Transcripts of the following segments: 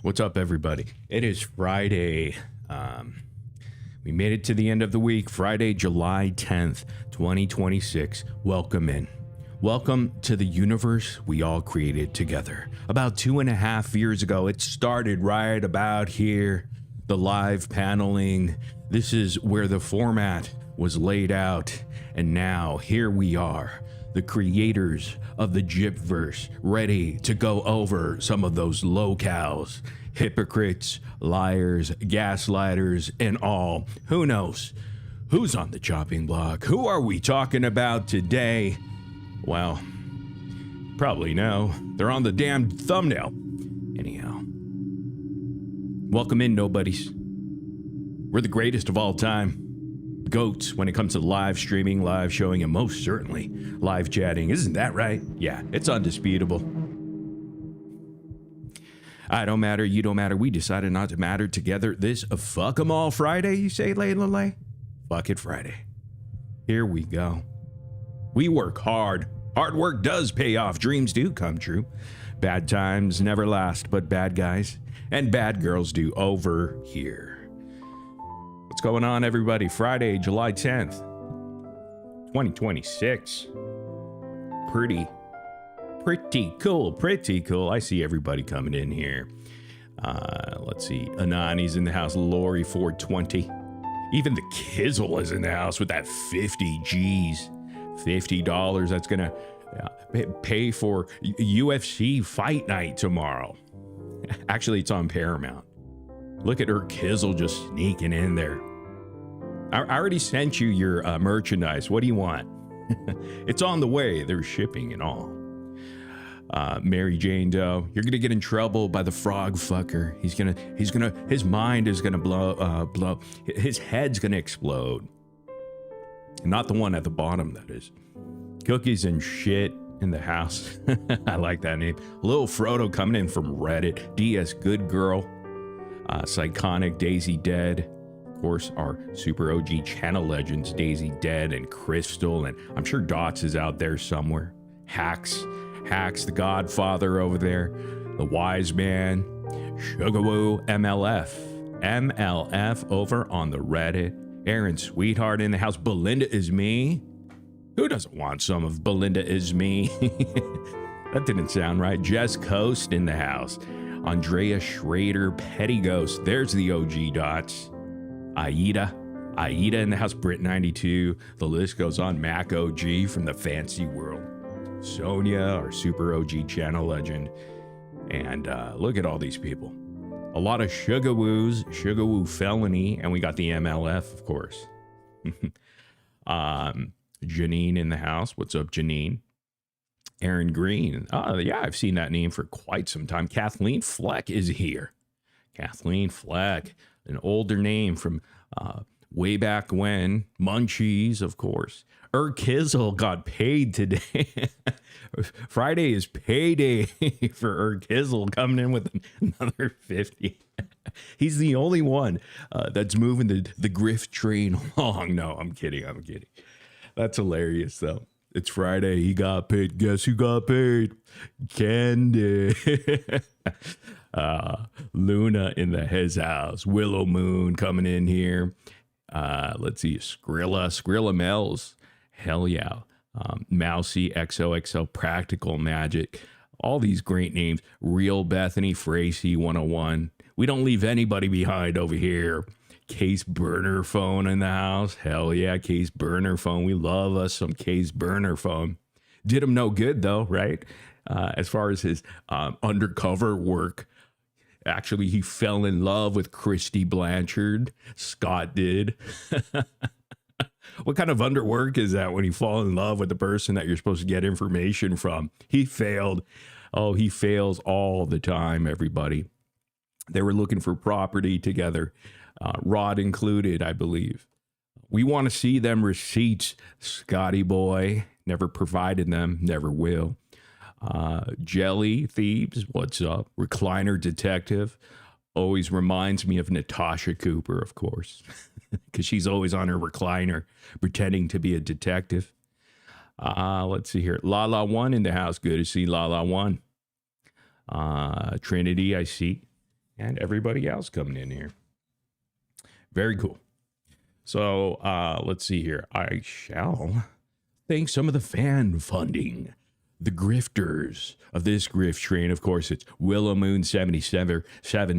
What's up, everybody? It is Friday. We made it to the end of the week. Friday, July 10th, 2026. Welcome in. Welcome to the universe we all created together. About 2.5 years ago, it started right about here. The live paneling. This is where the format was laid out. And now, here we are, the creators of the Gypverse, ready to go over some of those locales, hypocrites, liars, gaslighters, and all. Who knows? Who's on the chopping block? Who are we talking about today? Well, probably know. They're on the damn thumbnail. Anyhow, welcome in, nobodies. We're the greatest of all time. Goats when it comes to live streaming, live showing, and most certainly live chatting. Isn't that right? Yeah, it's undisputable. I don't matter, you don't matter. We decided not to matter together this fuck 'em all Friday, you say, Layla? Fuck it Friday. Here we go. We work hard. Hard work does pay off. Dreams do come true. Bad times never last, but bad guys and bad girls do over here. What's going on, everybody? Friday, July 10th, 2026. Pretty cool. I see everybody coming in here. Let's see. Anani's in the house. Lori 420. Even the Kizzle is in the house with that 50 G's. $50. That's going to pay for UFC fight night tomorrow. Actually, it's on Paramount. Look at her Kizzle just sneaking in there. I already sent you your merchandise. What do you want? It's on the way. There's shipping and all. Mary Jane Doe, you're gonna get in trouble by the frog fucker. His mind is gonna blow. His head's gonna explode. Not the one at the bottom, that is. Cookies and shit in the house. I like that name. Little Frodo coming in from Reddit. DS Good Girl. Psychonic, Daisy Dead, of course, our super OG channel legends, Daisy Dead and Crystal, and I'm sure Dots is out there somewhere. Hacks, the Godfather over there, the Wise Man, Sugarwoo, MLF over on the Reddit, Aaron Sweetheart in the house, Belinda is me. Who doesn't want some of Belinda is me? That didn't sound right. Jess Coast in the house. Andrea Schrader, Petty Ghost. There's the OG Dots. Aida in the house. Brit 92. The list goes on. Mac OG from the fancy world. Sonia, our super OG channel legend. And look at all these people. A lot of Sugarwoo Felony, and we got the MLF, of course. Janine in the house. What's up, Janine? Aaron Green. Oh, yeah, I've seen that name for quite some time. Kathleen Fleck is here. Kathleen Fleck, an older name from way back when. Munchies, of course. Kizzle got paid today. Friday is payday for Kizzle coming in with another 50. He's the only one that's moving the grift train along. No, I'm kidding. That's hilarious, though. It's Friday. He got paid. Guess who got paid? Candy. Luna in his house. Willow Moon coming in here. Let's see. Skrilla Mel's. Hell yeah. Mousy, XOXO, Practical Magic. All these great names. Real Bethany, Fracy 101. We don't leave anybody behind over here. Case burner phone in the house. Hell yeah, case burner phone. We love us some case burner phone. Did him no good though, right? As far as his undercover work. Actually, he fell in love with Christy Blanchard. Scott did. What kind of underwork is that when you fall in love with the person that you're supposed to get information from? He failed. Oh, he fails all the time, everybody. They were looking for property together. Rod included, I believe. We want to see them receipts, Scotty boy. Never provided them, never will. Jelly Thieves, what's up? Recliner Detective. Always reminds me of Natasha Cooper, of course, because she's always on her recliner pretending to be a detective. Let's see here. Lala One in the house. Good to see Lala One. Trinity, I see. and everybody else coming in here. Very cool. So let's see here. I shall thank some of the fan funding. The grifters of this grift train, of course, it's Willow Moon 77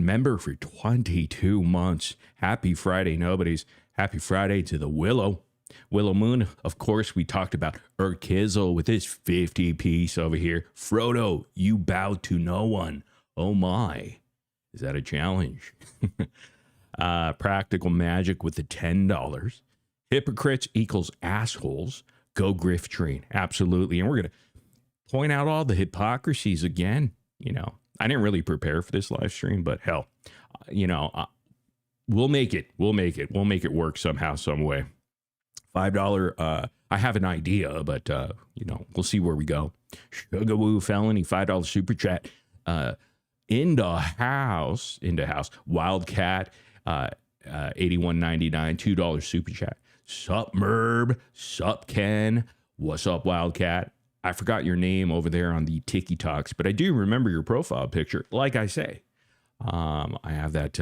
member for 22 months. Happy Friday, nobodies. Happy Friday to the Willow Moon. Of course, we talked about Urkizzle with his 50 piece over here. Frodo, you bow to no one. Oh my, is that a challenge? Practical Magic with the $10. Hypocrites equals assholes. Go grift train. Absolutely. And we're going to point out all the hypocrisies again. You know, I didn't really prepare for this live stream, but hell, you know, we'll make it. We'll make it work somehow, some way. $5. I have an idea, but, you know, we'll see where we go. Sugawoo Felony, $5 super chat. Into house. Wildcat, 81.99, $2 super chat. Sup Merb, Sup Ken, what's up Wildcat? I forgot your name over there on the TikToks, but I do remember your profile picture. Like I say, I have that,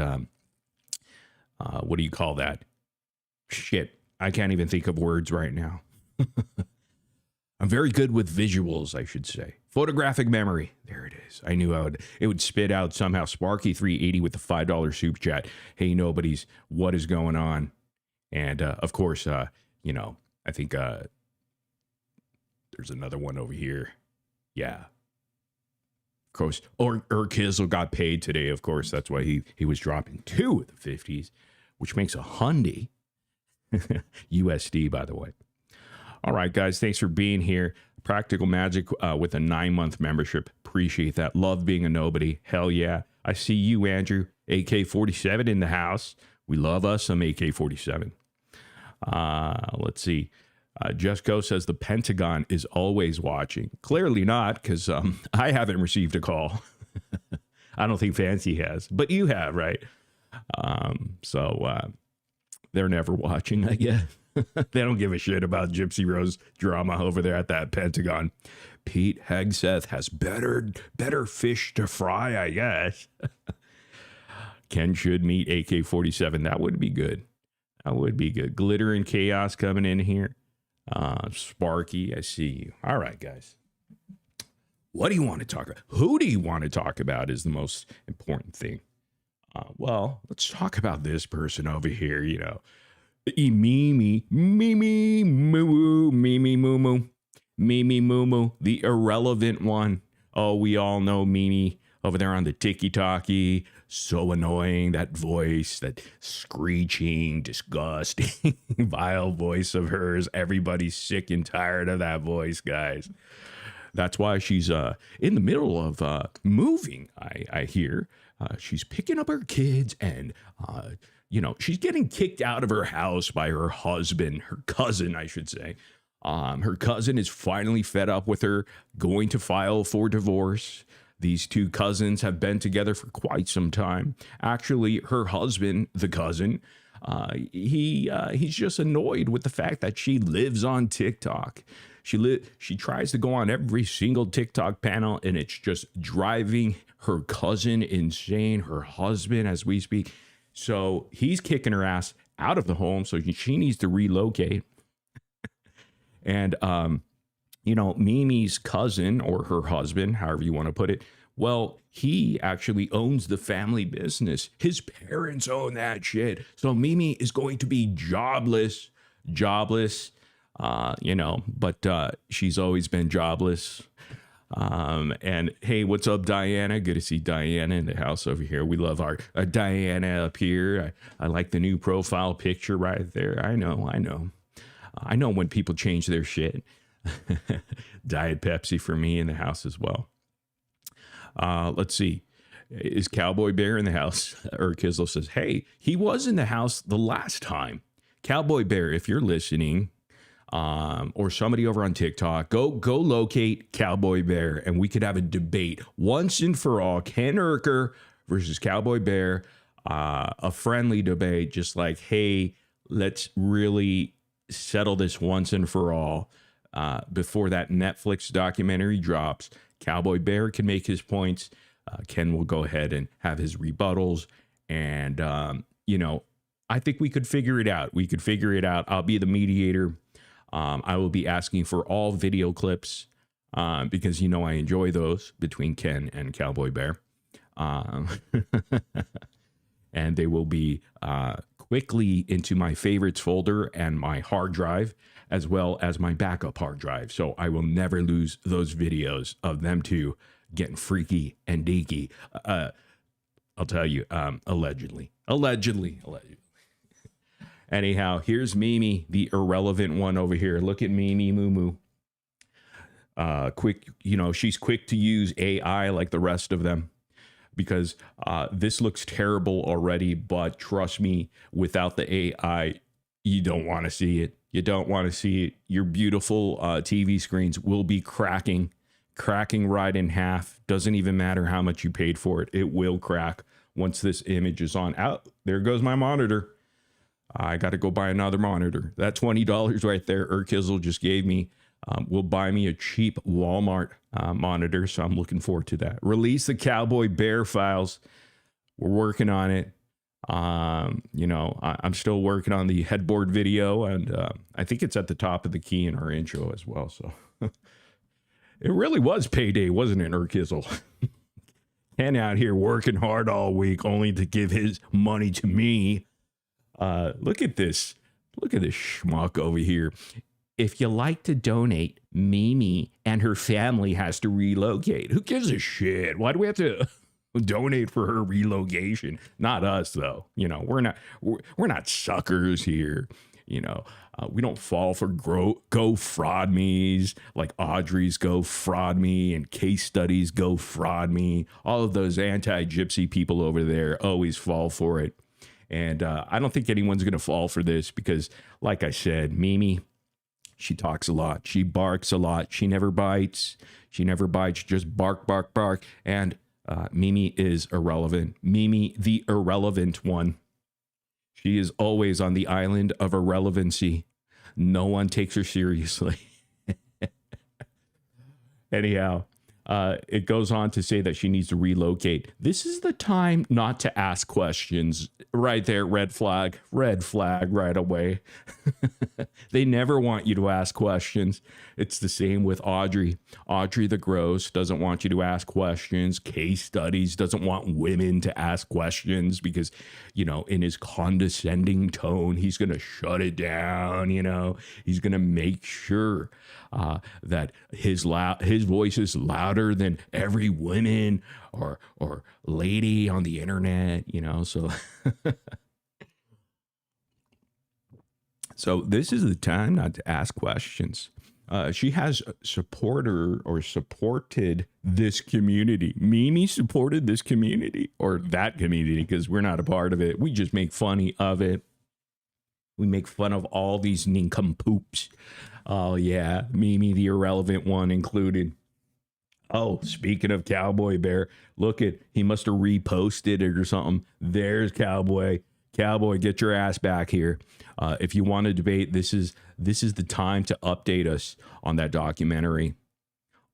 what do you call that? Shit, I can't even think of words right now. I'm very good with visuals, I should say. Photographic memory. There it is. I knew it would spit out somehow. Sparky380 with the $5 super chat. Hey, nobodies, what is going on? And, of course, you know, I think there's another one over here. Yeah. Of course, Urkizzle got paid today, of course. That's why he was dropping 2 of the 50s, which makes a $100. USD, by the way. All right, guys, thanks for being here. Practical Magic with a 9-month membership. Appreciate that. Love being a nobody. Hell yeah. I see you, Andrew. AK-47 in the house. We love us some AK-47. Let's see. Jesco says the Pentagon is always watching. Clearly not, because I haven't received a call. I don't think Fancy has, but you have, right? So they're never watching, I guess. They don't give a shit about Gypsy Rose drama over there at that Pentagon. Pete Hegseth has better fish to fry, I guess. Ken should meet AK-47. That would be good. That would be good. Glitter and Chaos coming in here. Sparky, I see you. All right, guys. What do you want to talk about? Who do you want to talk about is the most important thing. Well, let's talk about this person over here, you know. Mimi Moo, the irrelevant one. Oh, we all know Mimi over there on the tiki-talkie. So annoying, that voice, that screeching, disgusting, vile voice of hers. Everybody's sick and tired of that voice, guys. That's why she's in the middle of moving, I hear. She's picking up her kids and, you know, she's getting kicked out of her house by her husband, her cousin, I should say. Her cousin is finally fed up with her, going to file for divorce. These two cousins have been together for quite some time. Actually, her husband, the cousin, he's just annoyed with the fact that she lives on TikTok. She tries to go on every single TikTok panel, and it's just driving her cousin insane, her husband, as we speak. So he's kicking her ass out of the home, so she needs to relocate. And, you know, Mimi's cousin, or her husband, however you want to put it, well, he actually owns the family business. His parents own that shit. So Mimi is going to be jobless, you know, but she's always been jobless. And hey, what's up, Diana? Good to see Diana in the house over here. We love our Diana up here. I like the new profile picture right there. I know when people change their shit. Diet Pepsi for me in the house as well. Let's see. Is Cowboy Bear in the house? Urkizzle says, hey, he was in the house the last time. Cowboy Bear, if you're listening, or somebody over on TikTok, go locate Cowboy Bear, and we could have a debate once and for all. Ken Urker versus Cowboy Bear, a friendly debate, just like, hey, let's really settle this once and for all before that Netflix documentary drops. Cowboy Bear can make his points. Ken will go ahead and have his rebuttals. And, I think we could figure it out. We could figure it out. I'll be the mediator. I will be asking for all video clips because, I enjoy those between Ken and Cowboy Bear. And they will be quickly into my favorites folder and my hard drive, as well as my backup hard drive. So I will never lose those videos of them two getting freaky and deaky. I'll tell you, allegedly. Anyhow, here's Mimi, the irrelevant one over here. Look at Mimi Moo Moo. Quick, she's quick to use AI like the rest of them, because this looks terrible already, but trust me, without the AI, you don't want to see it. You don't want to see it. Your beautiful TV screens will be cracking right in half. Doesn't even matter how much you paid for it. It will crack once this image is on. Out there goes my monitor. I got to go buy another monitor. That $20 right there Urkizzle just gave me will buy me a cheap Walmart monitor. So I'm looking forward to that. Release the Cowboy Bear files. We're working on it. I'm still working on the headboard video, and I think it's at the top of the key in our intro as well. So it really was payday, wasn't it, Urkizzle? Ken out here working hard all week only to give his money to me. Look at this. Look at this schmuck over here. If you like to donate, Mimi and her family has to relocate. Who gives a shit? Why do we have to donate for her relocation? Not us, though. We're not suckers here. We don't fall for go fraud me's like Audrey's go fraud me and case studies go fraud me. All of those anti-gypsy people over there always fall for it. And I don't think anyone's going to fall for this because, like I said, Mimi, she talks a lot. She barks a lot. She never bites. Just bark, bark, bark. And Mimi is irrelevant. Mimi, the irrelevant one. She is always on the island of irrelevancy. No one takes her seriously. Anyhow, it goes on to say that she needs to relocate. This is the time not to ask questions. Right there, red flag right away. They never want you to ask questions. It's the same with Audrey. Audrey the Gross doesn't want you to ask questions. Casestudyz doesn't want women to ask questions because, in his condescending tone, he's going to shut it down. He's going to make sure that his voice is louder than every woman or lady on the internet, so so this is the time not to ask questions. She has supported this community. Mimi supported this community or that community because we're not a part of it. We just make funny of it. We make fun of all these nincompoops. Oh, yeah. Mimi, the irrelevant one included. Oh, speaking of Cowboy Bear, look at, he must have reposted it or something. There's Cowboy. Cowboy, get your ass back here. If you want to debate, this is the time to update us on that documentary.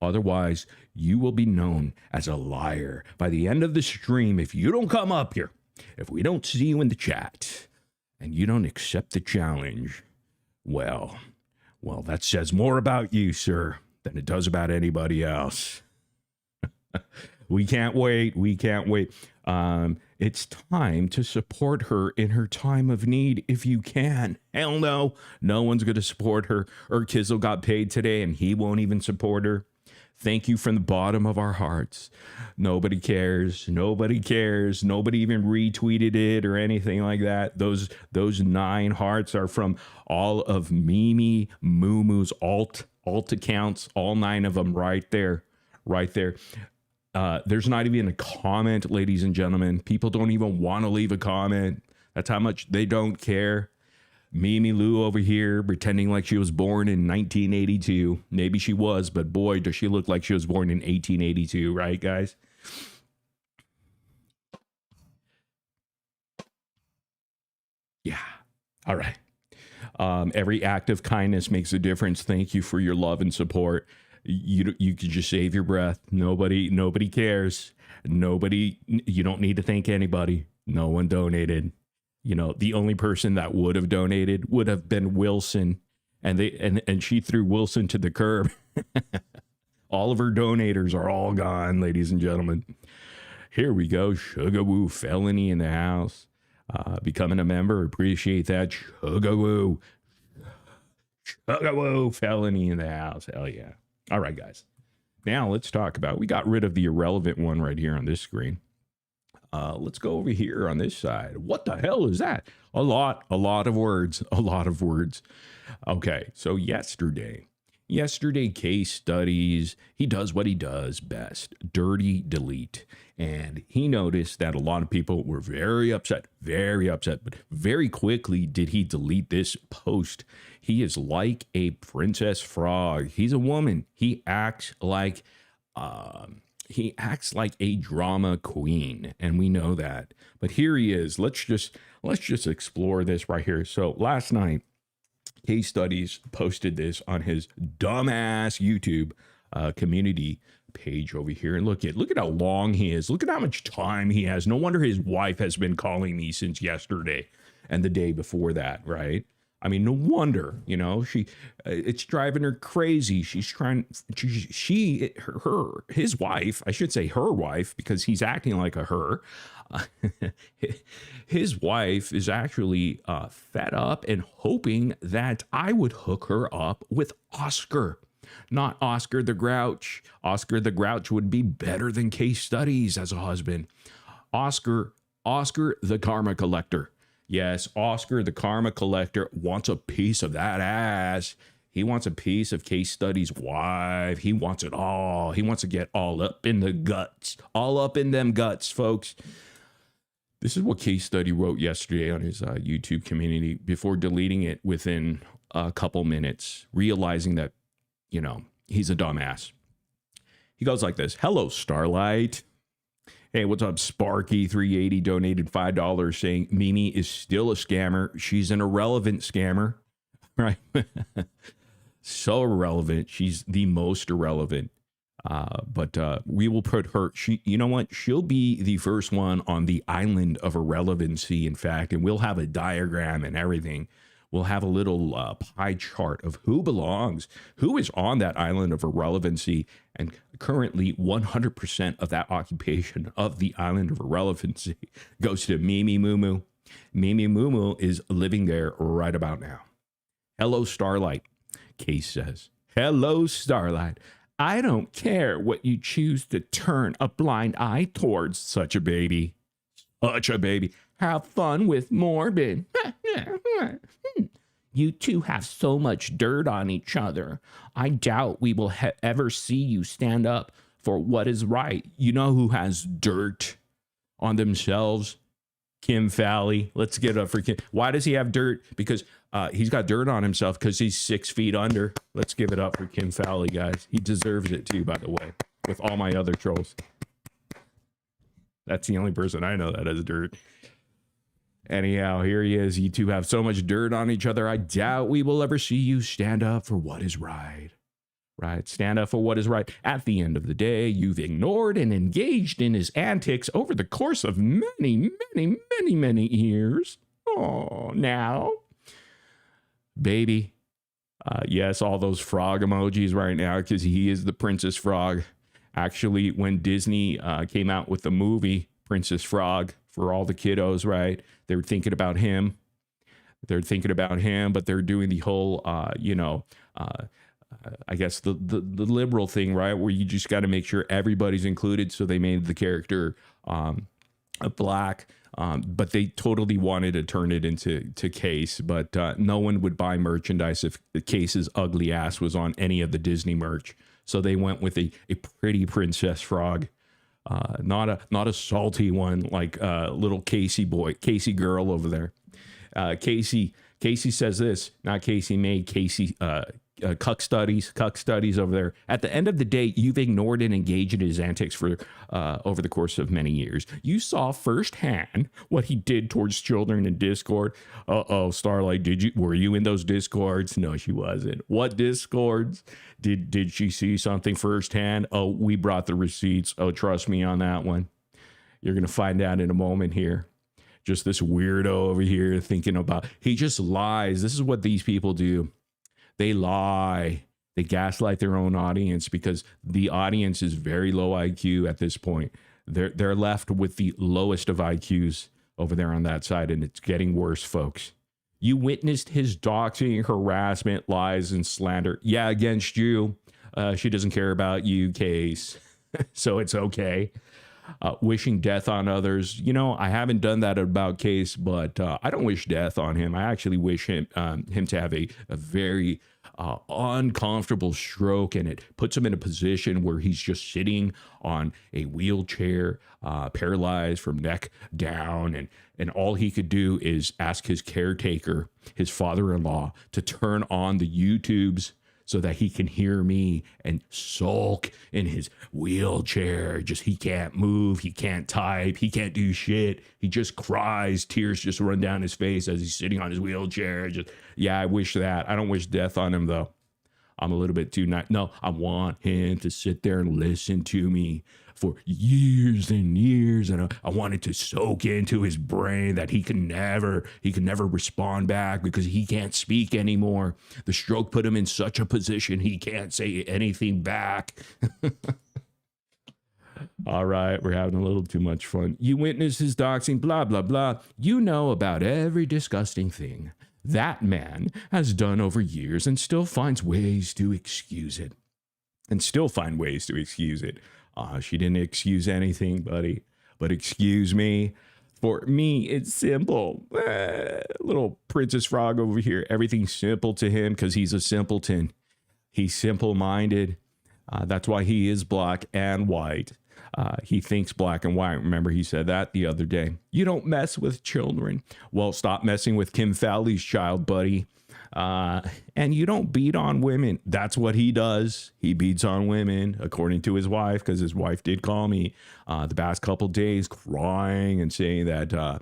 Otherwise, you will be known as a liar by the end of the stream if you don't come up here. If we don't see you in the chat and you don't accept the challenge, well, that says more about you, sir, than it does about anybody else. We can't wait. It's time to support her in her time of need if you can. Hell no. No one's going to support her. Urkizzle got paid today and he won't even support her. Thank you from the bottom of our hearts. Nobody cares. Nobody even retweeted it or anything like that. Those 9 hearts are from all of Mimi Moo Moo's alt accounts. All 9 of them right there. There's not even a comment, ladies and gentlemen. People don't even want to leave a comment. That's how much they don't care. Mimi Lou over here pretending like she was born in 1982. Maybe she was, but boy, does she look like she was born in 1882, right, guys? Yeah. All right. Every act of kindness makes a difference. Thank you for your love and support. You could just save your breath. Nobody cares. You don't need to thank anybody. No one donated. The only person that would have donated would have been Wilson, and she threw Wilson to the curb. All of her donators are all gone, ladies and gentlemen. Here we go. Sugarwoo felony in the house. Becoming a member. Appreciate that. Sugarwoo felony in the house. Hell yeah. All right, guys. Now let's talk about, we got rid of the irrelevant one right here on this screen. Let's go over here on this side. What the hell is that? A lot of words. Okay, so yesterday, Case Studies, he does what he does best, dirty delete. And he noticed that a lot of people were very upset, but very quickly did he delete this post. He is like a princess frog. He's a woman. He acts like a drama queen, and we know that. But here he is. Let's just explore this right here. So last night, Case Studies posted this on his dumbass YouTube community page over here, and look at how long he is. Look at how much time he has. No wonder his wife has been calling me since yesterday and the day before that, right? I mean, no wonder, it's driving her crazy. She's trying, his wife, I should say her wife, because he's acting like a her. His wife is actually fed up and hoping that I would hook her up with Oscar, not Oscar the Grouch. Oscar the Grouch would be better than Case Studies as a husband. Oscar the Karma Collector. Yes, Oscar the Karma Collector wants a piece of that ass. He wants a piece of Case Studies' wife. He wants it all. He wants to get all up in the guts. All up in them guts, folks. This is what Case Study wrote yesterday on his YouTube community before deleting it within a couple minutes, realizing that, he's a dumbass. He goes like this. Hello, Starlight. Hey, what's up? Sparky380 donated $5 saying Mimi is still a scammer. She's an irrelevant scammer, right? So irrelevant. She's the most irrelevant. But we will put her, you know what? She'll be the first one on the island of irrelevancy, in fact, and we'll have a diagram and everything. We'll have a little pie chart of who belongs, who is on that island of irrelevancy. And currently 100% of that occupation of the island of irrelevancy goes to Mimi Moo. Mimi Moo is living there right about now. Hello, Starlight, Case says. Hello, Starlight. I don't care what you choose to turn a blind eye towards, such a baby. Such a baby. Have fun with Morbid. You two have so much dirt on each other. I doubt we will ever see you stand up for what is right. You know who has dirt on themselves? Kim Fowley. Let's get up for Kim. Why does he have dirt? Because he's got dirt on himself because he's 6 feet under. Let's give it up for Kim Fowley, guys. He deserves it too, by the way, with all my other trolls. That's the only person I know that has dirt. Anyhow, here he is. You two have so much dirt on each other. I doubt we will ever see you stand up for what is right. Right? Stand up for what is right. At the end of the day, you've ignored and engaged in his antics over the course of many years. Oh, now, baby. Yes, all those frog emojis right now because he is the Princess Frog. Actually, when Disney came out with the movie Princess Frog for all the kiddos, right? They were thinking about him. They're thinking about him, but they're doing the whole, I guess the liberal thing, right? Where you just got to make sure everybody's included. So they made the character black, but they totally wanted to turn it into Case. But no one would buy merchandise if the Case's ugly ass was on any of the Disney merch. So they went with a pretty Princess Frog. Not a salty one like little Casey girl over there. Casey says this, not Casey May, Casey cuck studies over there. At the end of the day, you've ignored and engaged in his antics for over the course of many years. You saw firsthand what he did towards children in Discord. Uh-oh, Starlight, were you in those Discords? No, she wasn't. What Discords? Did she see something firsthand? Oh, we brought the receipts. Oh, trust me on that one. You're going to find out in a moment here. Just this weirdo over here thinking about, he just lies. This is what these people do. They lie. They gaslight their own audience because the audience is very low IQ at this point. They're left with the lowest of IQs over there on that side, and it's getting worse, folks. You witnessed his doxing, harassment, lies, and slander. Yeah, against you. She doesn't care about you, Case. So it's okay. Wishing death on others. You know, I haven't done that about Case, but I don't wish death on him. I actually wish him to have a very uncomfortable stroke, and it puts him in a position where he's just sitting on a wheelchair, paralyzed from neck down, and all he could do is ask his caretaker, his father-in-law, to turn on the YouTubes so that he can hear me and sulk in his wheelchair. Just, he can't move, he can't type, he can't do shit. He just cries, tears just run down his face as he's sitting on his wheelchair. Just, yeah, I wish that. I don't wish death on him, though. I'm a little bit too nice. No, I want him to sit there and listen to me for years and years, and I wanted to soak into his brain that he can never respond back because he can't speak anymore. The stroke put him in such a position he can't say anything back. All right, we're having a little too much fun. You witness his doxing, blah, blah, blah. You know about every disgusting thing that man has done over years and still finds ways to excuse it. She didn't excuse anything, buddy. But excuse me. For me, it's simple. Little Princess Frog over here. Everything's simple to him because he's a simpleton. He's simple-minded. That's why he is black and white. He thinks black and white. Remember, he said that the other day. You don't mess with children. Well, stop messing with Kim Fowley's child, buddy. And you don't beat on women. That's what he does. He beats on women, according to his wife, because his wife did call me the past couple days crying and saying that,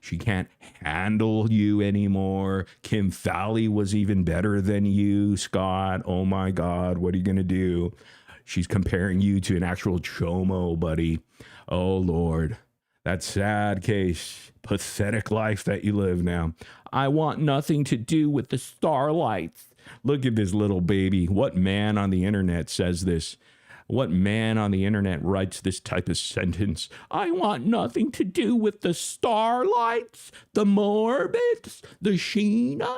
she can't handle you anymore. Kim Fowley was even better than you, Scott. Oh, my God. What are you going to do? She's comparing you to an actual chomo, buddy. Oh, Lord. That's sad, Case. Pathetic life that you live now. I want nothing to do with the starlights. Look at this little baby. What man on the internet says this? What man on the internet writes this type of sentence? I want nothing to do with the starlights, the Morbits, the Sheena,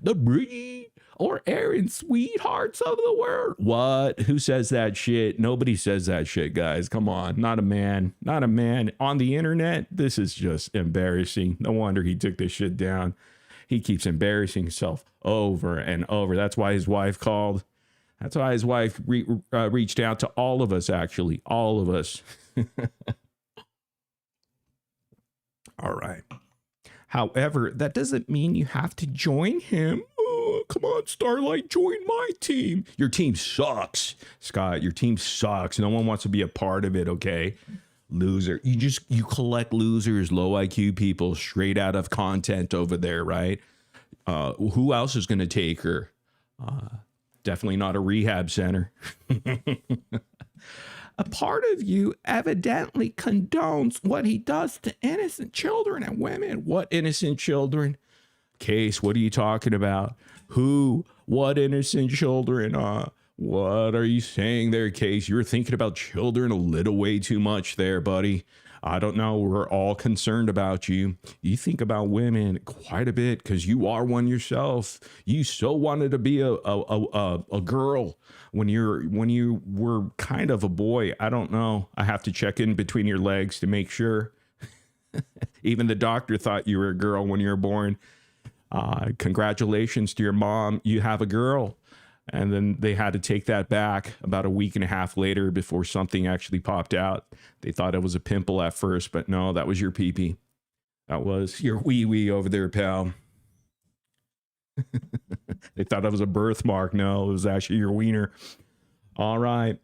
the Bree, or Aaron Sweethearts of the world. What? Who says that shit? Nobody says that shit, guys. Come on. Not a man. Not a man. On the internet, this is just embarrassing. No wonder he took this shit down. He keeps embarrassing himself over and over. That's why his wife called. That's why his wife reached out to all of us, actually. All of us. All right. However, that doesn't mean you have to join him. Come on, Starlight, join my team. Your team sucks, Scott. Your team sucks. No one wants to be a part of it, okay? Loser. You collect losers, low IQ people straight out of content over there, right? Who else is going to take her? Definitely not a rehab center. A part of you evidently condones what he does to innocent children and women. What innocent children? Case, what are you talking about? Who? What innocent children? What are you saying there, Case? You're thinking about children a little way too much there, buddy. I don't know. We're all concerned about you. You think about women quite a bit because you are one yourself. You so wanted to be a girl when you were kind of a boy. I don't know. I have to check in between your legs to make sure. Even the doctor thought you were a girl when you were born. Congratulations to your mom. You have a girl. And then they had to take that back about a week and a half later before something actually popped out. They thought it was a pimple at first, but no, that was your pee-pee. That was your wee-wee over there, pal. They thought it was a birthmark. No, it was actually your wiener. All right.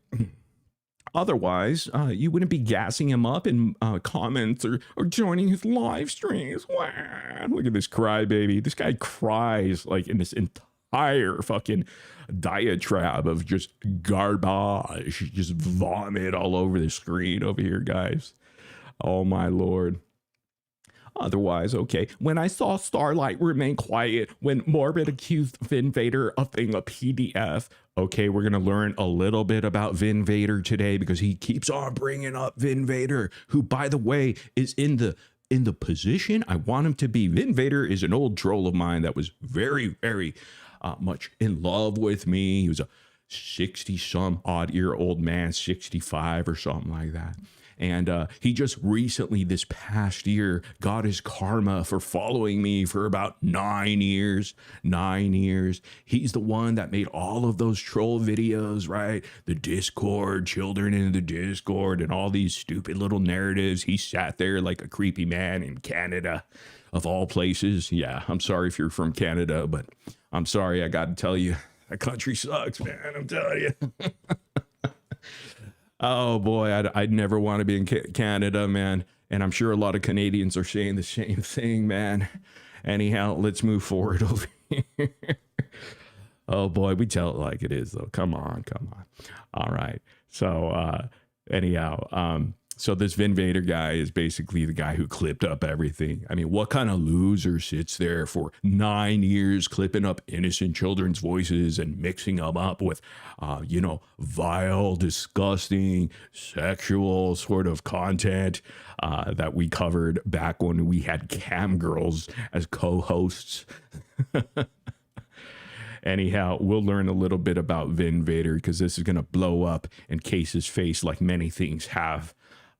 Otherwise, you wouldn't be gassing him up in comments or joining his live streams. Wow. Look at this crybaby. This guy cries like in this entire fucking diatribe of just garbage, just vomit all over the screen over here, guys. Oh, my Lord. Otherwise, okay. When I saw Starlight remain quiet when Morbid accused Vin Vader of being a PDF, okay, we're going to learn a little bit about Vin Vader today because he keeps on bringing up Vin Vader, who, by the way, is in the position I want him to be. Vin Vader is an old troll of mine that was very, very much in love with me. He was a 60-some odd year old man, 65 or something like that. And he just recently, this past year, got his karma for following me for about 9 years. 9 years. He's the one that made all of those troll videos, right? The Discord, children in the Discord, and all these stupid little narratives. He sat there like a creepy man in Canada, of all places. Yeah, I'm sorry if you're from Canada, but I'm sorry, I got to tell you, that country sucks, man. I'm telling you. Oh boy, I'd never want to be in Canada, man. And I'm sure a lot of Canadians are saying the same thing, man. Anyhow, let's move forward over here. Oh boy, we tell it like it is, though. Come on. All right. So anyhow, so this Vin Vader guy is basically the guy who clipped up everything. I mean, what kind of loser sits there for 9 years clipping up innocent children's voices and mixing them up with, vile, disgusting, sexual sort of content that we covered back when we had cam girls as co-hosts. Anyhow, we'll learn a little bit about Vin Vader because this is going to blow up in Case's face like many things have.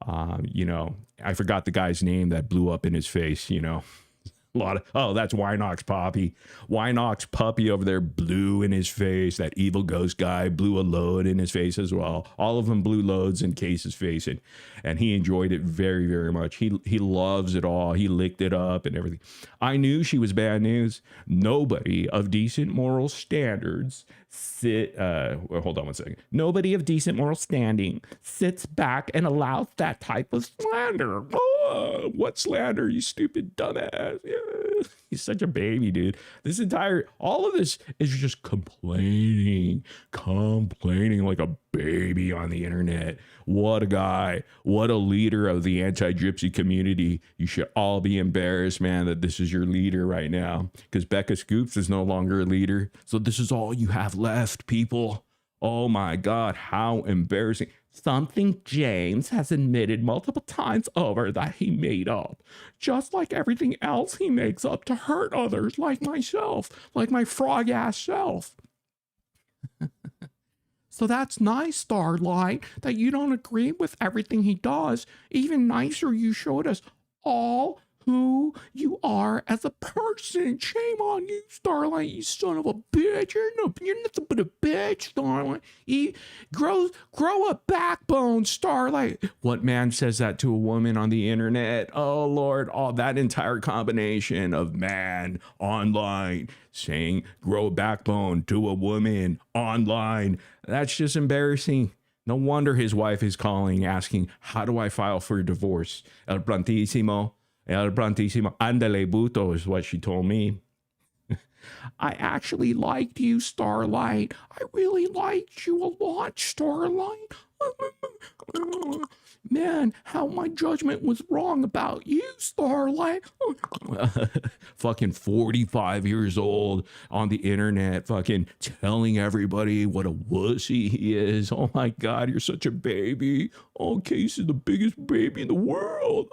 I forgot the guy's name that blew up in his face, that's Wynox Poppy. Wynox Puppy over there blew in his face. That evil ghost guy blew a load in his face as well. All of them blew loads in Case's face, and he enjoyed it very, very much. He loves it all. He licked it up and everything. I knew she was bad news. Nobody of decent moral standards hold on one second. Nobody of decent moral standing sits back and allows that type of slander. Oh, what slander, you stupid dumbass. Yeah. He's such a baby, dude. All of this is just complaining like a baby on the internet. What a guy. What a leader of the anti-gypsy community. You should all be embarrassed, man, that this is your leader right now. Because Becca Scoops is no longer a leader. So this is all you have left, people. Oh my God, how embarrassing. Something James has admitted multiple times over that he made up. Just like everything else he makes up to hurt others, like myself, like my frog-ass self. So that's nice, Starlight, that you don't agree with everything he does. Even nicer, you showed us all who you are as a person. Shame on you, Starlight, you son of a bitch. You're nothing but a bitch, Starlight. Grow a backbone, Starlight. What man says that to a woman on the internet? Oh, Lord, that entire combination of man online saying grow a backbone to a woman online. That's just embarrassing. No wonder his wife is calling, asking, how do I file for divorce? El Prontísimo, andale buto is what she told me. I actually liked you, Starlight. I really liked you a lot, Starlight. Man, how my judgment was wrong about you, Starlight. Fucking 45 years old on the internet, fucking telling everybody what a wussy he is. Oh my God, you're such a baby. Oh, Case is the biggest baby in the world.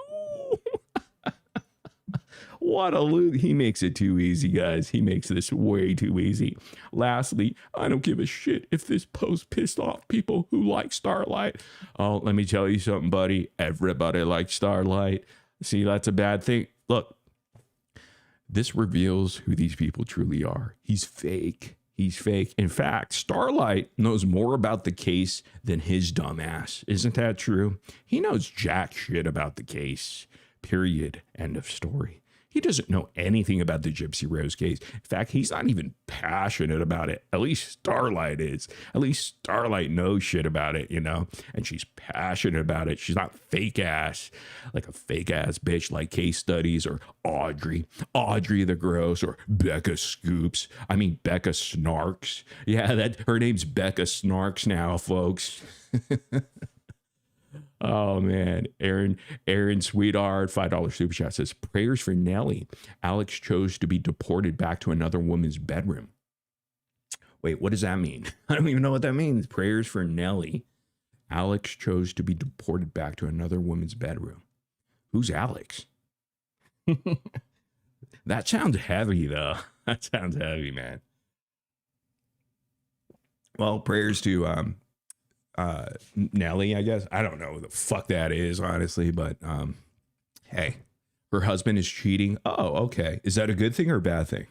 What a loot. He makes it too easy, guys. He makes this way too easy. Lastly, I don't give a shit if this post pissed off people who like Starlight. Oh, let me tell you something, buddy. Everybody likes Starlight. See, that's a bad thing. Look, this reveals who these people truly are. He's fake. He's fake. In fact, Starlight knows more about the case than his dumbass. Isn't that true? He knows jack shit about the case. Period. End of story. He doesn't know anything about the Gypsy Rose case. In fact, he's not even passionate about it. At least Starlight is. At least Starlight knows shit about it, you know? And she's passionate about it. She's not fake ass, like a fake ass bitch like Casestudyz or Audrey the Gross or Becca Scoops. I mean, Becca Snarks. Yeah, her name's Becca Snarks now, folks. Oh man, Aaron Sweetheart, $5 super chat says prayers for Nelly. Alex chose to be deported back to another woman's bedroom. Wait, what does that mean? I don't even know what that means. Prayers for Nelly. Alex chose to be deported back to another woman's bedroom. Who's Alex? That sounds heavy though. That sounds heavy, man. Well, prayers to Nelly, I guess. I don't know who the fuck that is, honestly, but hey, her husband is cheating. Oh, okay. Is that a good thing or a bad thing?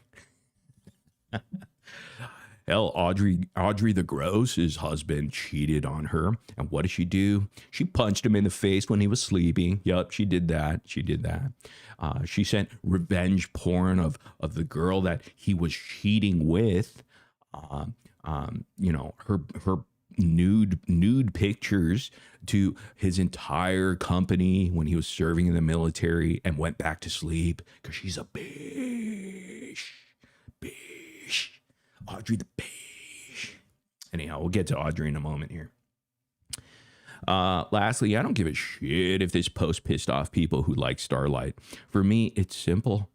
Hell, Audrey the Gross, his husband cheated on her. And what did she do? She punched him in the face when he was sleeping. Yup, she did that. She did that. She sent revenge porn of the girl that he was cheating with. You know, her nude pictures to his entire company when he was serving in the military and went back to sleep because she's a bitch. Audrey the bitch. Anyhow, we'll get to Audrey in a moment here. Lastly, I don't give a shit if this post pissed off people who like Starlight. For me, it's simple.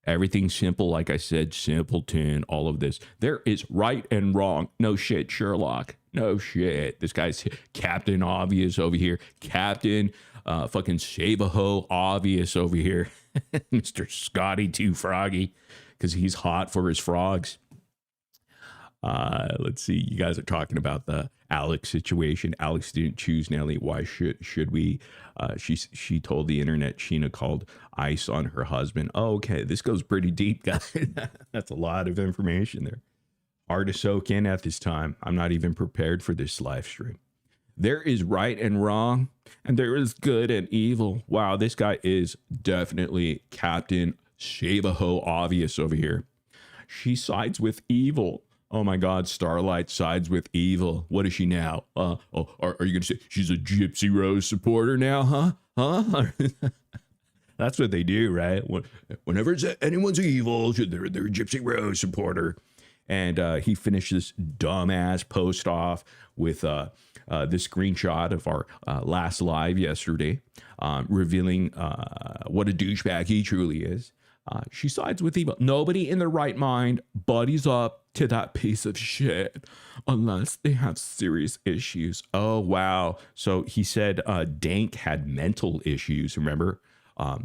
Everything's simple, like I said, simpleton, all of this. There is right and wrong. No shit, Sherlock. No shit. This guy's Captain Obvious over here. Captain fucking Save-A-Ho Obvious over here. Mr. Scotty Too Froggy, because he's hot for his frogs. Let's see. You guys are talking about the Alex situation. Alex didn't choose Nelly. Why should we? She told the internet Sheena called ICE on her husband. Oh, okay. This goes pretty deep, guys. That's a lot of information there. Hard to soak in at this time. I'm not even prepared for this live stream. There is right and wrong, and there is good and evil. Wow, this guy is definitely Captain Save-A-Ho Obvious over here. She sides with evil. Oh my God, Starlight sides with evil. What is she now? Are you going to say she's a Gypsy Rose supporter now, huh? That's what they do, right? Whenever anyone's evil, they're a Gypsy Rose supporter. And he finished this dumbass post off with this screenshot of our last live yesterday, revealing what a douchebag he truly is. She sides with evil. Nobody in their right mind buddies up to that piece of shit unless they have serious issues. Oh, wow. So he said Dank had mental issues, remember?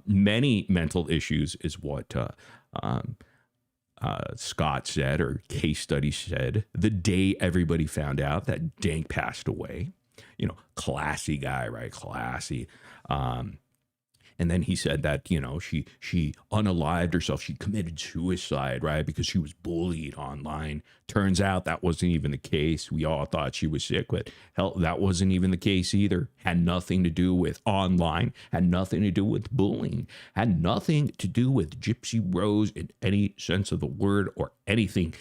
Many mental issues is what Scott said, or Casestudyz said, the day everybody found out that Dank passed away. You know, classy guy, right? Classy. And then he said that, you know, she unalived herself. She committed suicide, right? Because she was bullied online. Turns out that wasn't even the case. We all thought she was sick, but hell, that wasn't even the case either. Had nothing to do with online. Had nothing to do with bullying. Had nothing to do with Gypsy Rose in any sense of the word or anything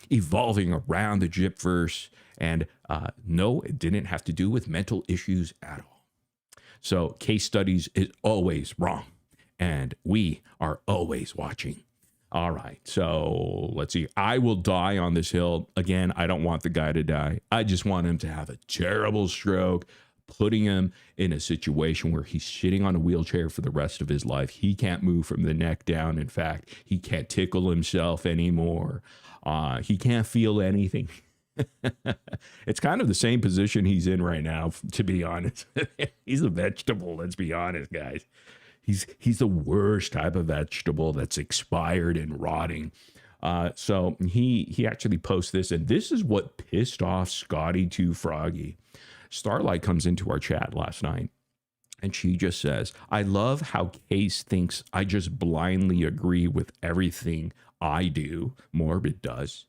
evolving around the Gypverse. And no, it didn't have to do with mental issues at all. So Casestudyz is always wrong, and we are always watching. All right, so let's see. I will die on this hill. Again, I don't want the guy to die. I just want him to have a terrible stroke, putting him in a situation where he's sitting on a wheelchair for the rest of his life. He can't move from the neck down. In fact, he can't tickle himself anymore. He can't feel anything. It's kind of the same position he's in right now, to be honest. He's a vegetable, let's be honest, guys. He's the worst type of vegetable that's expired and rotting. So he actually posts this, and this is what pissed off Scotty Too Froggy. Starlight comes into our chat last night, and she just says, I love how Case thinks I just blindly agree with everything I do. Morbid does.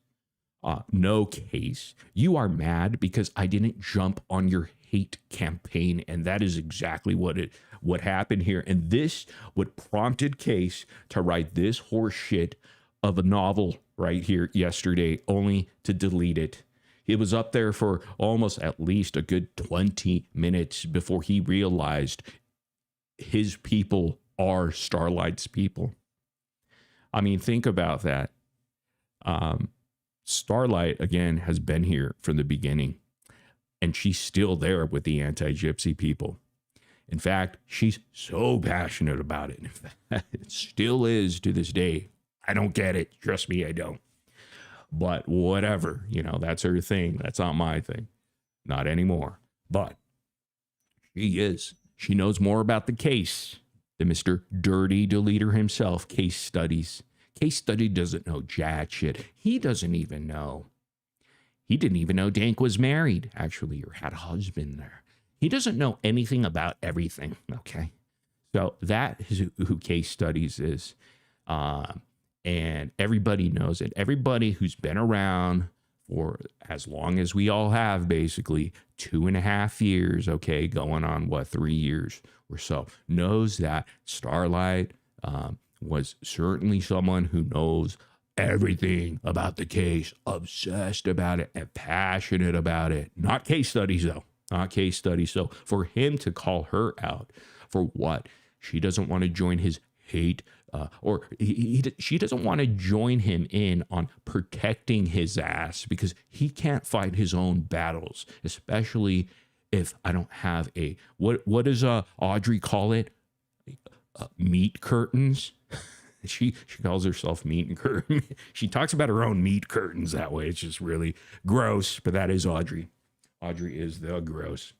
No, Case, you are mad because I didn't jump on your hate campaign, and that is exactly what happened here. And this what prompted Case to write this horse shit of a novel right here yesterday, only to delete it. It was up there for almost at least a good 20 minutes before he realized his people are Starlight's people. I mean, think about that. Starlight, again, has been here from the beginning, and she's still there with the anti-Gypsy people. In fact, she's so passionate about it. In fact, it still is to this day. I don't get it. Trust me, I don't. But whatever, that's her thing. That's not my thing. Not anymore. But she is. She knows more about the case than Mr. Dirty Deleter himself, Casestudyz. Casestudy doesn't know jack shit. He doesn't even know. He didn't even know Dank was married, actually, or had a husband there. He doesn't know anything about everything, okay? So that is who Casestudyz is. And everybody knows it. Everybody who's been around for as long as we all have, basically 2.5 years, okay, going on 3 years or so, knows that Starlight was certainly someone who knows everything about the case, obsessed about it and passionate about it. Not Casestudyz though, not Casestudyz. So for him to call her out for what? She doesn't want to join his hate, she doesn't want to join him in on protecting his ass because he can't fight his own battles, especially if I don't have what does Audrey call it? Meat curtains. She calls herself meat and curtain. She talks about her own meat curtains that way. It's just really gross, but that is Audrey. Audrey is the gross.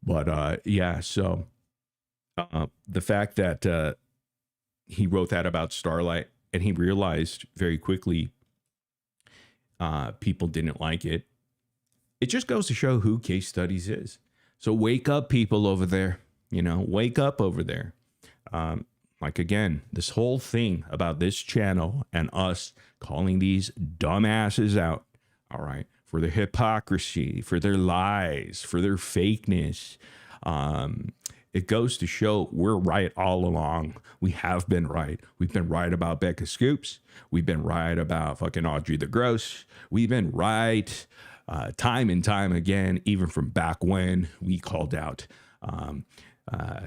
But yeah, so the fact that he wrote that about Starlight, and he realized very quickly people didn't like it. It just goes to show who Casestudyz is. So wake up, people over there. Wake up over there. Like, again, this whole thing about this channel and us calling these dumbasses out, all right, for their hypocrisy, for their lies, for their fakeness. It goes to show we're right all along. We have been right. We've been right about Becca Scoops. We've been right about fucking Audrey the Gross. We've been right time and time again, even from back when we called out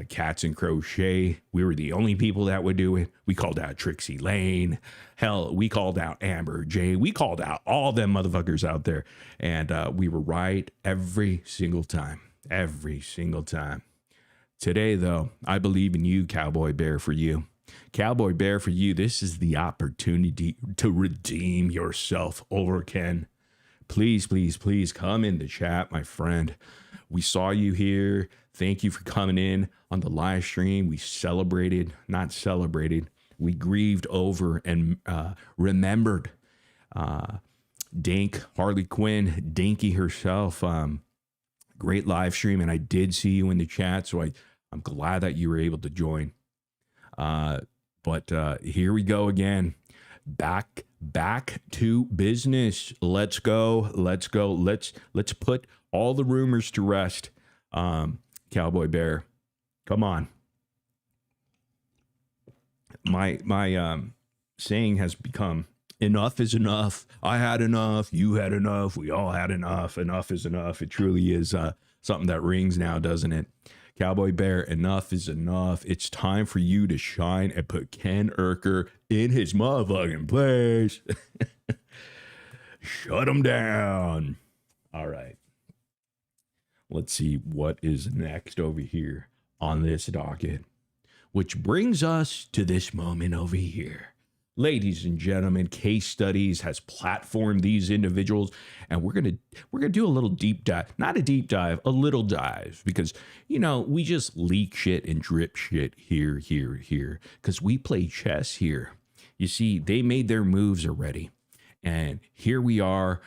Cats and Crochet. We were the only people that would do it. We called out Trixie Lane. Hell, we called out Amber J. We called out all them motherfuckers out there. And we were right every single time. Every single time. Today, though, I believe in you, Cowboy Bear for you. Cowboy Bear for you, this is the opportunity to redeem yourself over Ken. Please, please, please come in the chat, my friend. We saw you here. Thank you for coming in on the live stream. We celebrated, not celebrated. We grieved over and remembered Dink, Harley Quinn, Dinky herself. Great live stream, and I did see you in the chat, so I'm glad that you were able to join. But here we go again. Back to business. Let's go. Let's put all the rumors to rest. Cowboy Bear, come on. My saying has become enough is enough. I had enough. You had enough. We all had enough. Enough is enough. It truly is something that rings now, doesn't it? Cowboy Bear, enough is enough. It's time for you to shine and put Ken Urker in his motherfucking place. Shut him down. All right. Let's see what is next over here on this docket, which brings us to this moment over here. Ladies and gentlemen, Casestudyz has platformed these individuals, and we're gonna do a little deep dive, not a deep dive, a little dive, because we just leak shit and drip shit here, because we play chess here. You see, they made their moves already, and here we are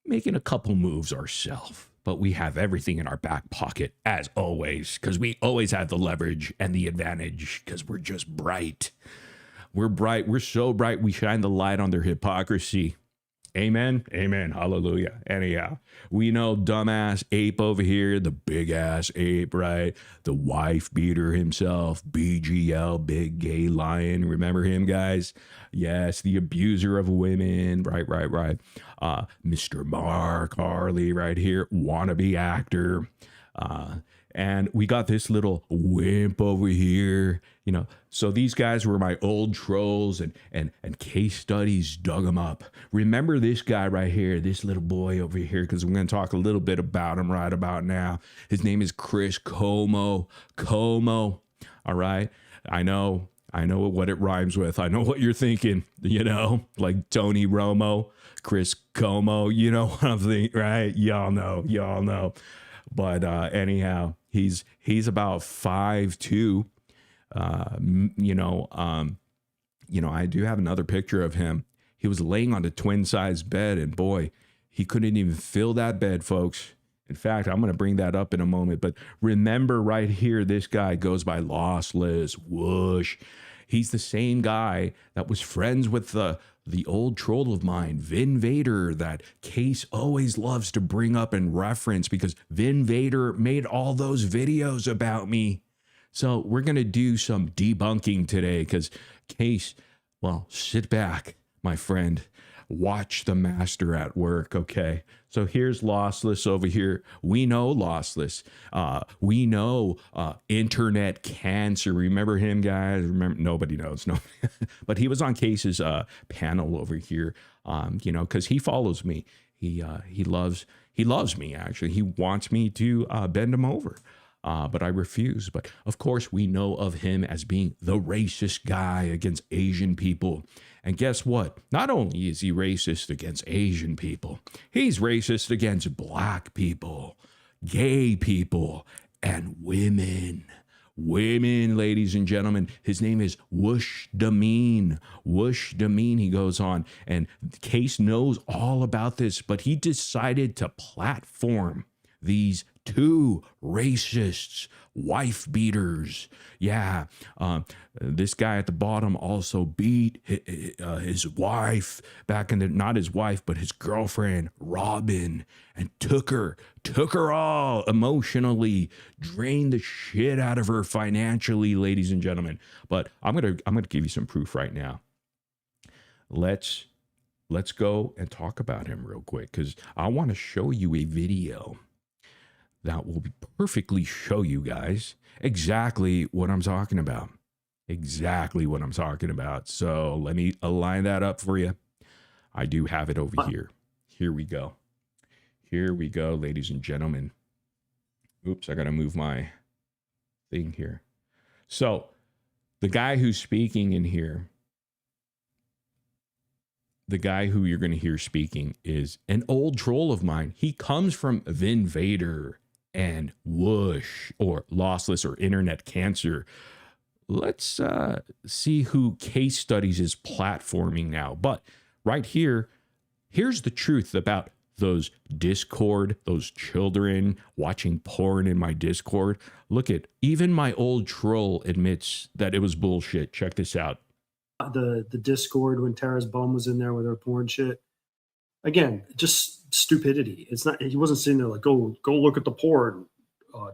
making a couple moves ourselves. But we have everything in our back pocket, as always, because we always have the leverage and the advantage, because we're just bright. We're bright. We're so bright. We shine the light on their hypocrisy. Amen. Amen. Hallelujah. Anyhow, we know dumbass ape over here, the big ass ape, right? The wife beater himself, BGL, big gay lion. Remember him, guys? Yes, the abuser of women. Right. Mr. Mark Harley right here, wannabe actor. And we got this little wimp over here, you know. So these guys were my old trolls, and case studies dug them up. Remember this guy right here, this little boy over here, because we're going to talk a little bit about him right about now. His name is Chris Como. Como. All right. I know what it rhymes with. I know what you're thinking, you know, like Tony Romo, Chris Como, you know what I'm thinking, right? Y'all know. But anyhow, he's about 5'2". I do have another picture of him. He was laying on a twin-size bed, and boy, he couldn't even fill that bed, folks. In fact, I'm going to bring that up in a moment. But remember right here, this guy goes by Lossless. Whoosh. He's the same guy that was friends with the old troll of mine, Vin Vader, that Case always loves to bring up and reference because Vin Vader made all those videos about me. So we're going to do some debunking today because Case, well, sit back, my friend. Watch the master at work, okay? So here's Lossless over here. We know Lossless. We know internet cancer. Remember him, guys? Remember? Nobody knows. No, but he was on Case's panel over here. Because he follows me. He loves me. Actually, he wants me to bend him over. But I refuse. But of course, we know of him as being the racist guy against Asian people. And guess what? Not only is he racist against Asian people, he's racist against black people, gay people, and women. Women, ladies and gentlemen. His name is Whoosh Dameen. Whoosh Dameen, he goes on. And Case knows all about this, but he decided to platform these two racists, wife beaters. Yeah, this guy at the bottom also beat his wife back in the, not his wife, but his girlfriend, Robin, and took her all emotionally, drained the shit out of her financially, ladies and gentlemen. But I'm gonna give you some proof right now. Let's go and talk about him real quick because I want to show you a video that will perfectly show you guys exactly what I'm talking about. Exactly what I'm talking about. So let me align that up for you. I do have it over here. Here we go. Here we go, ladies and gentlemen. Oops, I got to move my thing here. So the guy who's speaking in here, the guy who you're going to hear speaking is an old troll of mine. He comes from Vin Vader and Whoosh or Lossless or internet cancer. Let's see who Case Studies is platforming now. But right here, here's the truth about those Discord, those children watching porn in my Discord. Look at, even my old troll admits that it was bullshit. Check this out. The Discord when Tara's bum was in there with her porn shit. Again, just stupidity. It's not. He wasn't sitting there like, go look at the porn,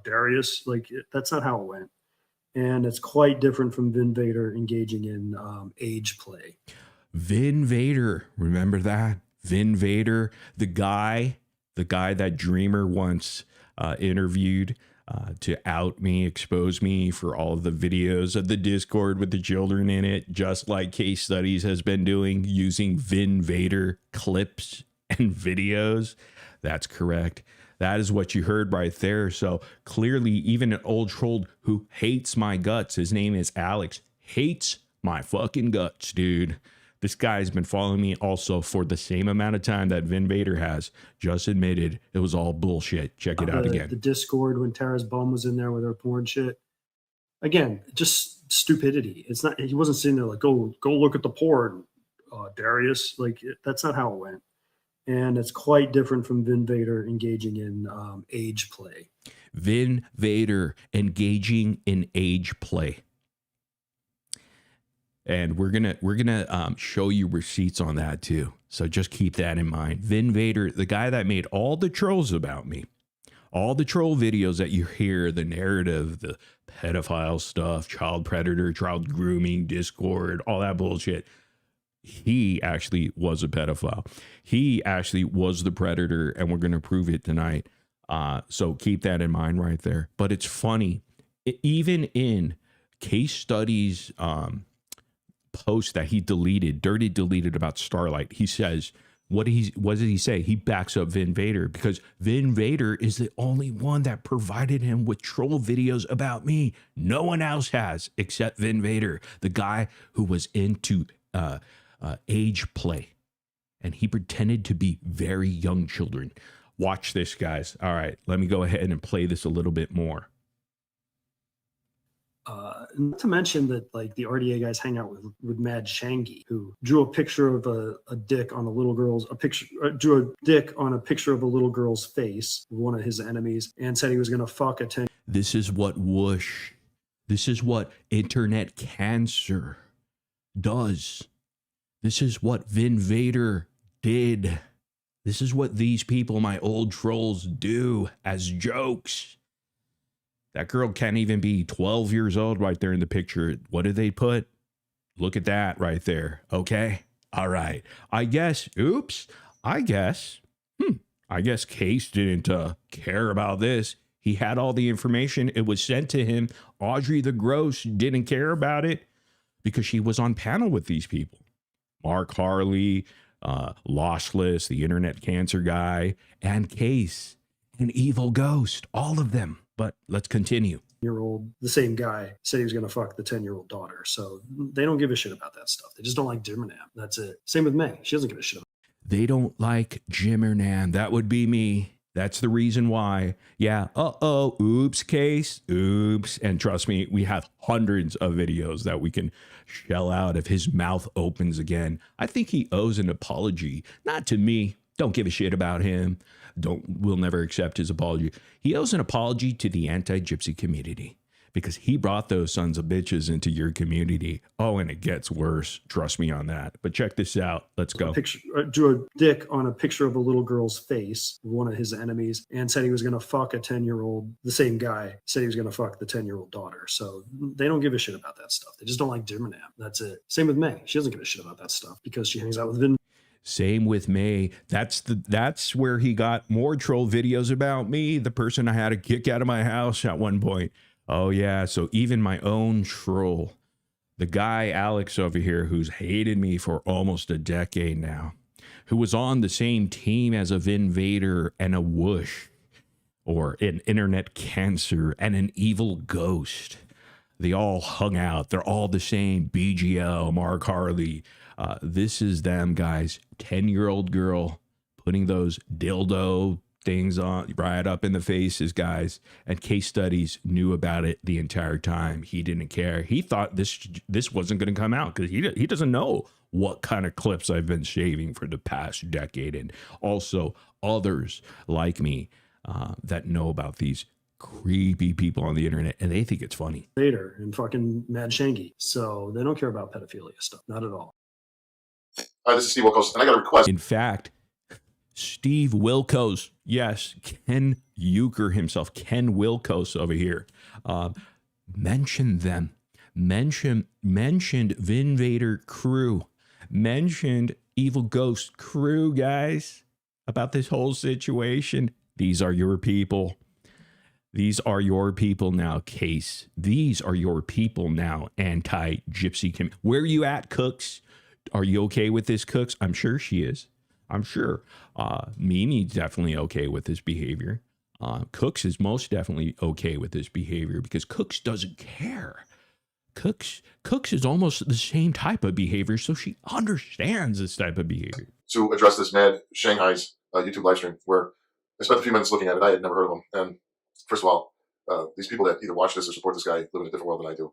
Darius. Like that's not how it went. And it's quite different from Vin Vader engaging in age play. Vin Vader, remember that? Vin Vader, the guy that Dreamer once interviewed to out me, expose me for all of the videos of the Discord with the children in it, just like Case Studies has been doing, using Vin Vader clips and videos. That's correct. That is what you heard right there. So clearly, even an old troll who hates my guts, his name is Alex, hates my fucking guts, dude. This guy's been following me also for the same amount of time that Vin Vader has. Just admitted it was all bullshit. Check it out again. The Discord when Tara's bum was in there with her porn shit. Again, just stupidity. It's not. He wasn't sitting there like, go look at the porn, Darius. Like that's not how it went. And it's quite different from Vin Vader engaging in age play. Vin Vader engaging in age play. And we're gonna show you receipts on that too. So just keep that in mind. Vin Vader, the guy that made all the trolls about me, all the troll videos that you hear, the narrative, the pedophile stuff, child predator, child grooming, Discord, all that bullshit. He actually was a pedophile. He actually was the predator, and we're going to prove it tonight. So keep that in mind right there. But it's funny, even in Casestudyz post that he deleted, dirty deleted about Starlight, he says, what did he say? He backs up Vin Vader because Vin Vader is the only one that provided him with troll videos about me. No one else has except Vin Vader, the guy who was into age play, and he pretended to be very young children. Watch this, guys. All right, let me go ahead and play this a little bit more. Not to mention that like the RDA guys hang out with Mad Shangy, who drew a picture of a dick on drew a dick on a picture of a little girl's face, one of his enemies, and said he was going to fuck a 10. This is what whoosh. This is what internet cancer does. This is what Vin Vader did. This is what these people, my old trolls, do as jokes. That girl can't even be 12 years old right there in the picture. What did they put? Look at that right there. Okay. All right. I guess Case didn't care about this. He had all the information. It was sent to him. Audrey the Gross didn't care about it because she was on panel with these people. Mark Harley, Lossless, the internet cancer guy, and Case, an evil ghost, all of them. But let's continue. The same guy said he was going to fuck the 10-year-old daughter. So they don't give a shit about that stuff. They just don't like Jim or Nam. That's it. Same with May. She doesn't give a shit about it. They don't like Jim or Nam. That would be me. That's the reason why. Yeah. Oops, Case. Oops. And trust me, we have hundreds of videos that we can shell out if his mouth opens again. I think he owes an apology. Not to me. Don't give a shit about him. We'll never accept his apology. He owes an apology to the anti-gypsy community because he brought those sons of bitches into your community. Oh, and it gets worse. Trust me on that. But check this out. Let's go. Drew a dick on a picture of a little girl's face, one of his enemies, and said he was going to fuck a 10-year-old. The same guy said he was going to fuck the 10-year-old daughter. So they don't give a shit about that stuff. They just don't like Jim or Nam. That's it. Same with May. She doesn't give a shit about that stuff because she hangs out with Vin. Same with May. That's where he got more troll videos about me, the person I had to kick out of my house at one point. Oh yeah, so even my own troll, the guy Alex over here who's hated me for almost a decade now, who was on the same team as a Vin Vader and a Whoosh, or an internet cancer and an evil ghost. They all hung out. They're all the same. BGL, Mark Harley. This is them, guys. 10-year-old girl putting those dildo things on right up in the faces, guys. And Casestudyz knew about it the entire time. He didn't care. He thought this wasn't going to come out because he doesn't know what kind of clips I've been shaving for the past decade. And also others like me that know about these creepy people on the internet, and they think it's funny. Vader and fucking Mad Shangy. So they don't care about pedophilia stuff. Not at all. This is Steve Wilkos, and I got a request. In fact, Steve Wilkos, yes, Ken Euchre himself, Ken Wilkos over here, mentioned them, mentioned Vin Vader crew, mentioned Evil Ghost crew, guys, about this whole situation. These are your people. These are your people now, Case. These are your people now, anti-gypsy. Where are you at, Cooks? Are you okay with this, Cooks? I'm sure she is. I'm sure. Mimi's definitely okay with this behavior. Cooks is most definitely okay with this behavior because Cooks doesn't care. Cooks is almost the same type of behavior, so she understands this type of behavior. To address this Mad Shanghai's YouTube live stream, where I spent a few minutes looking at it. I had never heard of him. And first of all, these people that either watch this or support this guy live in a different world than I do.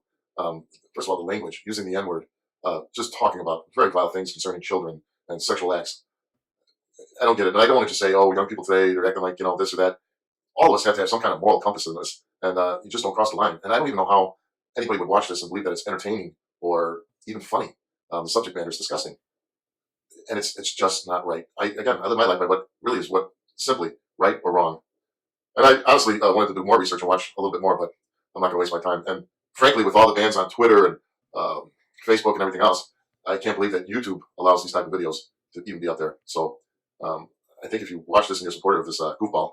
First of all, the language, using the N-word, just talking about very vile things concerning children and sexual acts. I don't get it. And I don't want to just say, oh, young people today, they're acting like, this or that. All of us have to have some kind of moral compass in this. And you just don't cross the line. And I don't even know how anybody would watch this and believe that it's entertaining or even funny. The subject matter is disgusting, and it's just not right. I live my life by what really is what simply right or wrong. And I honestly wanted to do more research and watch a little bit more, but I'm not going to waste my time. And frankly, with all the bans on Twitter and Facebook and everything else, I can't believe that YouTube allows these type of videos to even be up there. So I think if you watch this and you're supportive of this goofball,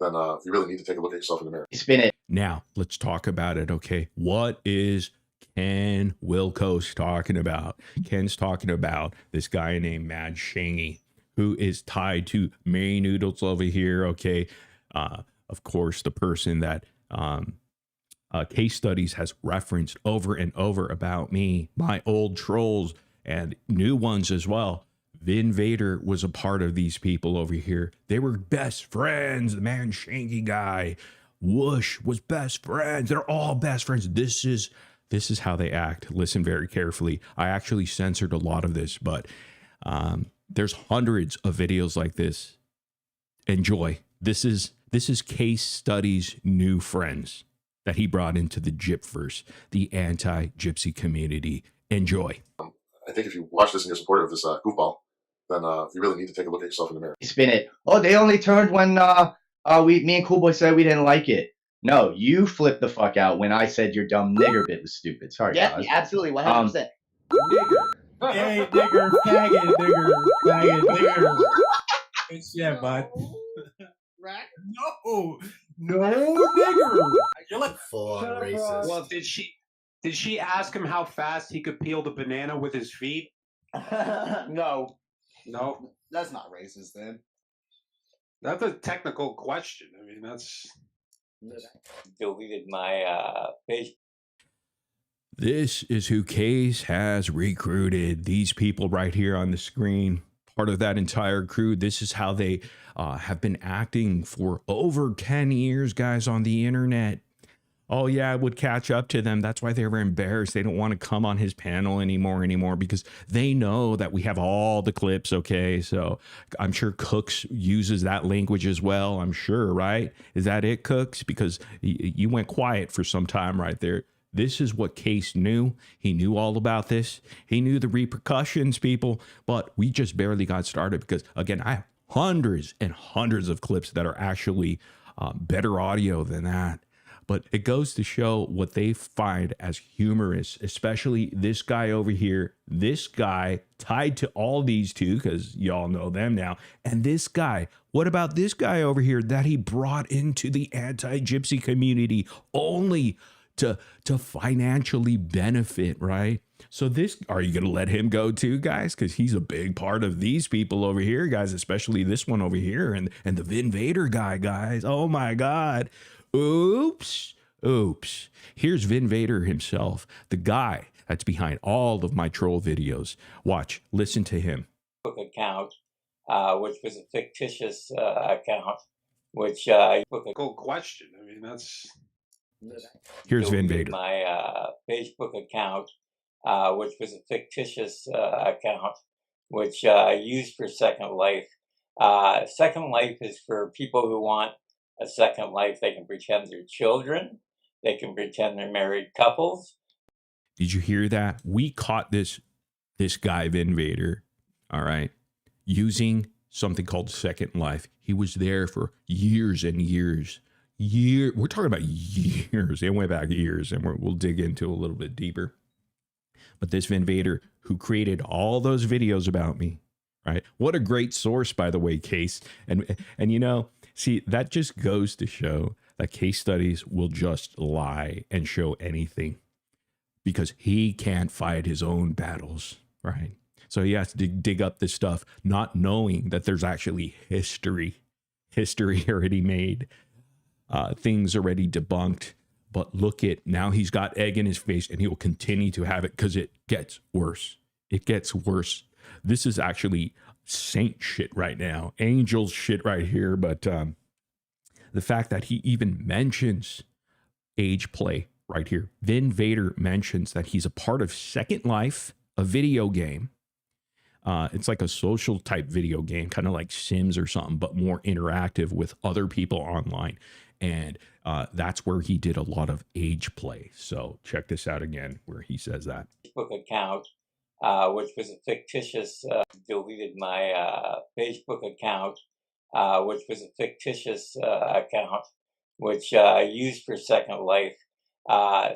then you really need to take a look at yourself in the mirror. Spin it. Now, let's talk about it, okay? What is Ken Wilco's talking about? Ken's talking about this guy named Mad Shangy, who is tied to Mary Noodles over here, okay? Of course, the person that Casestudyz has referenced over and over about me, my old trolls and new ones as well. Vin Vader was a part of these people over here. They were best friends. The man Shanky guy, Whoosh was best friends. They're all best friends. This is how they act. Listen very carefully. I actually censored a lot of this, but there's hundreds of videos like this. Enjoy. This is Casestudyz' new friends that he brought into the Gypverse, the anti-gypsy community. Enjoy. I think if you watch this and you're supportive of this goofball, then you really need to take a look at yourself in the mirror. Spin it. Oh, they only turned when me and Cool Boy said we didn't like it. No, you flipped the fuck out when I said your dumb nigger bit was stupid. Sorry, Yeah, guys. absolutely, 100%. Nigger. Hey, nigger, faggot, nigger. It's yeah, bud. Right? No, nigger. You're like Full on Shut up, racist. bro. well, did she ask him how fast he could peel the banana with his feet? No, No, That's not racist then. that's a technical question. I mean, that's deleted my Facebook. This is who Case has recruited. These people right here on the screen, part of that entire crew. This is how they have been acting for over 10 years, guys, on the internet. Oh, yeah, it would catch up to them. That's why they were embarrassed. They don't want to come on his panel anymore, because they know that we have all the clips, okay? So I'm sure Cooks uses that language as well, I'm sure, right? Is that it, Cooks? Because you went quiet for some time right there. This is what Case knew. He knew all about this. He knew the repercussions, people, but we just barely got started because, again, I have hundreds and hundreds of clips that are actually better audio than that. But it goes to show what they find as humorous, especially this guy over here, this guy tied to all these two, because y'all know them now. And this guy, what about this guy over here that he brought into the anti-gypsy community only to financially benefit, right? So this, are you going to let him go too, guys? Because he's a big part of these people over here, guys, especially this one over here and the Vin Vader guy, guys. Oh my God. Oops. Here's Vin Vader himself, the guy that's behind all of my troll videos. Watch, listen to him. Account, which was a fictitious account, which cool question. I mean, that's Here's Vin deleted Vader. my Facebook account, which was a fictitious account, which I used for Second Life. Second Life is for people who want a second life. They can pretend they're children. They can pretend they're married couples. Did you hear that? We caught this guy, Vin Vader, all right, using something called Second Life. He was there for years and years. We're talking about years. It went back years, and we'll dig into a little bit deeper. But this Vin Vader, who created all those videos about me, right? What a great source, by the way, Case. And you know, see, that just goes to show that Casestudyz will just lie and show anything because he can't fight his own battles, right? So he has to dig up this stuff, not knowing that there's actually history already made, things already debunked. But look at, now he's got egg in his face and he will continue to have it because it gets worse. It gets worse. This is actually saint shit right now, angel shit right here. But the fact that he even mentions age play right here, Vin Vader mentions that he's a part of Second Life, a video game. It's like a social type video game, kind of like Sims or something, but more interactive with other people online. And that's where he did a lot of age play. So check this out again, where he says that. Facebook account, which was a fictitious, deleted my Facebook account, which was a fictitious account, which I used for Second Life.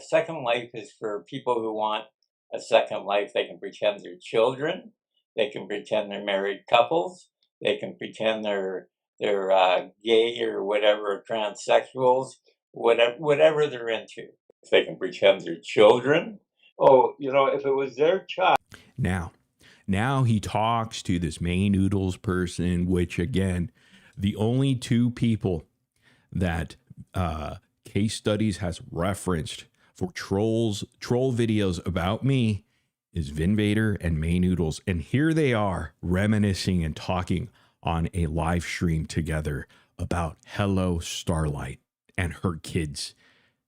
Second Life is for people who want a second life. They can pretend they're children. They can pretend they're married couples. They can pretend they're gay or whatever, transsexuals, whatever they're into. They can pretend they're children. Oh, if it was their child. Now he talks to this May Noodles person, which again, the only two people that Casestudyz has referenced for troll videos about me is Vinvader and May Noodles. And here they are reminiscing and talking on a live stream together about Hello Starlight and her kids.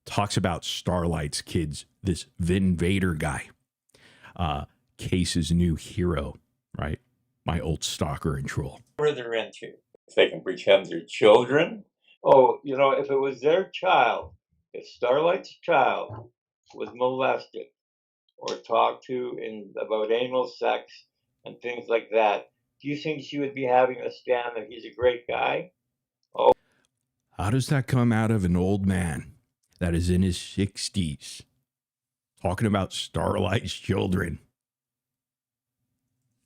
Talks about Starlight's kids, this Vinvader guy. Case's new hero, right? My old stalker and troll. Whatever they're into. They can pretend they're children. Oh, if it was their child, if Starlight's child was molested or talked to about anal sex and things like that, do you think she would be having a stand that he's a great guy? Oh. How does that come out of an old man that is in his 60s talking about Starlight's children?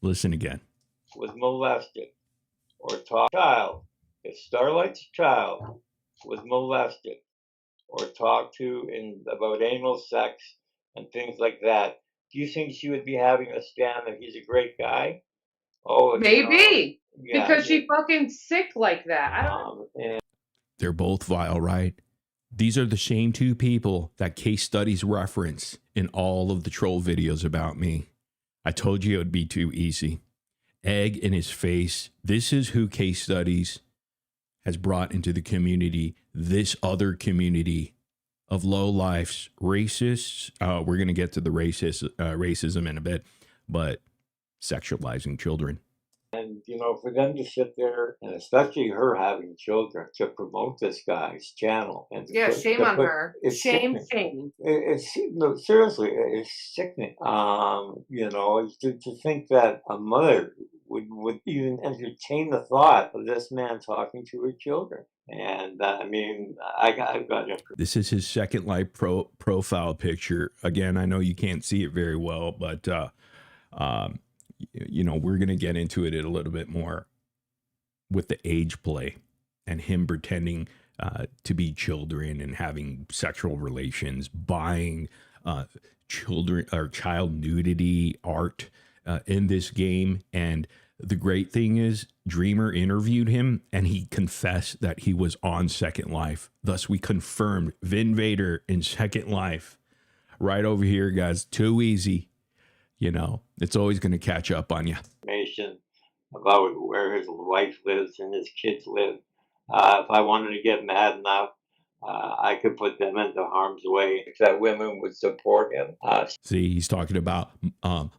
Listen again. Was molested or child. If Starlight's child was molested or talked to about anal sex and things like that, do you think she would be having a stand that he's a great guy? Oh, maybe. Yeah, because she fucking sick like that. I don't They're both vile, right? These are the same two people that Casestudyz reference in all of the troll videos about me. I told you it would be too easy. Egg in his face. This is who Casestudyz has brought into the community, this other community of low-lifes, racists. We're going to get to the racism in a bit, but sexualizing children. And, for them to sit there, and especially her having children, to promote this guy's channel. And shame on her. Shame. No, seriously, it's sickening. To think that a mother would even entertain the thought of this man talking to her children. And I've got it. This is his Second Life profile picture. Again, I know you can't see it very well, but we're going to get into it a little bit more with the age play and him pretending to be children and having sexual relations, buying children or child nudity art in this game. And the great thing is Dreamer interviewed him and he confessed that he was on Second Life. Thus, we confirmed Vinvader in Second Life right over here, guys. Too easy. It's always going to catch up on you. Information about where his wife lives and his kids live. If I wanted to get mad enough, I could put them into harm's way. That women would support him. See, he's talking about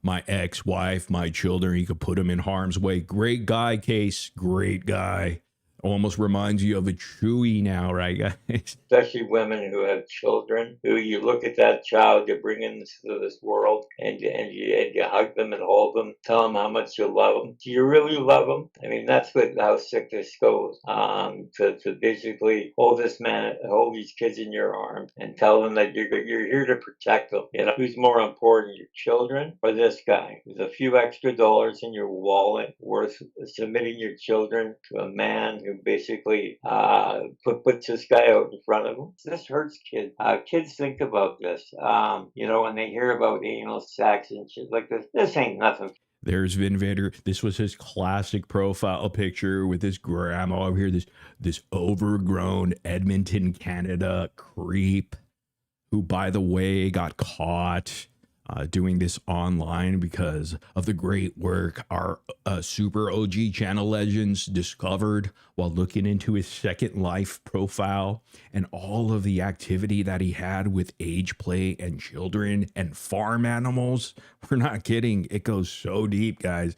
my ex-wife, my children. He could put them in harm's way. Great guy, Case. Great guy. Almost reminds you of a Chewy now, right, guys? Especially women who have children, who you look at that child you bring into this world, and you hug them and hold them, tell them how much you love them. Do you really love them? That's how sick this goes. To basically hold this man, hold these kids in your arms, and tell them that you're here to protect them. Who's more important, your children or this guy? There's a few extra dollars in your wallet worth submitting your children to a man who basically puts this guy out in front of him. This hurts kids. Kids think about this. When they hear about anal sex and shit like this ain't nothing. There's Vinvader. This was his classic profile picture with his grandma over here. This overgrown Edmonton, Canada creep who, by the way, got caught doing this online because of the great work our super OG channel legends discovered while looking into his Second Life profile and all of the activity that he had with age play and children and farm animals. We're not kidding. It goes so deep, guys.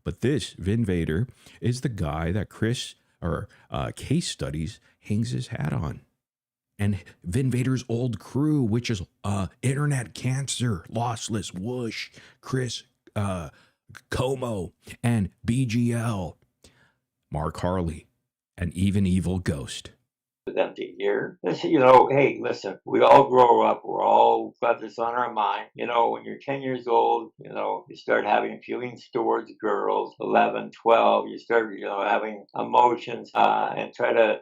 But this Vinvader is the guy that Casestudyz hangs his hat on. and Vin Vader's old crew, which is Internet Cancer, Lossless, Whoosh, Chris Como, and BGL, Mark Harley, and even Evil Ghost. Them to hear this, hey, listen, we all grow up, we're all got this on our mind. When you're 10 years old, you start having feelings towards girls. 11, 12, you start having emotions, and try to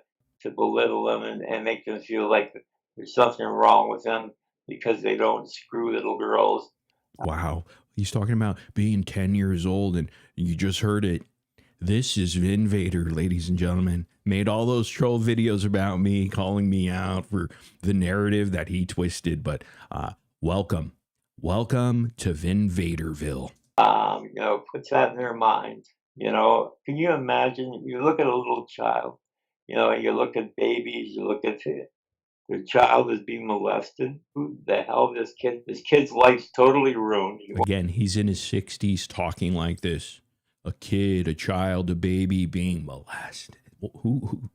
belittle them and make them feel like there's something wrong with them because they don't screw little girls. Wow, he's talking about being 10 years old, and you just heard it. This is Vin Vader, ladies and gentlemen. Made all those troll videos about me, calling me out for the narrative that he twisted. But welcome to Vin Vaderville. Puts that in their mind. Can you imagine? You look at a little child, you look at babies, you look at the child is being molested. Who the hell? This kid's life's totally ruined. Again, he's in his 60s talking like this. A kid, a child, a baby being molested. Who?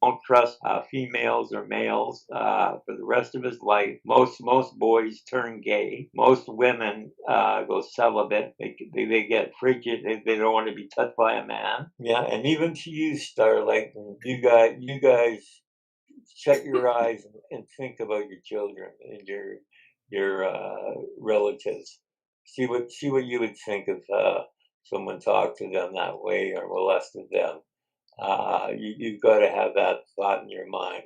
Won't trust females or males for the rest of his life. Most boys turn gay. Most women go celibate. They get frigid. They don't want to be touched by a man. Yeah, and even to you, Starlight, you guys shut your eyes and think about your children and your relatives. See what you would think if someone talked to them that way or molested them. You've got to have that thought in your mind.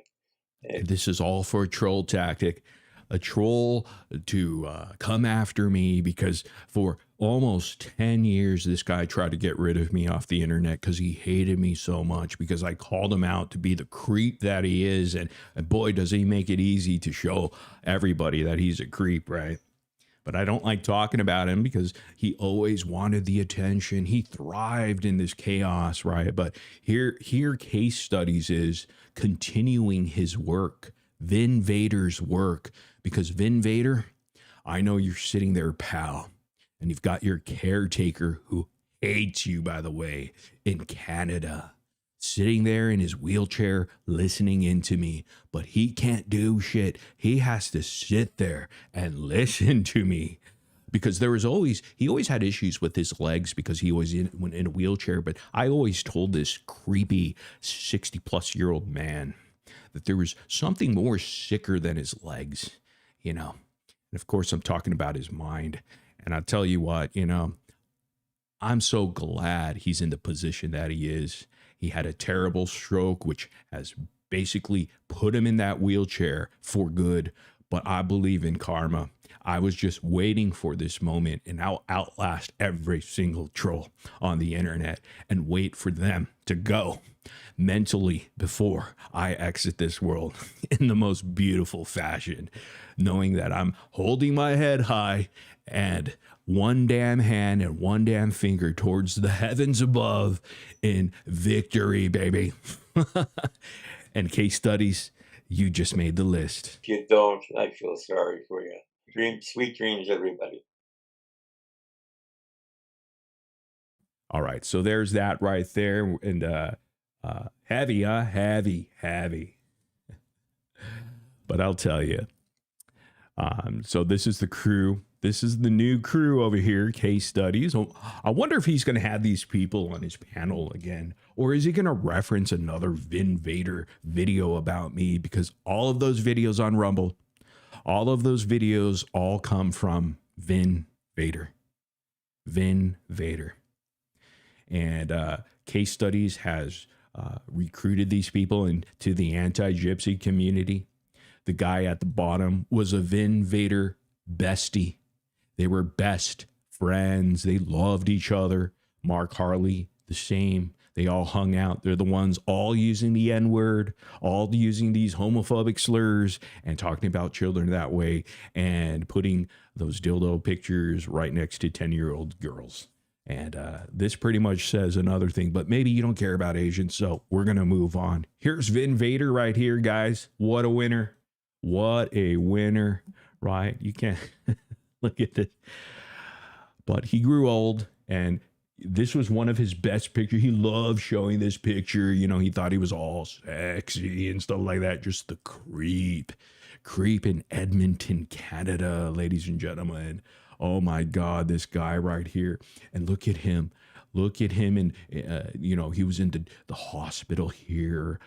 This is all for a troll tactic. A troll to come after me because for almost 10 years, this guy tried to get rid of me off the internet because he hated me so much because I called him out to be the creep that he is. And boy, does he make it easy to show everybody that he's a creep, right? But I don't like talking about him because he always wanted the attention. He thrived in this chaos, right? But here Casestudyz is continuing his work, Vin Vader's work, because Vin Vader, I know you're sitting there, pal, and you've got your caretaker who hates you, by the way, in Canada, sitting there in his wheelchair listening into me, but he can't do shit. He has to sit there and listen to me because he always had issues with his legs because he was in a wheelchair. But I always told this creepy 60-plus-year-old man that there was something more sicker than his legs, And of course, I'm talking about his mind. And I'll tell you what, I'm so glad he's in the position that he is. He had a terrible stroke, which has basically put him in that wheelchair for good. But I believe in karma. I was just waiting for this moment, and I'll outlast every single troll on the internet and wait for them to go mentally before I exit this world in the most beautiful fashion, knowing that I'm holding my head high and one damn hand and one damn finger towards the heavens above in victory, baby. And Casestudyz, you just made the list. If you don't, I feel sorry for you. Sweet dreams, everybody. All right, so there's that right there. And heavy, huh? Heavy. But I'll tell you. So this is the crew. This is the new crew over here, Casestudyz. I wonder if he's going to have these people on his panel again, or is he going to reference another Vin Vader video about me? Because all of those videos on Rumble, all of those videos all come from Vin Vader. Vin Vader. And Casestudyz has recruited these people into the anti-Gypsy community. The guy at the bottom was a Vin Vader bestie. They were best friends. They loved each other. Mark Harley, the same. They all hung out. They're the ones all using the N-word, all using these homophobic slurs and talking about children that way and putting those dildo pictures right next to 10-year-old girls. And this pretty much says another thing, but maybe you don't care about Asians, so we're going to move on. Here's Vin Vader right here, guys. What a winner. What a winner, right? You can't look at this. But he grew old, and This was one of his best pictures. He loved showing this picture. You know, he thought he was all sexy and stuff like that. Just the creep in Edmonton, Canada, ladies and gentlemen. Oh my God, this guy right here. And look at him. Look at him. And, you know, he was in the hospital here,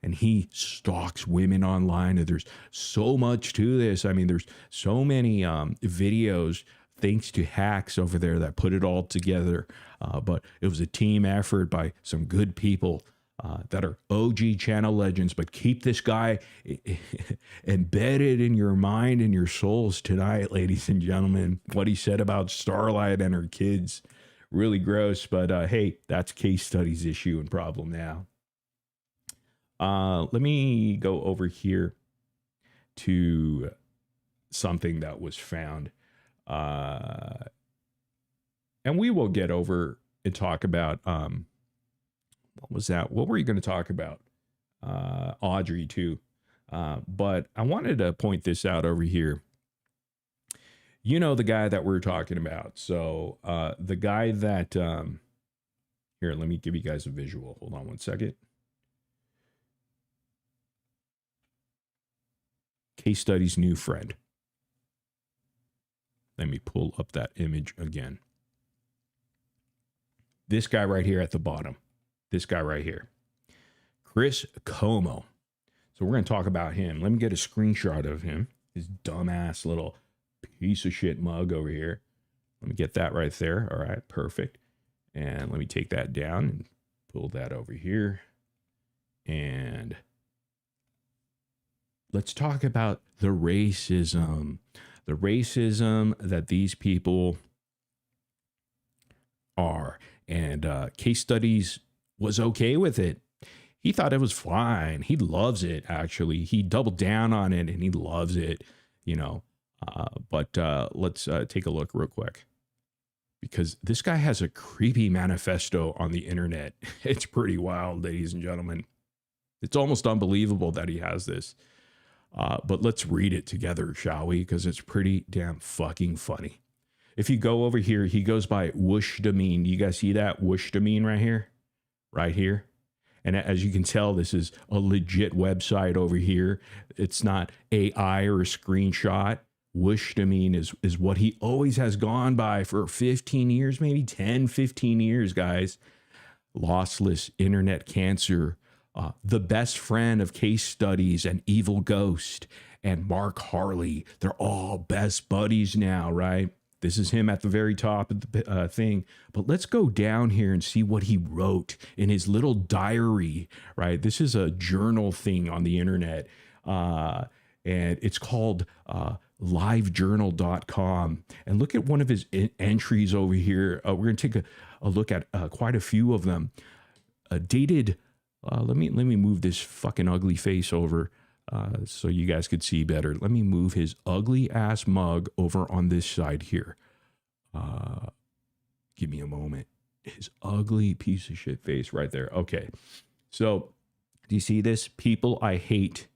and he stalks women online. And there's so much to this. I mean, there's so many videos thanks to hacks over there that put it all together. But it was a team effort by some good people that are OG channel legends. But keep this guy embedded in your mind and your souls tonight, ladies and gentlemen. What he said about Starlight and her kids, really gross. But hey, that's Case Study's issue and problem now. Let me go over here to something that was found. And we will get over and talk about, what was that? What were you going to talk about? Audrey too. But I wanted to point this out over here. You know, the guy that we're talking about. So the guy that, here, let me give you guys a visual. Hold on one second. Case Study's new friend. Let me pull up that image again. This guy right here at the bottom. This guy right here. Chris Como. So we're going to talk about him. Let me get a screenshot of him. His dumbass little piece of shit mug over here. Let me get that right there. All right, perfect. And let me take that down and pull that over here. And let's talk about the racism. The racism that these people are. And Case Studyz was okay with it. He thought it was fine. He loves it, actually. He doubled down on it, and he loves it, you know. But let's take a look real quick. Because this guy has a creepy manifesto on the internet. It's pretty wild, ladies and gentlemen. It's almost unbelievable that he has this. But let's read it together, shall we? Because it's pretty damn fucking funny. If you go over here, he goes by Woosh-da-Mean. You guys see that Woosh-da-Mean right here? Right here. And as you can tell, this is a legit website over here. It's not AI or a screenshot. Woosh-da-Mean is what he always has gone by for 15 years, maybe 10, 15 years, guys. Lossless internet cancer. The best friend of Case Studyz and Evil Ghost and Mark Harley. They're all best buddies now, right? This is him at the very top of the thing. But let's go down here and see what he wrote in his little diary, right? This is a journal thing on the internet. And it's called livejournal.com. And look at one of his entries over here. We're going to take a look at quite a few of them. Dated... let me move this fucking ugly face over so you guys could see better. Let me move his ugly ass mug over on this side here. Give me a moment. His ugly piece of shit face right there. Okay. So do you see this? People I hate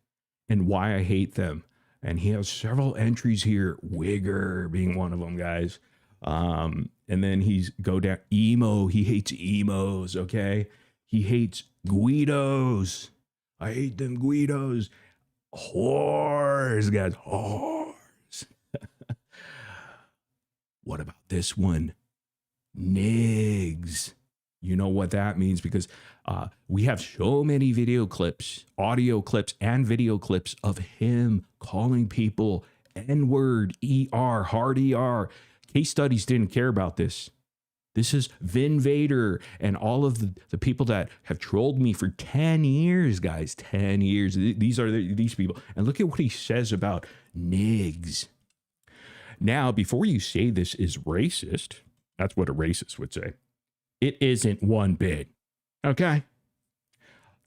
and why I hate them. And he has several entries here. Wigger being one of them, guys. And then he's go down emo. He hates emos. Okay. He hates Guidos. I hate them Guidos. Whores, guys. Whores. What about this one? Nigs. You know what that means because we have so many video clips, audio clips, and video clips of him calling people N-word, ER, hard ER. Case Studyz didn't care about this. This is Vin Vader and all of the people that have trolled me for 10 years, guys. 10 years. These are these people. And look at what he says about nigs. Now, before you say this is racist, that's what a racist would say. It isn't one bit. Okay?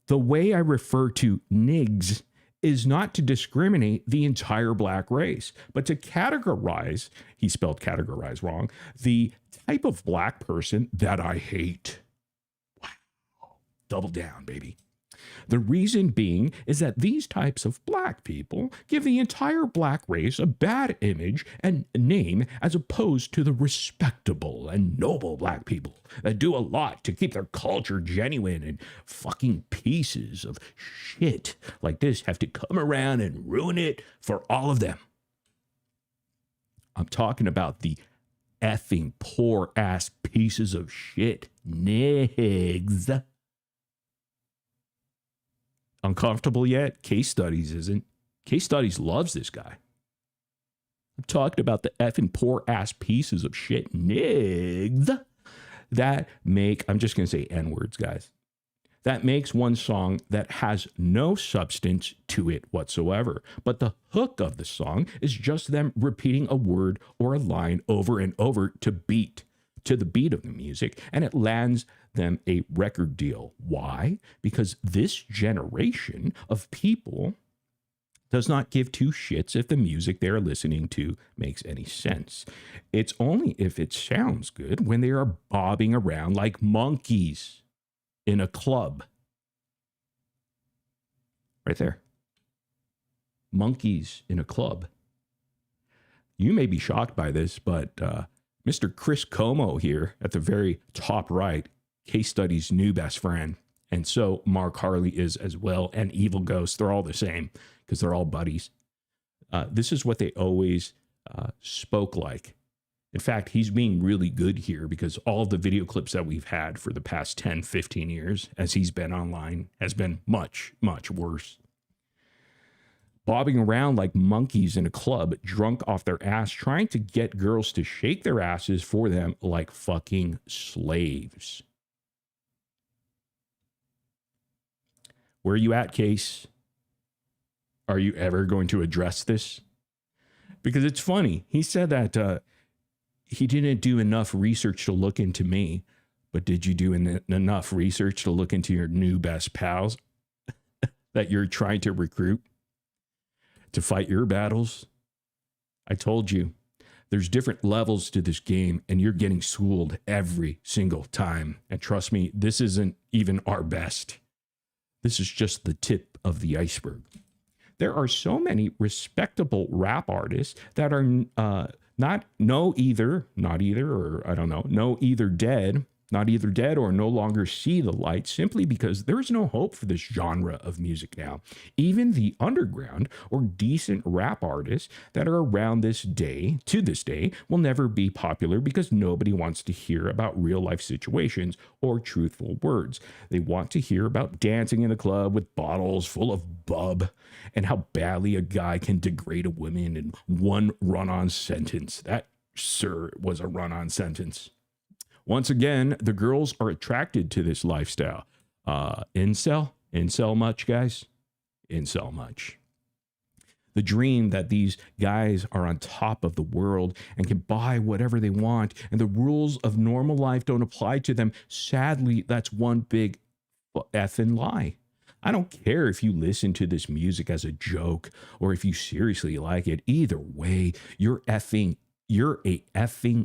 The way I refer to nigs is not to discriminate the entire black race, but to categorize, he spelled categorize wrong, the type of black person that I hate. Wow. Double down, baby. The reason being is that these types of black people give the entire black race a bad image and name as opposed to the respectable and noble black people that do a lot to keep their culture genuine, and fucking pieces of shit like this have to come around and ruin it for all of them. I'm talking about the effing poor ass pieces of shit nigs. Uncomfortable yet? Casestudyz isn't. Casestudyz loves this guy. I'm talking about the effing poor ass pieces of shit nigs that make, I'm just going to say N-words, guys, that makes one song that has no substance to it whatsoever. But the hook of the song is just them repeating a word or a line over and over to the beat of the music, and it lands them a record deal. Why? Because this generation of people does not give two shits if the music they're listening to makes any sense. It's only if it sounds good when they are bobbing around like monkeys in a club. Right there. Monkeys in a club. You may be shocked by this, but Mr. Chris Como here at the very top right, Casestudyz' new best friend, and so Mark Harley is as well, and Evil Ghost. They're all the same because they're all buddies. This is what they always spoke like. In fact, he's being really good here because all of the video clips that we've had for the past 10, 15 years as he's been online has been much, much worse. Bobbing around like monkeys in a club, drunk off their ass, trying to get girls to shake their asses for them like fucking slaves. Where are you at, Case? Are you ever going to address this? Because it's funny. He said that he didn't do enough research to look into me, but did you do enough research to look into your new best pals that you're trying to recruit to fight your battles? I told you, there's different levels to this game, and you're getting schooled every single time. And trust me, this isn't even our best. This is just the tip of the iceberg. There are so many respectable rap artists that are not either dead or no longer see the light, simply because there is no hope for this genre of music now. Even the underground or decent rap artists that are around to this day will never be popular because nobody wants to hear about real life situations or truthful words. They want to hear about dancing in a club with bottles full of bub and how badly a guy can degrade a woman in one run-on sentence. That, sir, was a run-on sentence. Once again, the girls are attracted to this lifestyle. Incel much, guys? Incel much. The dream that these guys are on top of the world and can buy whatever they want, and the rules of normal life don't apply to them. Sadly, that's one big effing lie. I don't care if you listen to this music as a joke or if you seriously like it. Either way, you're a effing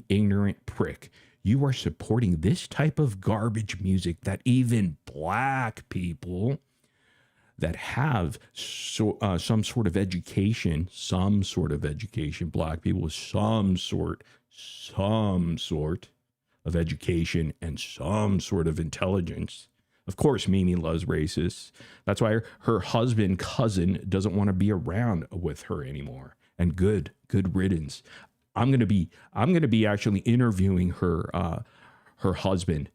ignorant prick. You are supporting this type of garbage music that even black people that have some sort of education, black people with some sort of education and some sort of intelligence. Of course, Mimi loves racists. That's why her cousin doesn't want to be around with her anymore. And good riddance. I'm gonna be actually interviewing her husband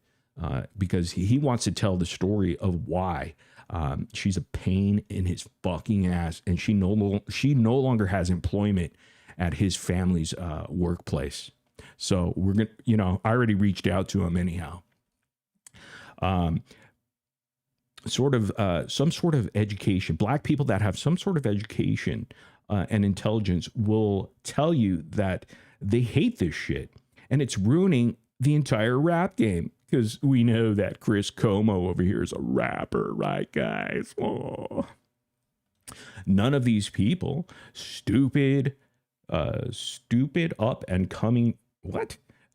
because he wants to tell the story of why she's a pain in his fucking ass, and she no longer has employment at his family's workplace. So we're gonna, I already reached out to him anyhow. Some sort of education. Black people that have some sort of education and intelligence will tell you that they hate this shit, and it's ruining the entire rap game, because we know that Chris Como over here is a rapper, right, guys? Oh. None of these people, stupid up and coming,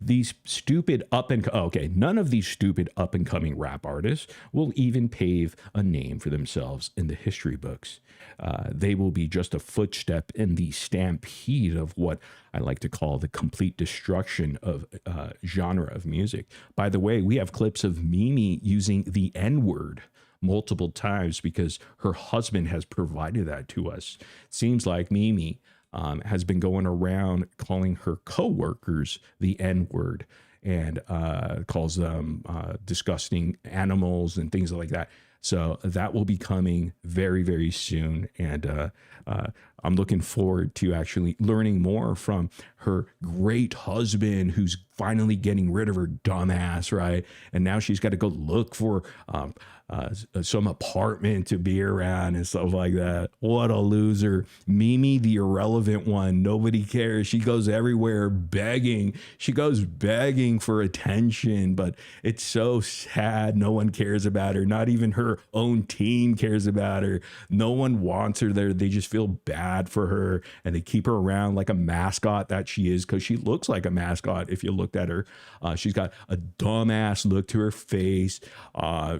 These stupid none of these stupid up and coming rap artists will even pave a name for themselves in the history books. They will be just a footstep in the stampede of what I like to call the complete destruction of genre of music. By the way, we have clips of Mimi using the N-word multiple times because her husband has provided that to us. Seems like Mimi has been going around calling her coworkers the N-word and calls them disgusting animals and things like that. So that will be coming very, very soon. And I'm looking forward to actually learning more from her great husband who's finally getting rid of her dumbass, right? And now she's got to go look for some apartment to be around and stuff like that. What a loser. Mimi, the irrelevant one. Nobody cares. She goes everywhere begging. She goes begging for attention, but it's so sad. No one cares about her. Not even her own team cares about her. No one wants her there. They just feel bad for her and they keep her around like a mascot that she is, because she looks like a mascot if you looked at her. She's got a dumbass look to her face.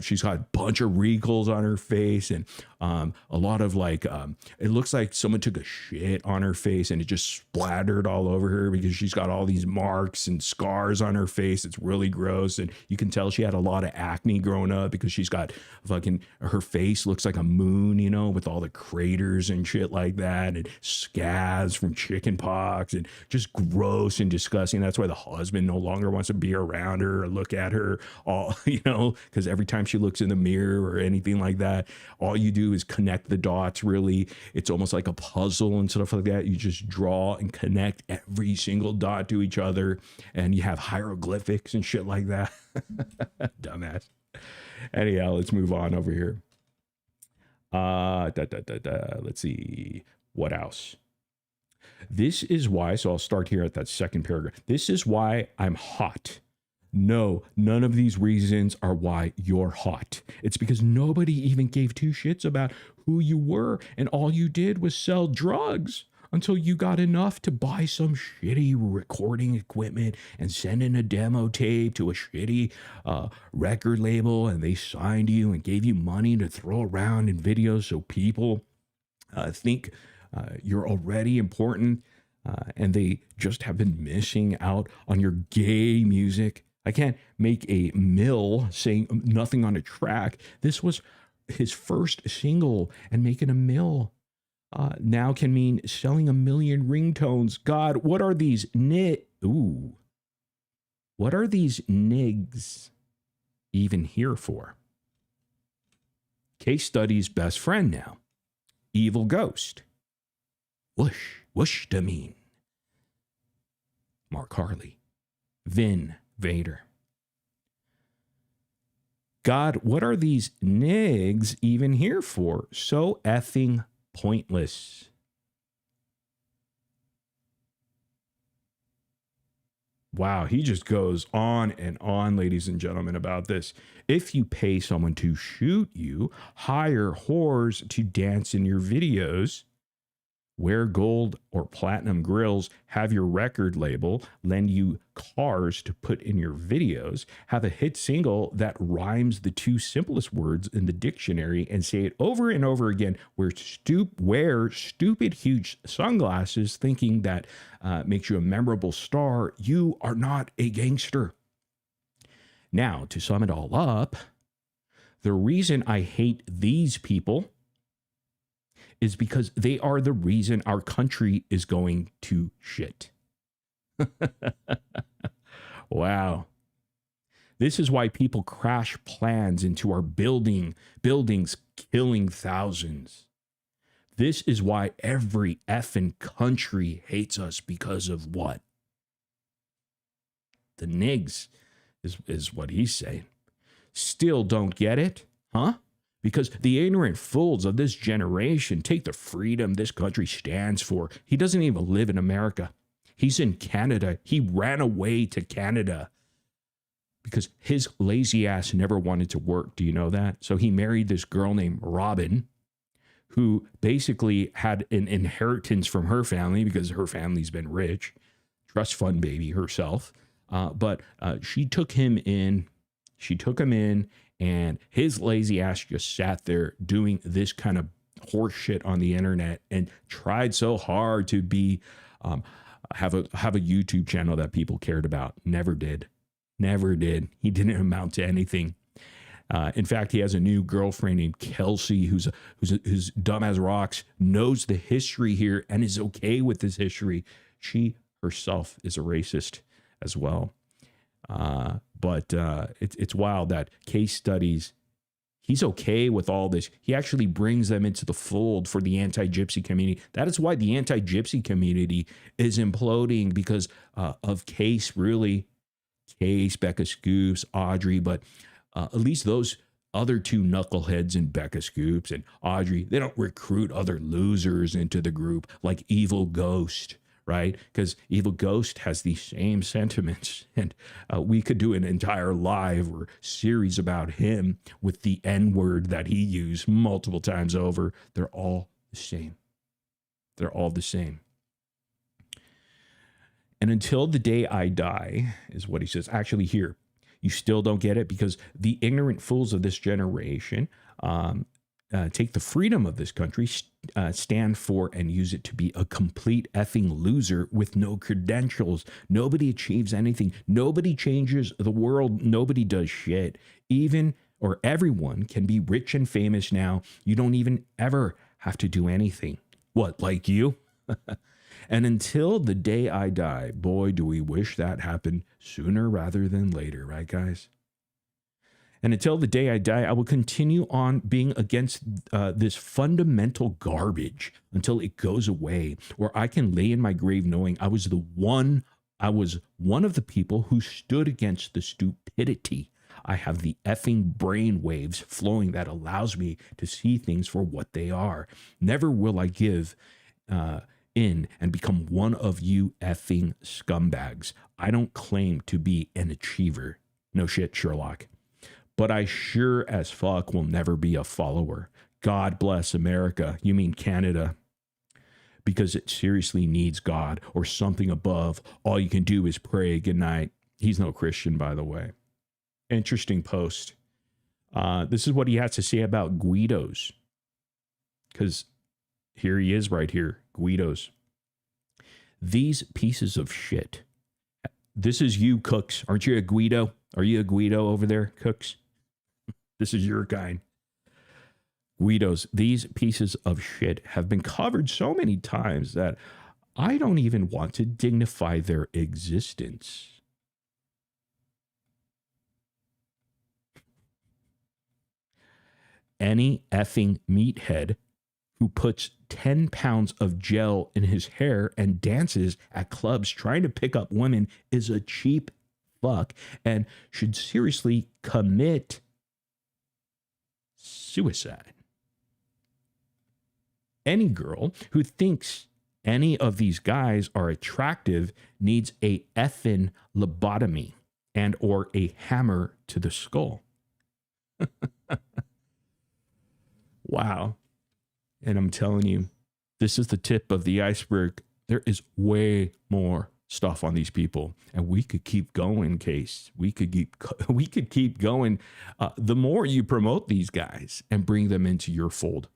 She's got a bunch of wrinkles on her face and a lot of like, it looks like someone took a shit on her face and it just splattered all over her because she's got all these marks and scars on her face. It's really gross. And you can tell she had a lot of acne growing up because she's got her face looks like a moon, you know, with all the craters and shit like that and scabs from chicken pox and just gross and disgusting. That's why the husband no longer wants to be around her or look at her all, you know, because every time she looks in the mirror or anything like that, all you do is connect the dots. Really, it's almost like a puzzle and stuff like that. You just draw and connect every single dot to each other and you have hieroglyphics and shit like that. Dumbass. Anyhow, let's move on over here. Let's see what else. This is why, so I'll start here at that second paragraph. This is why I'm hot. No, none of these reasons are why you're hot. It's because nobody even gave two shits about who you were, and all you did was sell drugs until you got enough to buy some shitty recording equipment and send in a demo tape to a shitty record label, and they signed you and gave you money to throw around in videos so people think you're already important, and they just have been missing out on your gay music. I can't make a mill saying nothing on a track. This was his first single, and making a mill now can mean selling 1 million ringtones. God, what are these what are these nigs even here for? Casestudyz best friend now. Evil ghost. Whoosh to mean. Mark Harley. Vin Vader. God, what are these nigs even here for? So effing pointless. Wow, he just goes on and on, ladies and gentlemen, about this. If you pay someone to shoot you, hire whores to dance in your videos, wear gold or platinum grills, have your record label lend you cars to put in your videos, have a hit single that rhymes the two simplest words in the dictionary and say it over and over again, wear stupid huge sunglasses thinking that makes you a memorable star, you are not a gangster. Now, to sum it all up, the reason I hate these people is because they are the reason our country is going to shit. Wow. This is why people crash plans into our buildings, killing thousands. This is why every effing country hates us because of what? The nigs is what he's saying. Still don't get it, huh? Because the ignorant fools of this generation take the freedom this country stands for. He doesn't even live in America. He's in Canada. He ran away to Canada because his lazy ass never wanted to work. Do you know that? So he married this girl named Robin, who basically had an inheritance from her family because her family's been rich. Trust fund baby herself. But she took him in. She took him in, and his lazy ass just sat there doing this kind of horse shit on the internet and tried so hard to be have a YouTube channel that people cared about. Never did. Never did. He didn't amount to anything. In fact, he has a new girlfriend named Kelsey, who's dumb as rocks, knows the history here and is okay with this history. She herself is a racist as well. But it's wild that Casestudyz, he's okay with all this. He actually brings them into the fold for the anti-Gypsy community. That is why the anti-Gypsy community is imploding, because of Case, really. Case, Becca Scoops, Audrey, but at least those other two knuckleheads in Becca Scoops and Audrey, they don't recruit other losers into the group like Evil Ghost, right? Because Evil Ghost has the same sentiments, and we could do an entire live or series about him with the N-word that he used multiple times over. They're all the same. They're all the same. And until the day I die, is what he says. Actually, here, you still don't get it, because the ignorant fools of this generation take the freedom of this country, stand for and use it to be a complete effing loser with no credentials. Nobody achieves anything. Nobody changes the world. Nobody does shit. Even or everyone can be rich and famous now. You don't even ever have to do anything. What, like you? And until the day I die, boy, do we wish that happened sooner rather than later, right, guys? And until the day I die, I will continue on being against this fundamental garbage until it goes away, or I can lay in my grave knowing I was one of the people who stood against the stupidity. I have the effing brain waves flowing that allows me to see things for what they are. Never will I give in and become one of you effing scumbags. I don't claim to be an achiever. No shit, Sherlock. But I sure as fuck will never be a follower. God bless America. You mean Canada? Because it seriously needs God or something above. All you can do is pray. Good night. He's no Christian, by the way. Interesting post. This is what he has to say about Guidos. Because here he is right here. Guidos. These pieces of shit. This is you, Cooks. Aren't you a Guido? Are you a Guido over there, Cooks? This is your kind. Guidos. These pieces of shit have been covered so many times that I don't even want to dignify their existence. Any effing meathead who puts 10 pounds of gel in his hair and dances at clubs trying to pick up women is a cheap fuck and should seriously commit suicide. Any girl who thinks any of these guys are attractive needs a effing lobotomy and or a hammer to the skull. Wow. And I'm telling you, this is the tip of the iceberg. There is way more stuff on these people, and we could keep going. Case we could keep going. The more you promote these guys and bring them into your fold,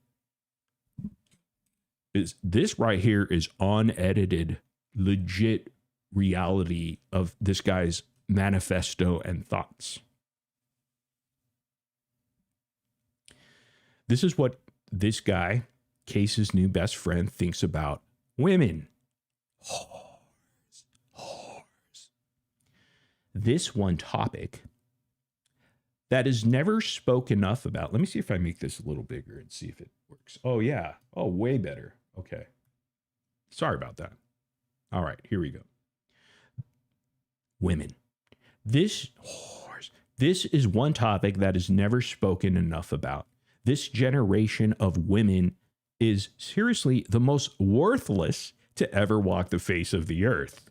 this right here is unedited, legit reality of this guy's manifesto and thoughts. This is what this guy, Case's new best friend, thinks about women. Whores. This one topic that is never spoke enough about. Let me see if I make this a little bigger and see if it works. Oh, yeah. Oh, way better. Okay. Sorry about that. All right, here we go. Women. This is one topic that is never spoken enough about. This generation of women is seriously the most worthless to ever walk the face of the earth.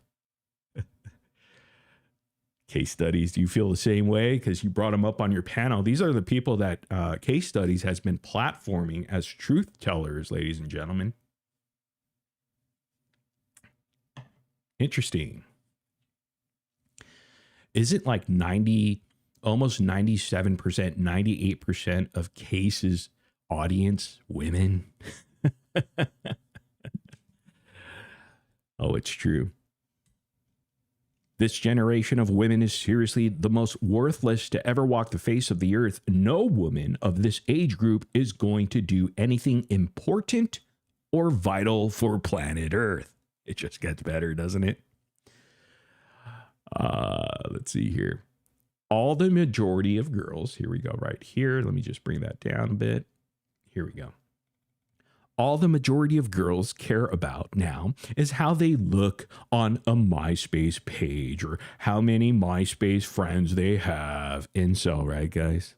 Casestudyz, do you feel the same way? Because you brought them up on your panel. These are the people that Casestudyz has been platforming as truth tellers, ladies and gentlemen. Interesting. isn't like 90, almost 97%, 98% of cases audience women? Oh, it's true. This generation of women is seriously the most worthless to ever walk the face of the earth. No woman of this age group is going to do anything important or vital for planet Earth. It just gets better, doesn't it? Let's see here. All the majority of girls, here we go, right here. Let me just bring that down a bit. Here we go. All the majority of girls care about now is how they look on a MySpace page or how many MySpace friends they have. Incel, right, guys?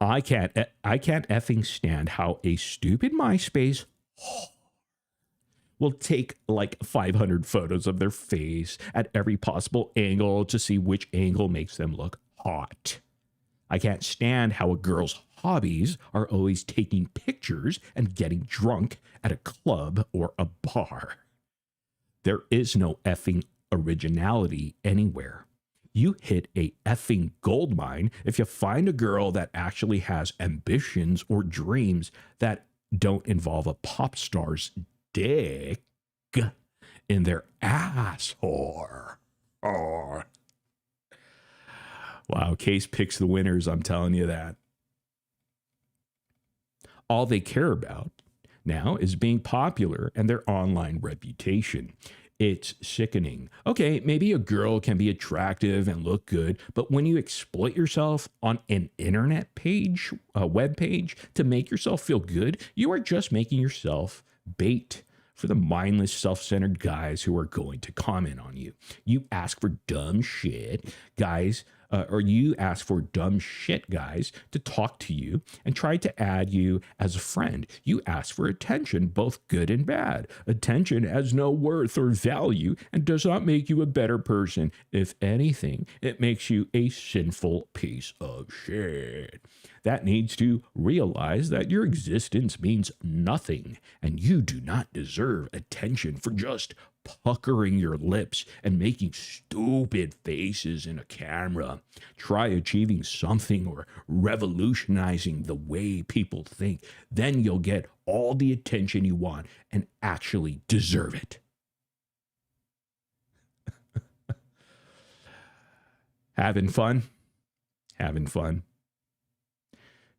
I can't effing stand how a stupid MySpace will take like 500 photos of their face at every possible angle to see which angle makes them look hot. I can't stand how a girl's hobbies are always taking pictures and getting drunk at a club or a bar. There is no effing originality anywhere. You hit a effing gold mine if you find a girl that actually has ambitions or dreams that don't involve a pop star's dick in their asshole. Oh. Wow, Case picks the winners, I'm telling you that. All they care about now is being popular and their online reputation. It's sickening. Okay, maybe a girl can be attractive and look good, but when you exploit yourself on an internet page, a web page, to make yourself feel good, you are just making yourself bait for the mindless, self-centered guys who are going to comment on you. You ask for dumb shit, guys, or you ask for dumb shit guys to talk to you and try to add you as a friend. You ask for attention, both good and bad. Attention has no worth or value and does not make you a better person. If anything, it makes you a sinful piece of shit. That needs to realize that your existence means nothing and you do not deserve attention for just puckering your lips and making stupid faces in a camera. Try achieving something or revolutionizing the way people think. Then you'll get all the attention you want and actually deserve it. Having fun? Having fun.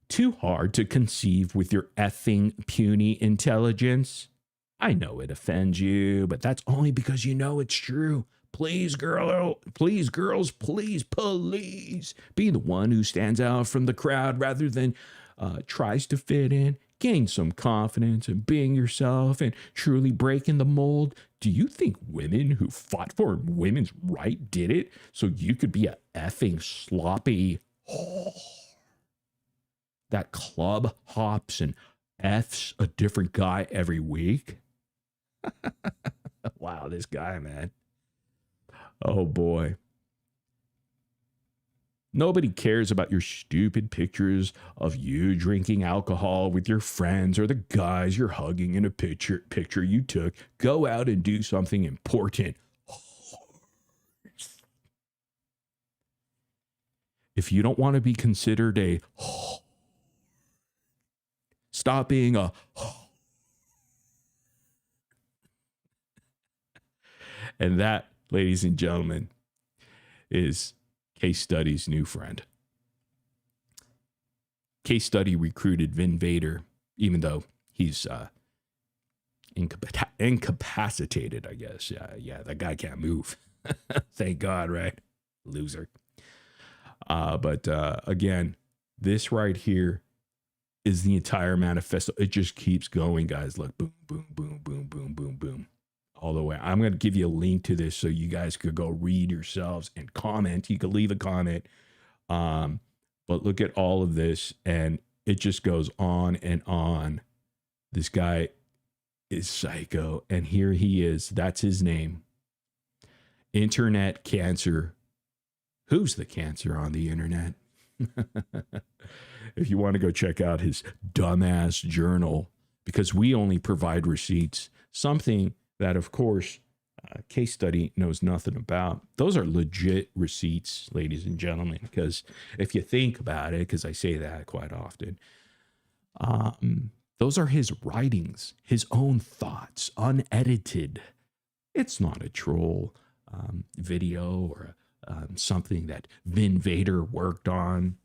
Too hard to conceive with your effing puny intelligence? I know it offends you, but that's only because you know it's true. Please, girls, please, be the one who stands out from the crowd rather than tries to fit in. Gain some confidence in being yourself and truly breaking the mold. Do you think women who fought for women's right did it so you could be a effing sloppy that club hops and F's a different guy every week? Wow, this guy, man. Oh, boy. Nobody cares about your stupid pictures of you drinking alcohol with your friends or the guys you're hugging in a picture you took. Go out and do something important. If you don't want to be considered a stop being a and that, ladies and gentlemen, is Case Study's new friend. Case Study recruited Vin Vader, even though he's incapacitated, I guess. Yeah, that guy can't move. Thank God, right? Loser. But again, this right here is the entire manifesto. It just keeps going, guys. Look, boom, boom, boom, boom, boom, boom, boom. All the way. I'm going to give you a link to this so you guys could go read yourselves and comment. You could leave a comment. But look at all of this, and it just goes on and on. This guy is psycho, and here he is. That's his name. Internet cancer. Who's the cancer on the internet? If you want to go check out his dumbass journal, because we only provide receipts, something that, of course, case study knows nothing about. Those are legit receipts, ladies and gentlemen, because if you think about it, because I say that quite often, those are his writings, his own thoughts, unedited. It's not a troll video or something that Vin Vader worked on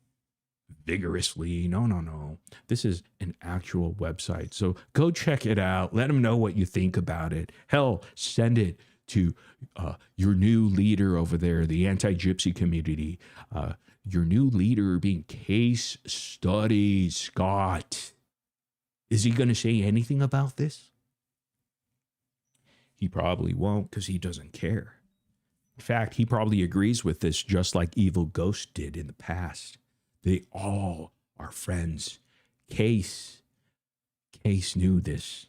vigorously. No. This is an actual website. So go check it out. Let them know what you think about it. Hell, send it to your new leader over there, the anti-gypsy community. Your new leader being Casestudyz Scott. Is he going to say anything about this? He probably won't, because he doesn't care. In fact, he probably agrees with this, just like Evil Ghost did in the past. They all are friends. Case knew this.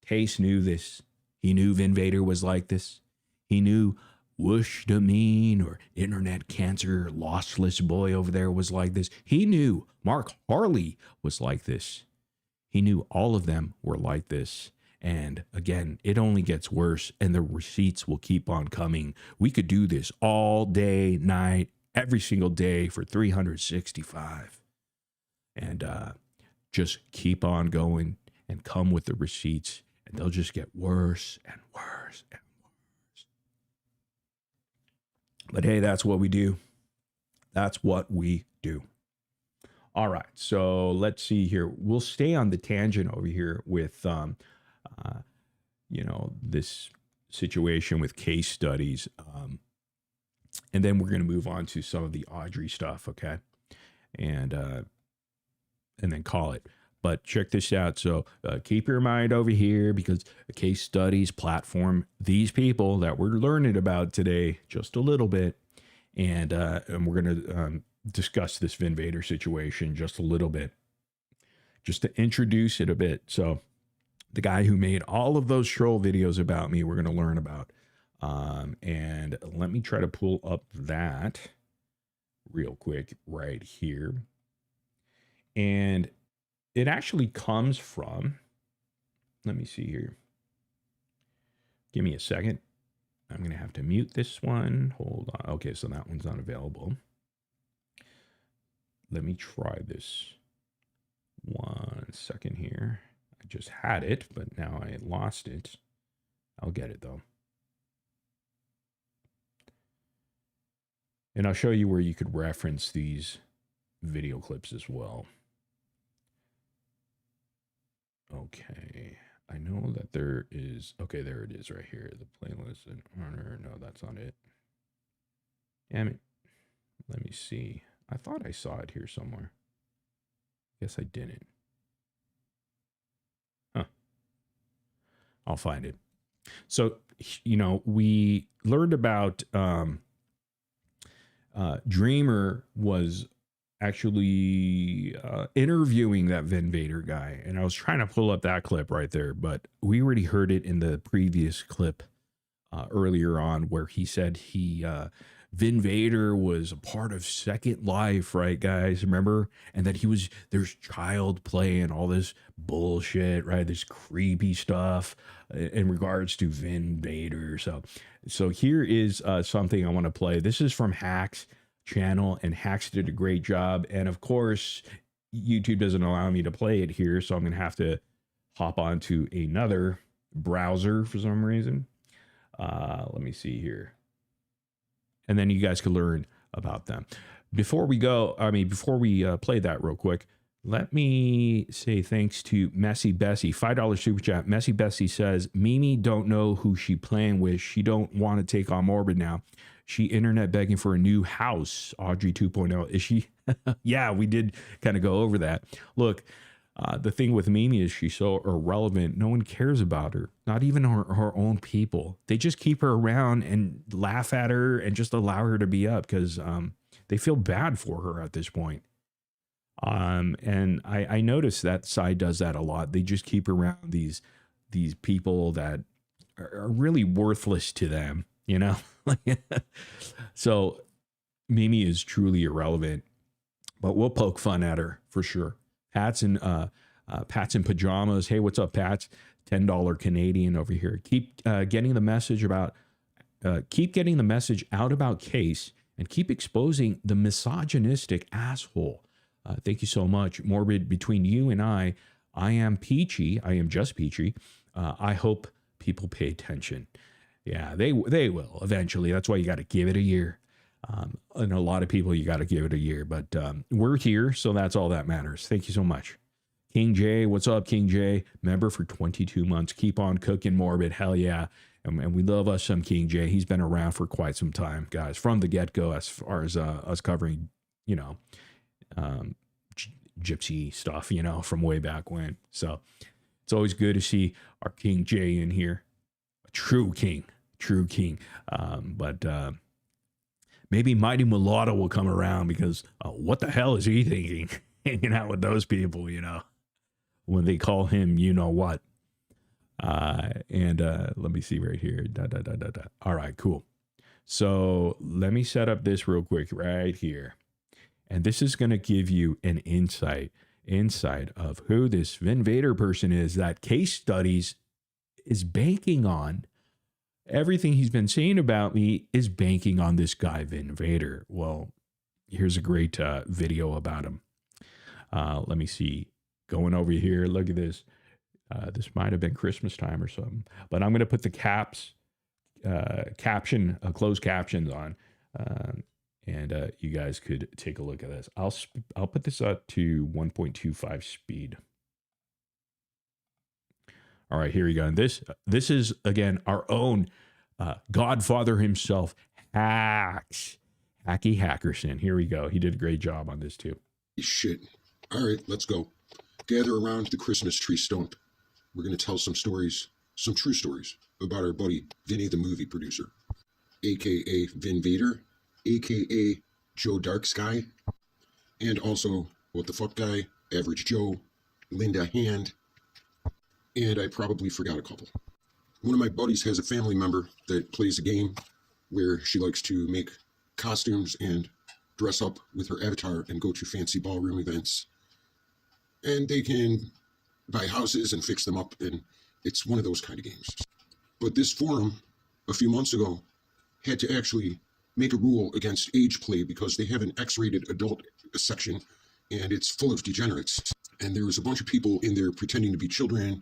Case knew this. He knew Vin Vader was like this. He knew Whoosh Demean or Internet Cancer Lossless Boy over there was like this. He knew Mark Harley was like this. He knew all of them were like this. And again, it only gets worse, and the receipts will keep on coming. We could do this all day, night, every single day for 365. And just keep on going and come with the receipts, and they'll just get worse and worse and worse. But hey, that's what we do. That's what we do. All right, so let's see here. We'll stay on the tangent over here with this situation with case studies. And then we're going to move on to some of the Audrey stuff, okay? And then call it. But check this out. So keep your mind over here, because the Casestudyz platform, these people that we're learning about today, just a little bit, and we're going to discuss this Vin Vader situation just a little bit, just to introduce it a bit. So the guy who made all of those troll videos about me, we're going to learn about. And let me try to pull up that real quick right here. And it actually comes from, let me see here. Give me a second. I'm going to have to mute this one. Hold on. Okay, so that one's not available. Let me try this. 1 second here. I just had it, but now I lost it. I'll get it though. And I'll show you where you could reference these video clips as well. Okay. I know that there is, okay, there it is right here. The playlist and honor. No, that's not it. Damn it. Let me see. I thought I saw it here somewhere. Guess I didn't. Huh. I'll find it. So, we learned about Dreamer was actually interviewing that Vin Vader guy. And I was trying to pull up that clip right there, but we already heard it in the previous clip earlier on, where he said Vin Vader was a part of Second Life, right, guys? Remember? And that there's child play and all this bullshit, right? This creepy stuff in regards to Vin Vader. So here is something I want to play. This is from Hack's channel, and Hacks did a great job. And of course, YouTube doesn't allow me to play it here, so I'm going to have to hop onto another browser for some reason. Let me see here. And then you guys can learn about them. Before we play that real quick, let me say thanks to Messy Bessie, $5 super chat. Messy Bessie says, Mimi don't know who she playing with. She don't want to take on Morbid now. She internet begging for a new house. Audrey 2.0. Is she? Yeah, we did kind of go over that. Look, the thing with Mimi is she's so irrelevant. No one cares about her. Not even her own people. They just keep her around and laugh at her and just allow her to be up because they feel bad for her at this point. And I noticed that side does that a lot. They just keep around these people that are really worthless to them, you know? So Mimi is truly irrelevant, but we'll poke fun at her for sure. Pat's in pajamas. Hey, what's up, Pat? $10 Canadian over here. Keep getting the message about, keep getting the message out about Case, and keep exposing the misogynistic asshole. Thank you so much. Morbid, between you and I am peachy. I am just peachy. I hope people pay attention. Yeah, they will eventually. That's why you got to give it a year. And a lot of people, you got to give it a year. But we're here, so that's all that matters. Thank you so much. King J, what's up, King J? Member for 22 months. Keep on cooking, Morbid. Hell yeah. And we love us some King J. He's been around for quite some time, guys, from the get-go, as far as us covering, you know, gypsy stuff, you know, from way back when. So it's always good to see our King J in here. A true king. But maybe Mighty Mulatto will come around, because what the hell is he thinking? Hanging out with those people, you know, when they call him, you know what. And let me see right here. All right, cool. So let me set up this real quick right here. And this is going to give you an insight of who this Vin Vader person is that Casestudyz is banking on. Everything he's been saying about me is banking on this guy, Vin Vader. Well, here's a great video about him. Let me see. Going over here, look at this. This might have been Christmas time or something, but I'm going to put the closed captions on, and you guys could take a look at this. I'll put this up to 1.25 speed. All right, here we go. And this is, again, our own Godfather himself, Hacky Hackerson. Here we go. He did a great job on this too. Shit. All right, let's go. Gather around the Christmas tree stump. We're going to tell some stories, some true stories, about our buddy Vinny the movie producer, a.k.a. Vin Vader, a.k.a. Joe Dark Sky, and also What the Fuck Guy, Average Joe, Linda Hand, and I probably forgot a couple. One of my buddies has a family member that plays a game where she likes to make costumes and dress up with her avatar and go to fancy ballroom events. And they can buy houses and fix them up, and it's one of those kind of games. But this forum, a few months ago, had to actually make a rule against age play because they have an X-rated adult section, and it's full of degenerates. And there was a bunch of people in there pretending to be children,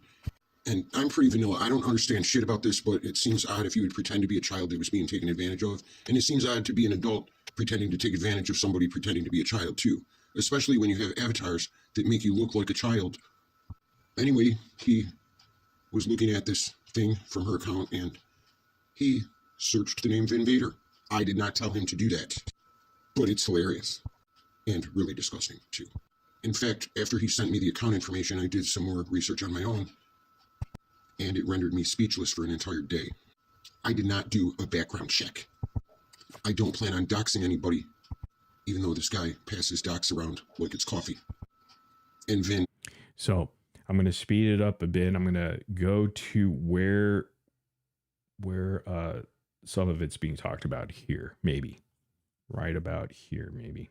and I'm pretty vanilla. I don't understand shit about this, but it seems odd if you would pretend to be a child that was being taken advantage of, and it seems odd to be an adult pretending to take advantage of somebody pretending to be a child too, especially when you have avatars that make you look like a child. Anyway, he was looking at this thing from her account, and he searched the name Vin Vader. I did not tell him to do that, but it's hilarious and really disgusting too. In fact, after he sent me the account information, I did some more research on my own, and it rendered me speechless for an entire day. I did not do a background check. I don't plan on doxing anybody, even though this guy passes dox around like it's coffee. And Vin. So I'm going to speed it up a bit. I'm going to go to where some of it's being talked about here, maybe. Right about here, maybe.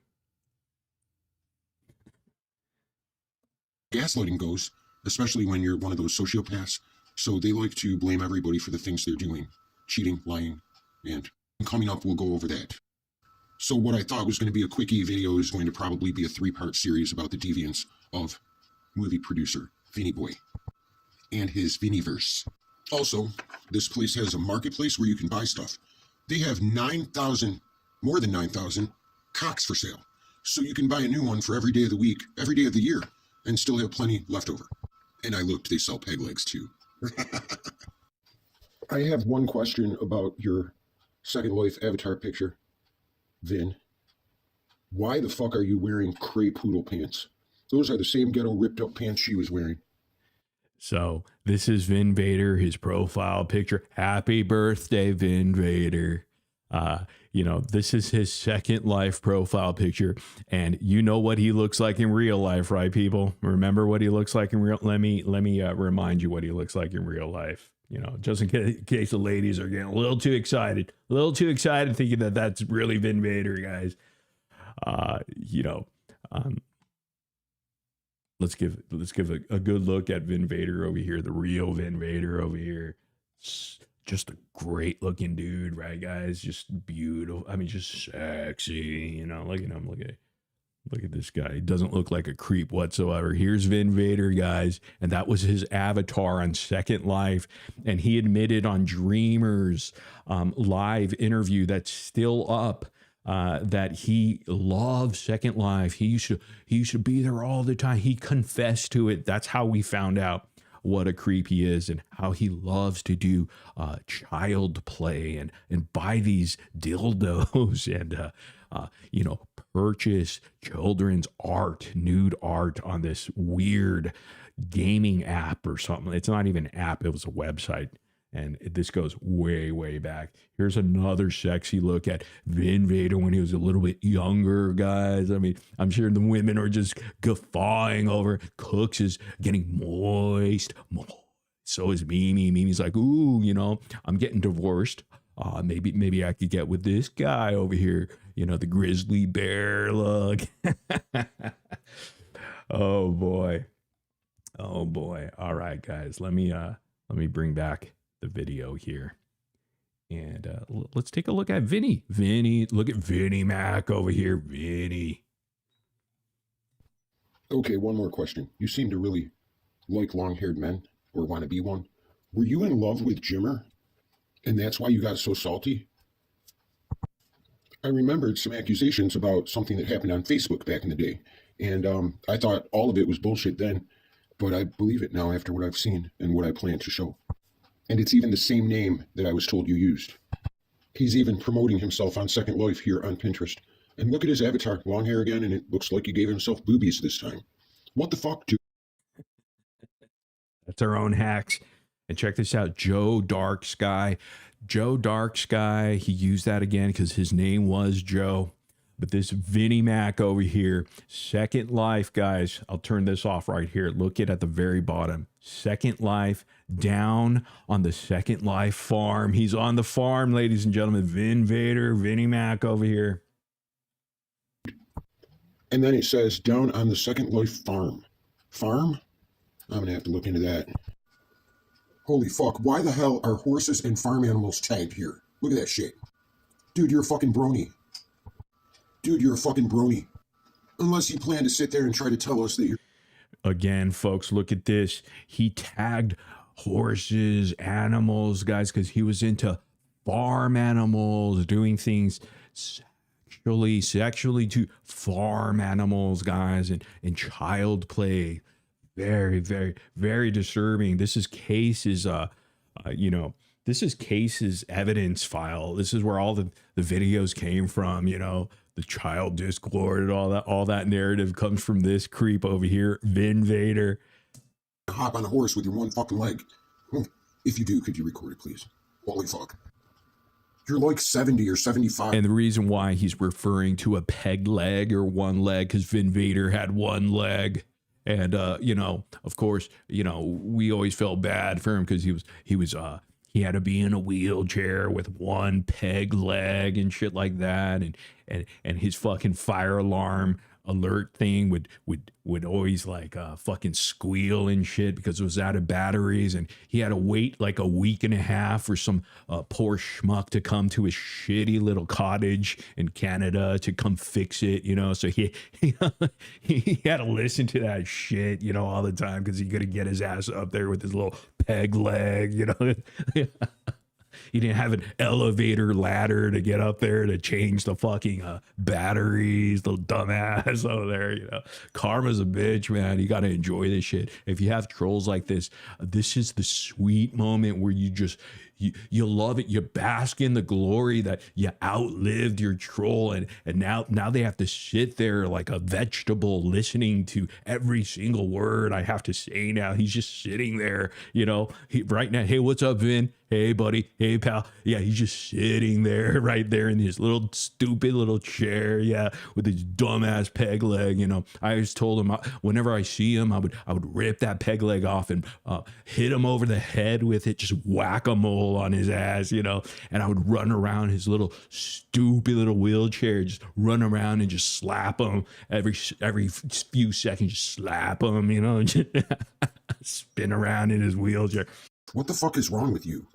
Gaslighting goes, especially when you're one of those sociopaths. So they like to blame everybody for the things they're doing. Cheating, lying, and coming up, we'll go over that. So what I thought was going to be a quickie video is going to probably be a 3-part series about the deviance of movie producer Vinny Boy and his Vinnyverse. Also, this place has a marketplace where you can buy stuff. They have more than 9,000 cocks for sale. So you can buy a new one for every day of the week, every day of the year, and still have plenty left over. And I looked, they sell peg legs too. I have one question about your Second Life avatar picture, Vin. Why the fuck are you wearing crepe poodle pants? Those are the same ghetto ripped up pants she was wearing. So this is Vin Vader, his profile picture. Happy birthday, Vin Vader. You know, this is his Second Life profile picture, and you know what he looks like in real life, right, people? Remember what he looks like in real. Let me remind you what he looks like in real life. You know, just in case the ladies are getting a little too excited, thinking that that's really Vin Vader, guys. You know, let's give a good look at Vin Vader over here, the real Vin Vader over here. Just a great looking dude, right, guys? Just beautiful. I mean, just sexy. You know, look at him. Look at this guy. He doesn't look like a creep whatsoever. Here's Vin Vader, guys. And that was his avatar on Second Life. And he admitted on Dreamers live interview that's still up that he loves Second Life. He used to be there all the time. He confessed to it. That's how we found out what a creep he is and how he loves to do child play and buy these dildos and you know, purchase children's art, nude art on this weird gaming app or something. It's not even an app, it was a website. And this goes way, way back. Here's another sexy look at Vin Vader when he was a little bit younger, guys. I mean, I'm sure the women are just guffawing over it. Cooks is getting moist. So is Mimi. Mimi's like, ooh, you know, I'm getting divorced. Maybe I could get with this guy over here. You know, the grizzly bear look. Oh boy. Oh boy. All right, guys. Let me bring back the video here. And let's take a look at Vinny. Look at Vinny Mac over here. Vinny. Okay, one more question. You seem to really like long-haired men, or want to be one. Were you in love with Jimmer? And that's why you got so salty? I remembered some accusations about something that happened on Facebook back in the day. And I thought all of it was bullshit then, but I believe it now after what I've seen and what I plan to show. And it's even the same name that I was told you used. He's even promoting himself on Second Life here on Pinterest. And look at his avatar, long hair again, and it looks like he gave himself boobies this time. What the fuck, dude? That's our own hacks. And check this out, Joe Dark Sky. Joe Dark Sky, he used that again because his name was Joe. But this Vinny Mac over here, Second Life, guys, I'll turn this off right here. Look at the very bottom. Second Life, down on the Second Life farm. He's on the farm, ladies and gentlemen. Vin Vader, Vinny Mac over here. And then it says, down on the Second Life farm. Farm? I'm going to have to look into that. Holy fuck, why the hell are horses and farm animals tagged here? Look at that shit. Dude, you're a fucking brony. Dude, you're a fucking brony. Unless you plan to sit there and try to tell us that you're... Again, folks, look at this. He tagged horses, animals, guys, because he was into farm animals, doing things sexually to farm animals, guys, and child play. Very, very, very disturbing. This is Case's, this is Case's evidence file. This is where all the videos came from, you know, the child discord and all that narrative comes from this creep over here, Vin Vader. Hop on a horse with your one fucking leg. If you do, could you record it, please? Holy fuck. You're like 70 or 75. And the reason why he's referring to a peg leg or one leg, because Vin Vader had one leg. And, you know, of course, you know, we always felt bad for him because he had to be in a wheelchair with one peg leg and shit like that. And his fucking fire alarm alert thing would always like fucking squeal and shit because it was out of batteries, and he had to wait like a week and a half for some poor schmuck to come to his shitty little cottage in Canada to come fix it, you know. So he had to listen to that shit, you know, all the time because he couldn't get his ass up there with his little peg leg, you know. He didn't have an elevator ladder to get up there to change the fucking batteries, the dumbass over there, you know. Karma's a bitch, man. You got to enjoy this shit. If you have trolls like this, this is the sweet moment where you just, you love it. You bask in the glory that you outlived your troll. And now they have to sit there like a vegetable listening to every single word I have to say now. He's just sitting there, you know, right now. Hey, what's up, Vin? hey buddy, hey pal. Yeah, he's just sitting there right there in his little stupid little chair, yeah, with his dumbass peg leg. You know, I always told him whenever I see him, I would rip that peg leg off and hit him over the head with it, just whack-a-mole on his ass, you know. And I would run around his little stupid little wheelchair, just run around and just slap him every few seconds, just slap him, you know, just spin around in his wheelchair. What the fuck is wrong with you?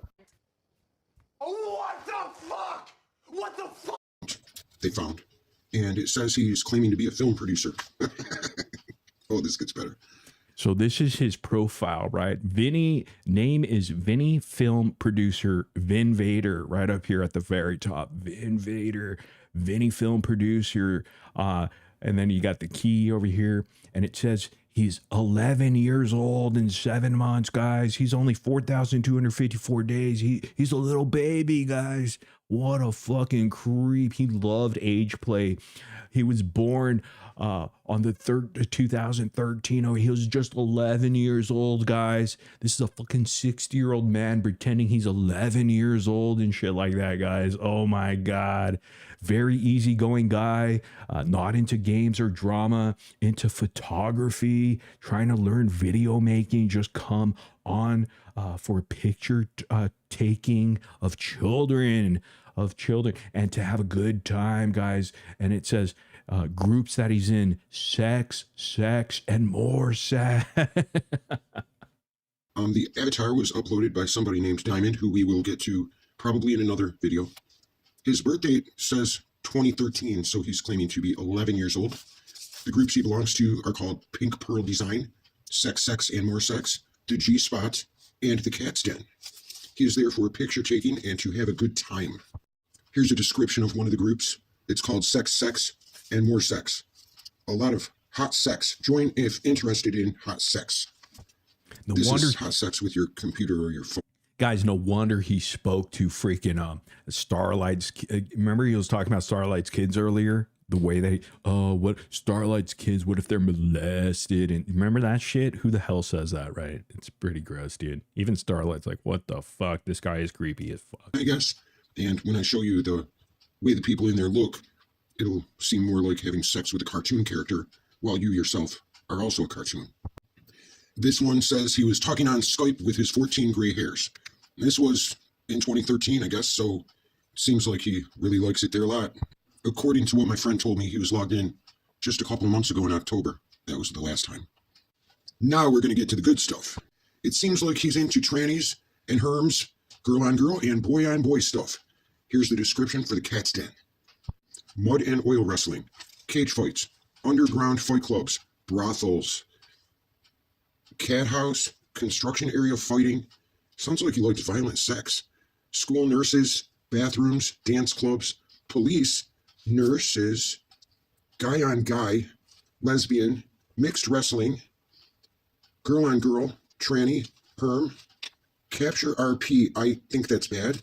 What the fuck? What the fuck? They found. And it says he's claiming to be a film producer. Oh, this gets better. So this is his profile, right? Vinny, name is Vinny Film Producer Vin Vader, right up here at the very top. Vin Vader, Vinny Film Producer. And then you got the key over here, and it says he's 11 years old and 7 months, guys. He's only 4,254 days. He's a little baby, guys. What a fucking creep. He loved age play. He was born on the 2013. Oh, he was just 11 years old, guys. This is a fucking 60-year-old man pretending he's 11 years old and shit like that, guys. Oh my God. Very easygoing guy, not into games or drama, into photography, trying to learn video making, just come on for picture taking of children, and to have a good time, guys. And it says groups that he's in: sex, and more sex. The avatar was uploaded by somebody named Diamond, who we will get to probably in another video. His birth date says 2013, so he's claiming to be 11 years old. The groups he belongs to are called Pink Pearl Design, Sex, and More Sex, the G-Spot, and the Cat's Den. He is there for picture taking and to have a good time. Here's a description of one of the groups. It's called Sex, and More Sex. A lot of hot sex. Join if interested in hot sex. This is hot sex with your computer or your phone. Guys, no wonder he spoke to freaking Starlight's. Remember he was talking about Starlight's kids earlier? The way they, what Starlight's kids, what if they're molested? And remember that shit? Who the hell says that, right? It's pretty gross, dude. Even Starlight's like, what the fuck? This guy is creepy as fuck. I guess. And when I show you the way the people in there look, it'll seem more like having sex with a cartoon character while you yourself are also a cartoon. This one says he was talking on Skype with his 14 gray hairs. This was in 2013, I guess, so it seems like he really likes it there a lot. According to what my friend told me, he was logged in just a couple of months ago in October. That was the last time. Now we're going to get to the good stuff. It seems like he's into trannies and herms, girl on girl and boy on boy stuff. Here's the description for the Cat's Den. Mud and oil wrestling, cage fights, underground fight clubs, brothels, cat house, construction area fighting. Sounds like he likes violent sex. School nurses, bathrooms, dance clubs, police, nurses, guy on guy, lesbian, mixed wrestling, girl on girl, tranny, herm, capture RP, I think that's bad,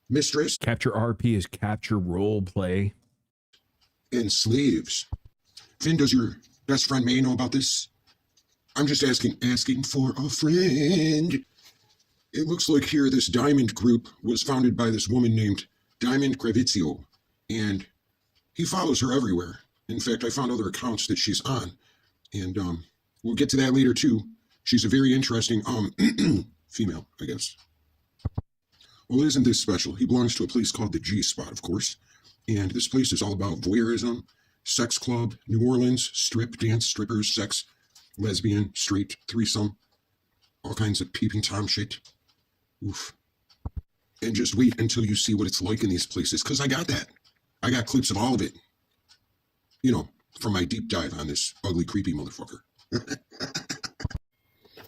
mistress. Capture RP is capture role play. And slaves. Finn, does your best friend May know about this? I'm just asking for a friend. It looks like here this Diamond group was founded by this woman named Diamond Gravizio, and he follows her everywhere. In fact, I found other accounts that she's on, and we'll get to that later too. She's a very interesting female, I guess. Well, isn't this special? He belongs to a place called the G-Spot, of course, and this place is all about voyeurism, sex club, New Orleans, strip, dance, strippers, sex, lesbian, straight, threesome, all kinds of peeping Tom shit. Oof. And just wait until you see what it's like in these places, because I got that. I got clips of all of it. You know, from my deep dive on this ugly, creepy motherfucker.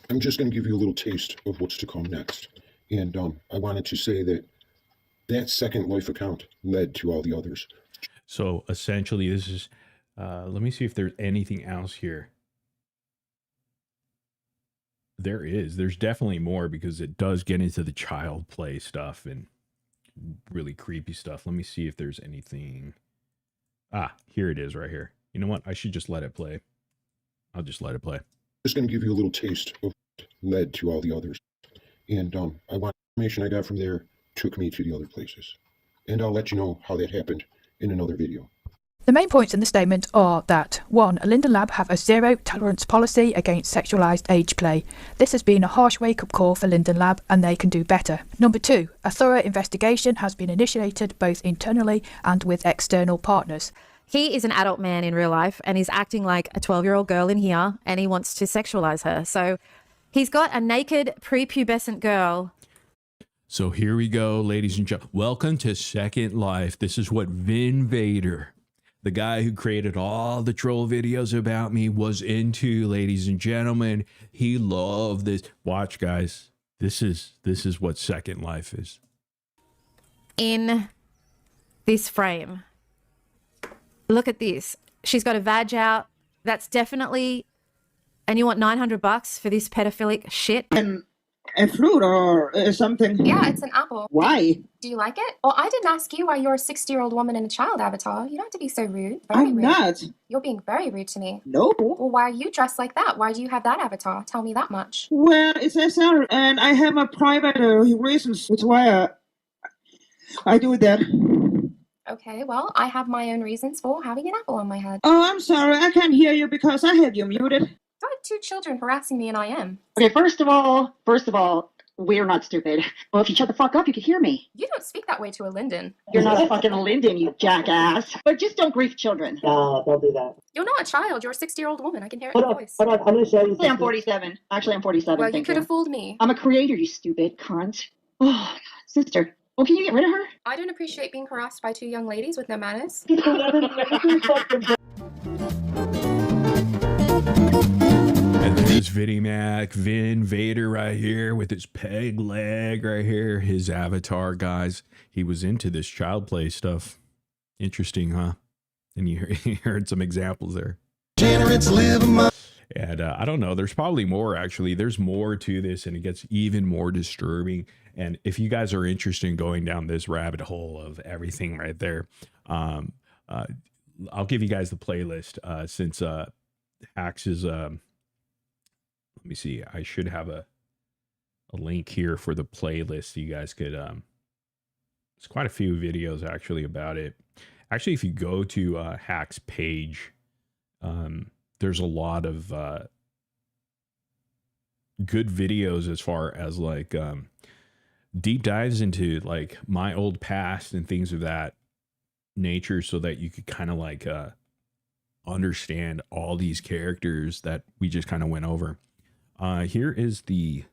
I'm just going to give you a little taste of what's to come next. And I wanted to say that that Second Life account led to all the others. So essentially, this is, let me see if there's anything else here. There's definitely more, because it does get into the child play stuff and really creepy stuff. Let me see if there's anything. Here it is right here. You know what? I should just let it play. I'll just let it play. Just going to give you a little taste of what led to all the others. And I want information I got from there took me to the other places. And I'll let you know how that happened in another video. The main points in the statement are that 1. Linden Lab have a zero tolerance policy against sexualised age play. This has been a harsh wake-up call for Linden Lab and they can do better. Number 2. A thorough investigation has been initiated both internally and with external partners. He is an adult man in real life and he's acting like a 12-year-old girl in here and he wants to sexualise her. So he's got a naked prepubescent girl. So here we go, ladies and gentlemen. Welcome to Second Life. This is what Vin Vader, the guy who created all the troll videos about me, was into, ladies and gentlemen. He loved this. Watch, guys. This is what Second Life is. In this frame. Look at this. She's got a vag out. That's definitely... And you want $900 for this pedophilic shit? A fruit or something? Yeah, it's an apple. Why? Do you like it? Well, I didn't ask you why you're a 60-year-old woman in a child avatar. You don't have to be so rude. I'm not. You're being very rude to me. No. Well, why are you dressed like that? Why do you have that avatar? Tell me that much. Well, it's SR, and I have a private reasons. That's why I do that. Okay, well, I have my own reasons for having an apple on my head. Oh, I'm sorry. I can't hear you because I have you muted. I have 2 children harassing me and I am. Okay, first of all, we're not stupid. Well, if you shut the fuck up, you could hear me. You don't speak that way to a Linden. You're not a fucking Linden, you jackass. But just don't grief children. No, don't do that. You're not a child. You're a 60-year-old woman. I can hear it in your voice. Hold on. I'm going to show you. Actually, I'm 47. Actually, I'm 47. Well, you could have fooled me. I'm a creator, you stupid cunt. Oh, sister. Well, can you get rid of her? I don't appreciate being harassed by 2 young ladies with no manners. And there's Vin Vader right here with his peg leg right here. His avatar, guys. He was into this child play stuff. Interesting, huh? And you heard some examples there. And I don't know. There's probably more, actually. There's more to this, and it gets even more disturbing. And if you guys are interested in going down this rabbit hole of everything right there, I'll give you guys the playlist since Hacks is... let me see. I should have a link here for the playlist. You guys could... there's quite a few videos, actually, about it. Actually, if you go to Hacks' page, there's a lot of good videos as far as like deep dives into like my old past and things of that nature, so that you could kind of like understand all these characters that we just kind of went over. Here is the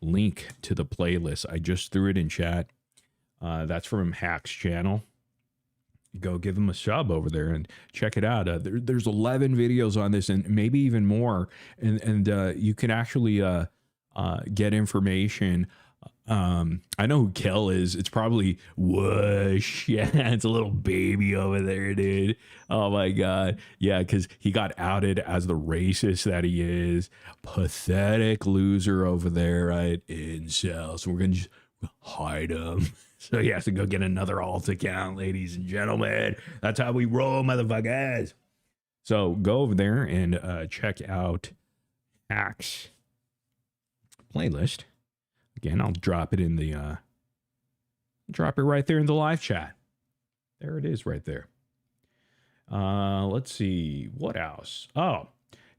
link to the playlist. I just threw it in chat. That's from Hack's channel. Go give him a sub over there and check it out. There's 11 videos on this and maybe even more. And you can actually get information. I know who Kel is. It's probably Whoosh. Yeah, it's a little baby over there, dude. Oh my God. Yeah, because he got outed as the racist that he is. Pathetic loser over there, right? Incel. So we're going to just hide him. So he has to go get another alt account, ladies and gentlemen. That's how we roll, motherfuckers. So go over there and check out Hacks playlist. Again, I'll drop it in the drop it right there in the live chat. There it is right there. Let's see what else. Oh,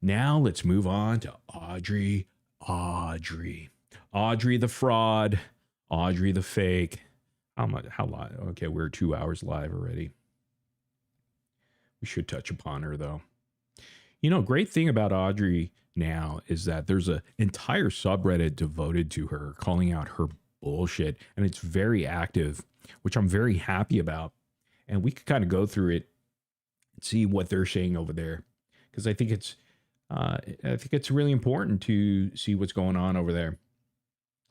now let's move on to Audrey the fraud, Audrey the fake. How long? Okay, we're 2 hours live already. We should touch upon her though. You know, great thing about Audrey now is that there's an entire subreddit devoted to her, calling out her bullshit, and it's very active, which I'm very happy about. And we could kind of go through it and see what they're saying over there, because I think it's really important to see what's going on over there.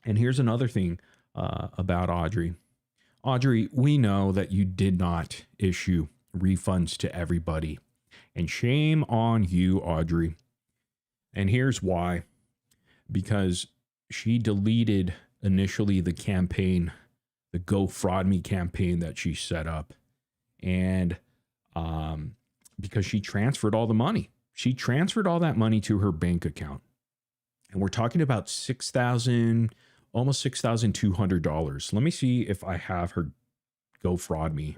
And here's another thing about Audrey. Audrey, we know that you did not issue refunds to everybody, and shame on you, Audrey. And here's why. Because she deleted initially the campaign, the Go Fraud Me campaign that she set up. And because she transferred all the money. She transferred all that money to her bank account. And we're talking about $6,000 almost $6,200. Let me see if I have her go fraud me.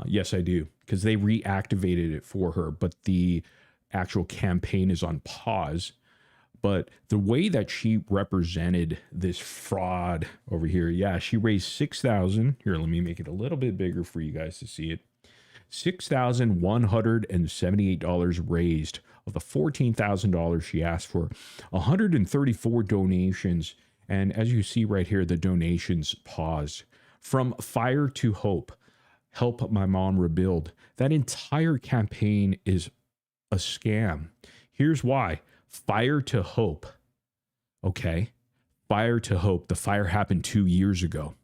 Yes, I do, because they reactivated it for her, but the actual campaign is on pause. But the way that she represented this fraud over here, yeah, she raised 6,000. Here, let me make it a little bit bigger for you guys to see it. $6,178 raised of the $14,000 she asked for. 134 donations, and as you see right here, the donations paused. From Fire to Hope, Help My Mom Rebuild. That entire campaign is a scam. Here's why. Fire to Hope. Okay. Fire to Hope. The fire happened 2 years ago.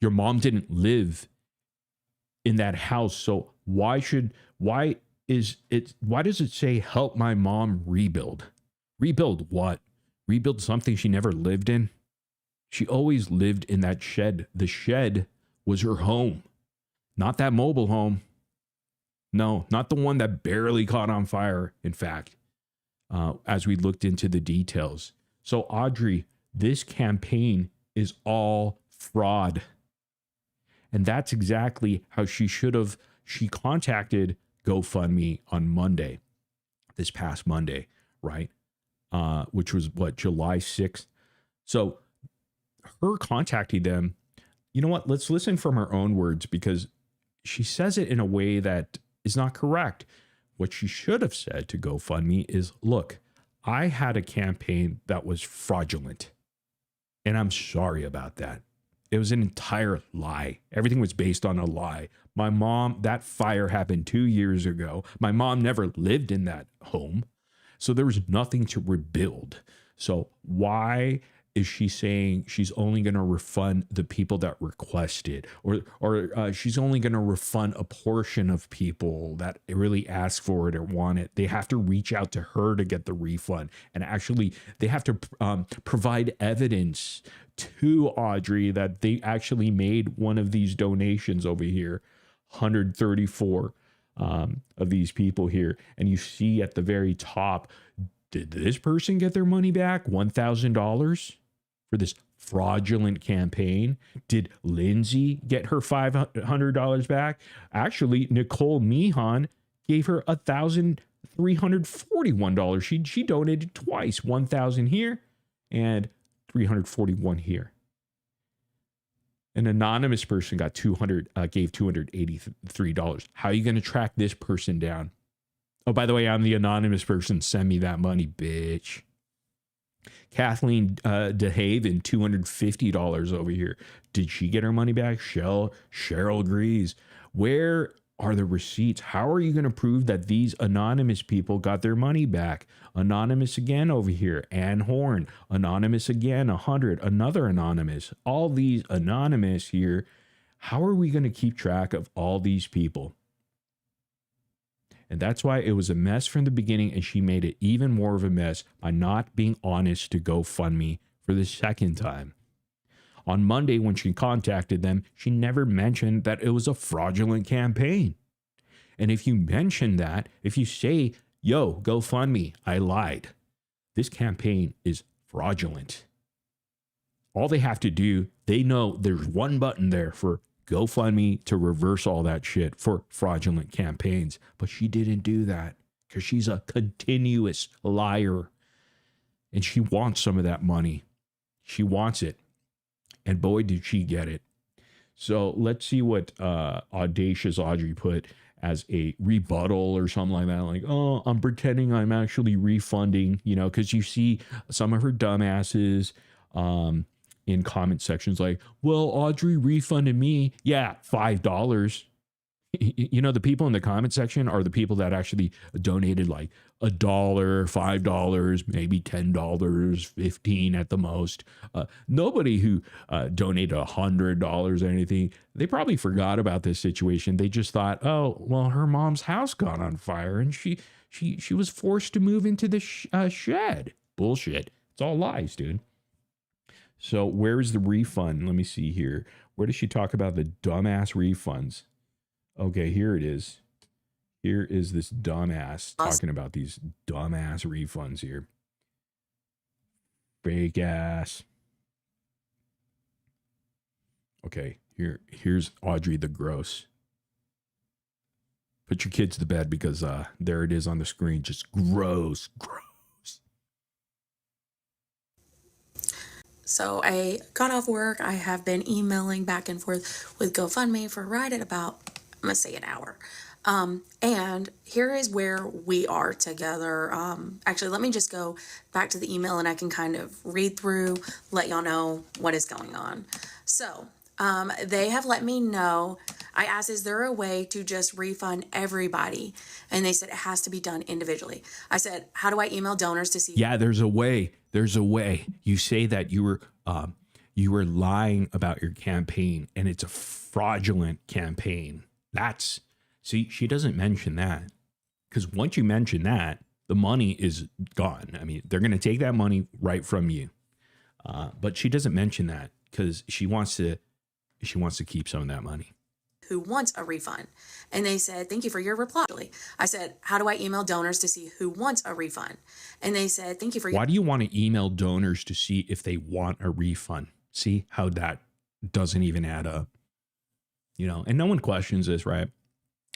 Your mom didn't live in that house. So why does it say help my mom rebuild? Rebuild what? Rebuild something she never lived in? She always lived in that shed. The shed was her home, not that mobile home. No, not the one that barely caught on fire, in fact, as we looked into the details. So, Audrey, this campaign is all fraud. And that's exactly how she contacted GoFundMe on Monday, this past Monday, right? Which was what, July 6th. So her contacting them, you know what? Let's listen from her own words, because she says it in a way that is not correct. What she should have said to GoFundMe is, look, I had a campaign that was fraudulent, and I'm sorry about that. It was an entire lie. Everything was based on a lie. My mom, that fire happened 2 years ago. My mom never lived in that home. So there was nothing to rebuild. So why is she saying she's only going to refund the people that requested, or she's only going to refund a portion of people that really asked for it or want it? They have to reach out to her to get the refund, and actually they have to provide evidence to Audrey that they actually made one of these donations over here, 134 of these people here. And you see at the very top, did this person get their money back? $1,000 for this fraudulent campaign? Did Lindsay get her $500 back? Actually, Nicole Meehan gave her $1,341. She donated twice, $1,000 here and $341 here. An anonymous person gave $283. How are you going to track this person down? Oh, by the way, I'm the anonymous person. Send me that money, bitch. Kathleen DeHaven, $250 over here. Did she get her money back? Cheryl Grease. Where are the receipts? How are you going to prove that these anonymous people got their money back? Anonymous again over here. Ann Horn. Anonymous again, 100. Another anonymous. All these anonymous here. How are we going to keep track of all these people? And that's why it was a mess from the beginning, and she made it even more of a mess by not being honest to GoFundMe for the second time. On Monday, when she contacted them, she never mentioned that it was a fraudulent campaign. And if you mention that, if you say, yo, GoFundMe, I lied, this campaign is fraudulent. All they have to do, they know there's one button there for GoFundMe to reverse all that shit for fraudulent campaigns. But she didn't do that because she's a continuous liar. And she wants some of that money. She wants it. And boy, did she get it. So let's see what Audacious Audrey put as a rebuttal or something like that. Like, oh, I'm pretending I'm actually refunding, because you see some of her dumbasses in comment sections like, well, Audrey refunded me. Yeah, $5. The people in the comment section are the people that actually donated like $1, $5, maybe $10, $15 at the most. Nobody who donated $100 or anything, they probably forgot about this situation. They just thought, oh, well, her mom's house got on fire and she was forced to move into the shed. Bullshit. It's all lies, dude. So where is the refund? Let me see here. Where does she talk about the dumbass refunds? Okay, here it is. Here is this dumbass talking about these dumbass refunds here. Fake ass. Okay, here's Audrey the gross. Put your kids to bed because there it is on the screen. Just gross. So I got off work. I have been emailing back and forth with GoFundMe for right at about, I'm going to say an hour. And here is where we are together. Actually, let me just go back to the email and I can kind of read through, let y'all know what is going on. So they have let me know. I asked, is there a way to just refund everybody? And they said it has to be done individually. I said, how do I email donors to see? Yeah, there's a way. There's a way. You say that you were lying about your campaign and it's a fraudulent campaign. See, she doesn't mention that, because once you mention that, the money is gone. I mean, they're going to take that money right from you. But she doesn't mention that because she wants to keep some of that money. Who wants a refund? And they said, thank you for your reply. I said, how do I email donors to see who wants a refund? And they said, thank you for your... Why do you want to email donors to see if they want a refund? See how that doesn't even add up, and no one questions this, right?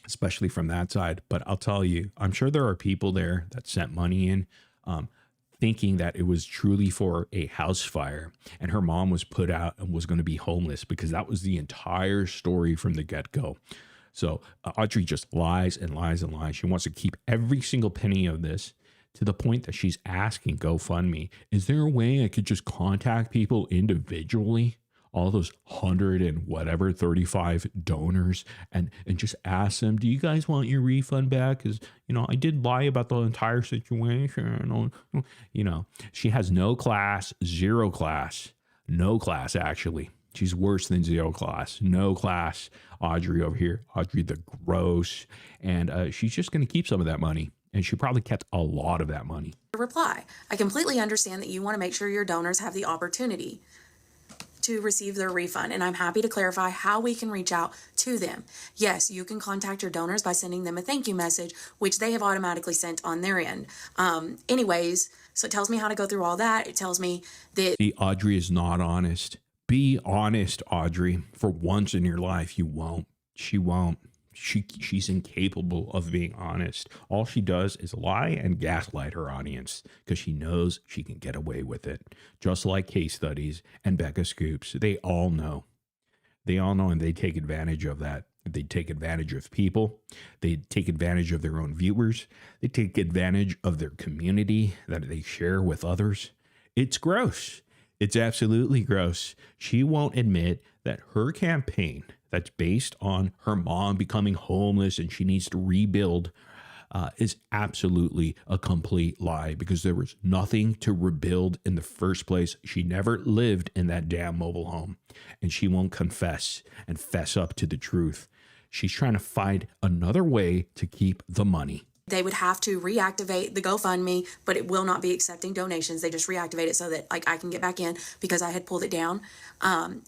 Especially from that side. But I'll tell you, I'm sure there are people there that sent money in, thinking that it was truly for a house fire and her mom was put out and was going to be homeless, because that was the entire story from the get-go. So Audrey just lies and lies and lies. She wants to keep every single penny of this, to the point that she's asking GoFundMe, is there a way I could just contact people individually, all those 100 and whatever 35 donors, and just ask them, do you guys want your refund back? Because I did lie about the entire situation. She has no class, zero class, no class. Actually, she's worse than zero class, no class. Audrey over here, Audrey the gross, and she's just going to keep some of that money, and she probably kept a lot of that money. Reply. I completely understand that you want to make sure your donors have the opportunity to receive their refund, and I'm happy to clarify how we can reach out to them. Yes, you can contact your donors by sending them a thank you message, which they have automatically sent on their end. Anyways, so it tells me how to go through all that. It tells me that... See, Audrey is not honest. Be honest, Audrey. For once in your life, you won't. She won't. She's incapable of being honest. All she does is lie and gaslight her audience because she knows she can get away with it. Just like Casestudyz and Becca Scoops, they all know. They all know, and they take advantage of that. They take advantage of people. They take advantage of their own viewers. They take advantage of their community that they share with others. It's gross. It's absolutely gross. She won't admit that her campaign that's based on her mom becoming homeless and she needs to rebuild is absolutely a complete lie, because there was nothing to rebuild in the first place. She never lived in that damn mobile home, and she won't confess and fess up to the truth. She's trying to find another way to keep the money. They would have to reactivate the GoFundMe, but it will not be accepting donations. They just reactivate it so that I can get back in, because I had pulled it down.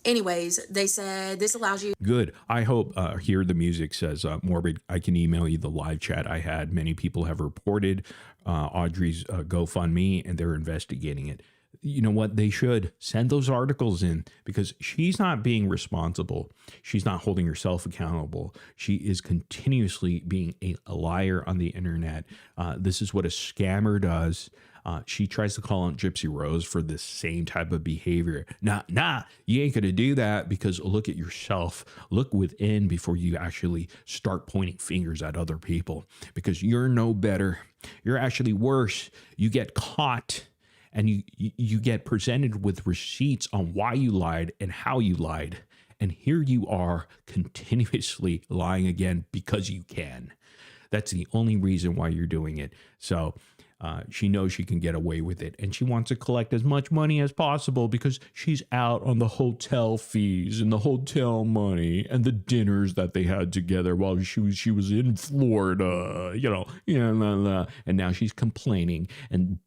Anyways, they said this allows you. Good. I hope here the music says, Morbid, I can email you the live chat I had. Many people have reported Audrey's GoFundMe, and they're investigating it. You know what? They should send those articles in, because she's not being responsible. She's not holding herself accountable. She is continuously being a liar on the internet. This is what a scammer does. She tries to call on Gypsy Rose for this same type of behavior. Nah, you ain't going to do that, because look at yourself. Look within before you actually start pointing fingers at other people, because you're no better. You're actually worse. You get caught. And you get presented with receipts on why you lied and how you lied. And here you are continuously lying again because you can. That's the only reason why you're doing it. So she knows she can get away with it. And she wants to collect as much money as possible, because she's out on the hotel fees and the hotel money and the dinners that they had together while she was in Florida, and now she's complaining. And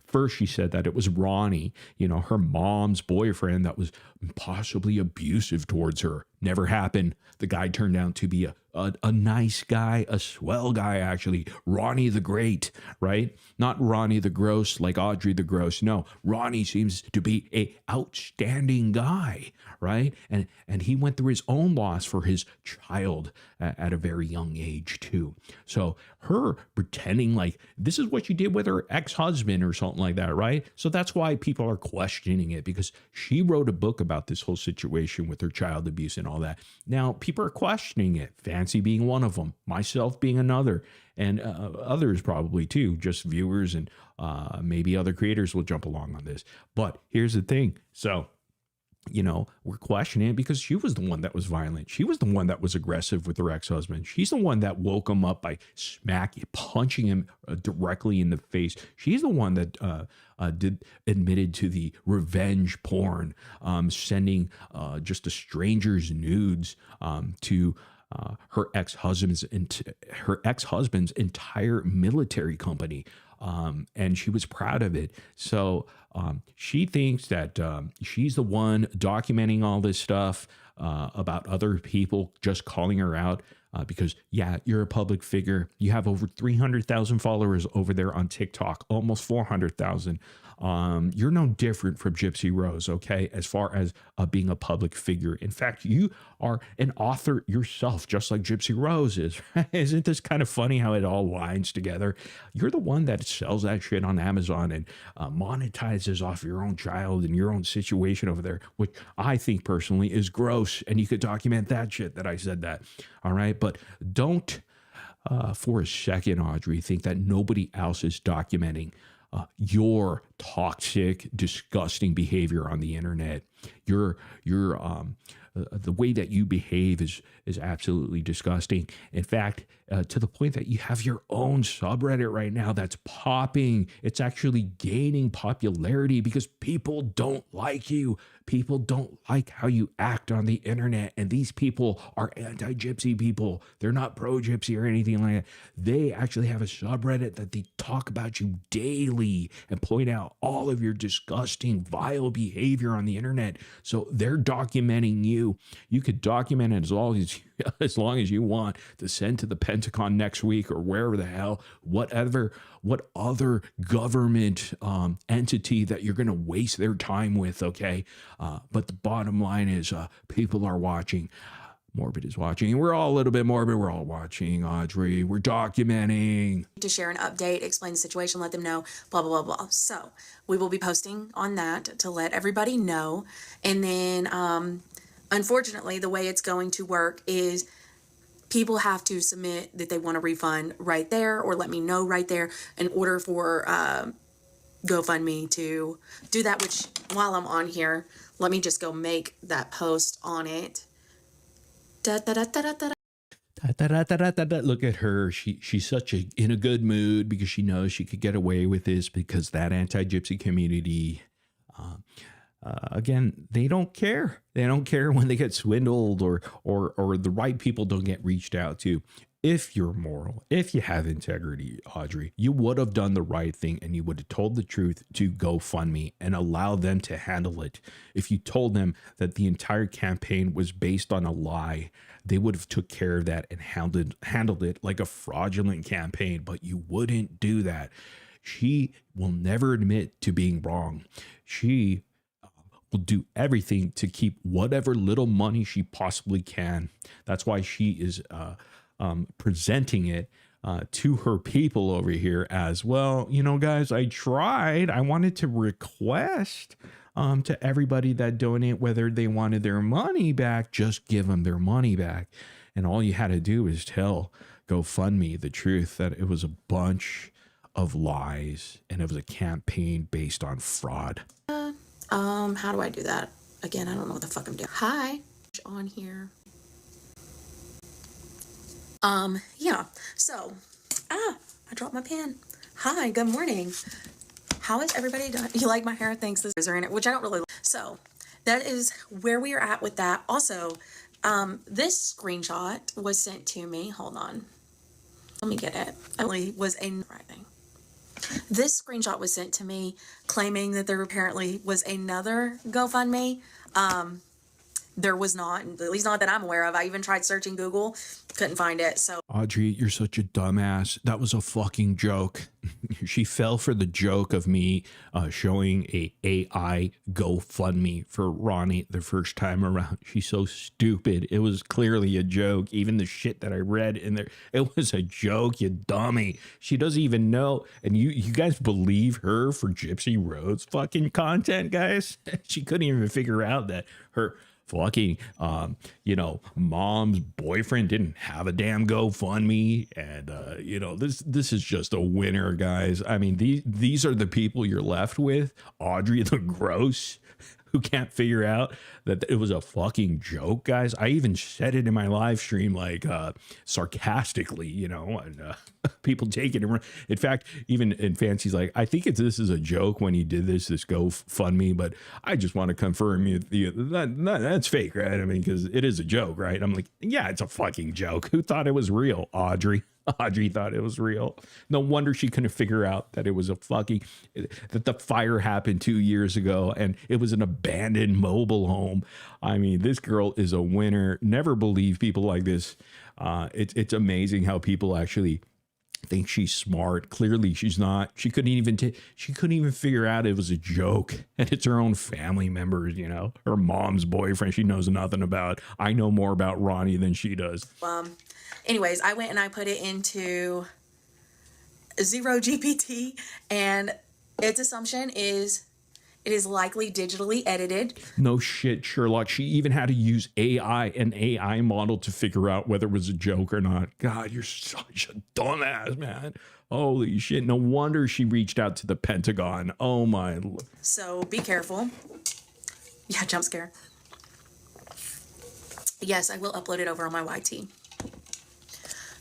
first she said that it was Ronnie, her mom's boyfriend, that was possibly abusive towards her. Never happened. The guy turned out to be a nice guy, a swell guy, actually. Ronnie the Great, right? Not Ronnie the Gross like Audrey the Gross. No, Ronnie seems to be a outstanding guy, right? And he went through his own loss for his child at a very young age too. So her pretending like this is what she did with her ex-husband or something like that, right? So that's why people are questioning it, because she wrote a book about this whole situation with her child abuse and all that. Now people are questioning it. Fancy being one of them, myself being another, and others probably too, just viewers and maybe other creators will jump along on this. But here's the thing. So, you know, we're questioning it because she was the one that was violent. She was the one that was aggressive with her ex-husband. She's the one that woke him up by punching him directly in the face. She's the one that admitted to the revenge porn, sending just a stranger's nudes to her ex-husband's entire military company. And she was proud of it. So she thinks that she's the one documenting all this stuff about other people just calling her out because, yeah, you're a public figure. You have over 300,000 followers over there on TikTok, almost 400,000. You're no different from Gypsy Rose, okay, as far as being a public figure. In fact, you are an author yourself, just like Gypsy Rose is. Isn't this kind of funny how it all lines together? You're the one that sells that shit on Amazon and monetizes off your own child and your own situation over there, which I think personally is gross. And you could document that shit that I said that. All right. But don't for a second, Audrey, think that nobody else is documenting your toxic, disgusting behavior on the internet. Your the way that you behave is absolutely disgusting. In fact, to the point that you have your own subreddit right now that's popping. It's actually gaining popularity because people don't like you. People don't like how you act on the internet. And these people are anti-gypsy people. They're not pro-gypsy or anything like that. They actually have a subreddit that they talk about you daily and point out all of your disgusting, vile behavior on the internet. So they're documenting you. You could document it as long as you want to send to the Pentagon next week or wherever the hell, what other government entity that you're going to waste their time with, okay? But the bottom line is people are watching. Morbid is watching. We're all a little bit morbid. We're all watching, Audrey. We're documenting. To share an update, explain the situation, let them know, blah, blah, blah, blah. So we will be posting on that to let everybody know. And then, unfortunately, the way it's going to work is people have to submit that they want a refund right there or let me know right there in order for GoFundMe to do that, which while I'm on here, let me just go make that post on it. Look at her. She's such in a good mood because she knows she could get away with this because that anti-gypsy community, again, they don't care. They don't care when they get swindled or the right people don't get reached out to. If you're moral, if you have integrity, Audrey, you would have done the right thing and you would have told the truth to GoFundMe and allow them to handle it. If you told them that the entire campaign was based on a lie, they would have took care of that and handled it like a fraudulent campaign, but you wouldn't do that. She will never admit to being wrong. She will do everything to keep whatever little money she possibly can. That's why she is presenting it to her people over here as well. You know, guys, I tried. I wanted to request to everybody that donate whether they wanted their money back, just give them their money back. And all you had to do is tell GoFundMe the truth, that it was a bunch of lies and it was a campaign based on fraud. How do I do that? Again, I don't know what the fuck I'm doing. Hi, on here. Yeah, so, I dropped my pen. Hi, good morning. How is everybody doing? You like my hair? Thanks, this is in it, which I don't really like. So, that is where we are at with that. Also, this screenshot was sent to me. Hold on. Let me get it. It was a writing. This screenshot was sent to me claiming that there apparently was another GoFundMe. there was not, at least not that I'm aware of. I even tried searching Google, couldn't find it. So Audrey, you're such a dumbass. That was a fucking joke. She fell for the joke of me showing a AI GoFundMe for Ronnie the first time around. She's so stupid. It was clearly a joke. Even the shit that I read in there, it was a joke, you dummy. She doesn't even know. And you guys believe her for Gypsy Rose fucking content, guys? She couldn't even figure out that her fucking mom's boyfriend didn't have a damn GoFundMe, and this is just a winner, guys. I mean, these are the people you're left with. Audrey the Gross, who can't figure out that it was a fucking joke, guys. I even said it in my live stream, like sarcastically, and people take it and run. In fact, even in Fancy's like, I think this is a joke when he did this GoFundMe, but I just want to confirm that's fake, right? I mean, because it is a joke, right? I'm like, yeah, it's a fucking joke. Who thought it was real? Audrey thought it was real. No wonder she couldn't figure out that it was that the fire happened 2 years ago and it was an abandoned mobile home. I mean, this girl is a winner. Never believe people like this. It's amazing how people actually think she's smart. Clearly she's not. She couldn't even figure out it was a joke, and it's her own family members, her mom's boyfriend she knows nothing about. I know more about Ronnie than she does. anyways, I went and I put it into Zero GPT, and its assumption is it is likely digitally edited. No shit, Sherlock. She even had to use an AI model to figure out whether it was a joke or not. God, you're such a dumbass, man. Holy shit. No wonder she reached out to the Pentagon. Oh my Lord. So be careful. Yeah, jump scare. Yes, I will upload it over on my YT.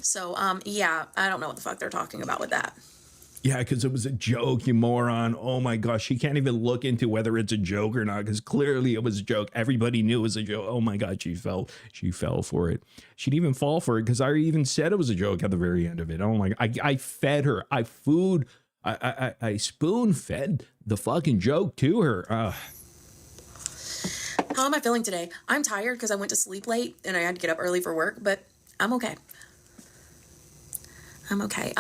So, yeah, I don't know what the fuck they're talking about with that. Yeah, because it was a joke, you moron. Oh my gosh, she can't even look into whether it's a joke or not, because clearly it was a joke. Everybody knew it was a joke. Oh my God, she fell for it. She didn't even fall for it because I even said it was a joke at the very end of it. Oh my, I fed her. I spoon fed the fucking joke to her. How am I feeling today? I'm tired because I went to sleep late and I had to get up early for work, but I'm okay. I'm okay.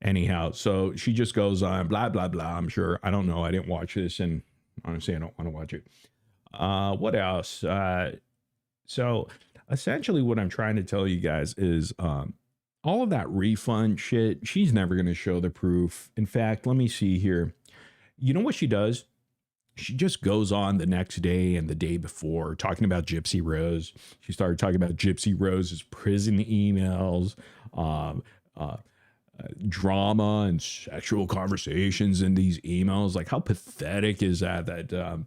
Anyhow, so she just goes on, blah, blah, blah. I'm sure. I don't know. I didn't watch this, and honestly, I don't want to watch it. What else? So essentially what I'm trying to tell you guys is all of that refund shit, she's never going to show the proof. In fact, let me see here. You know what she does? She just goes on the next day and the day before talking about Gypsy Rose. She started talking about Gypsy Rose's prison emails, drama and sexual conversations in these emails. Like, how pathetic is that?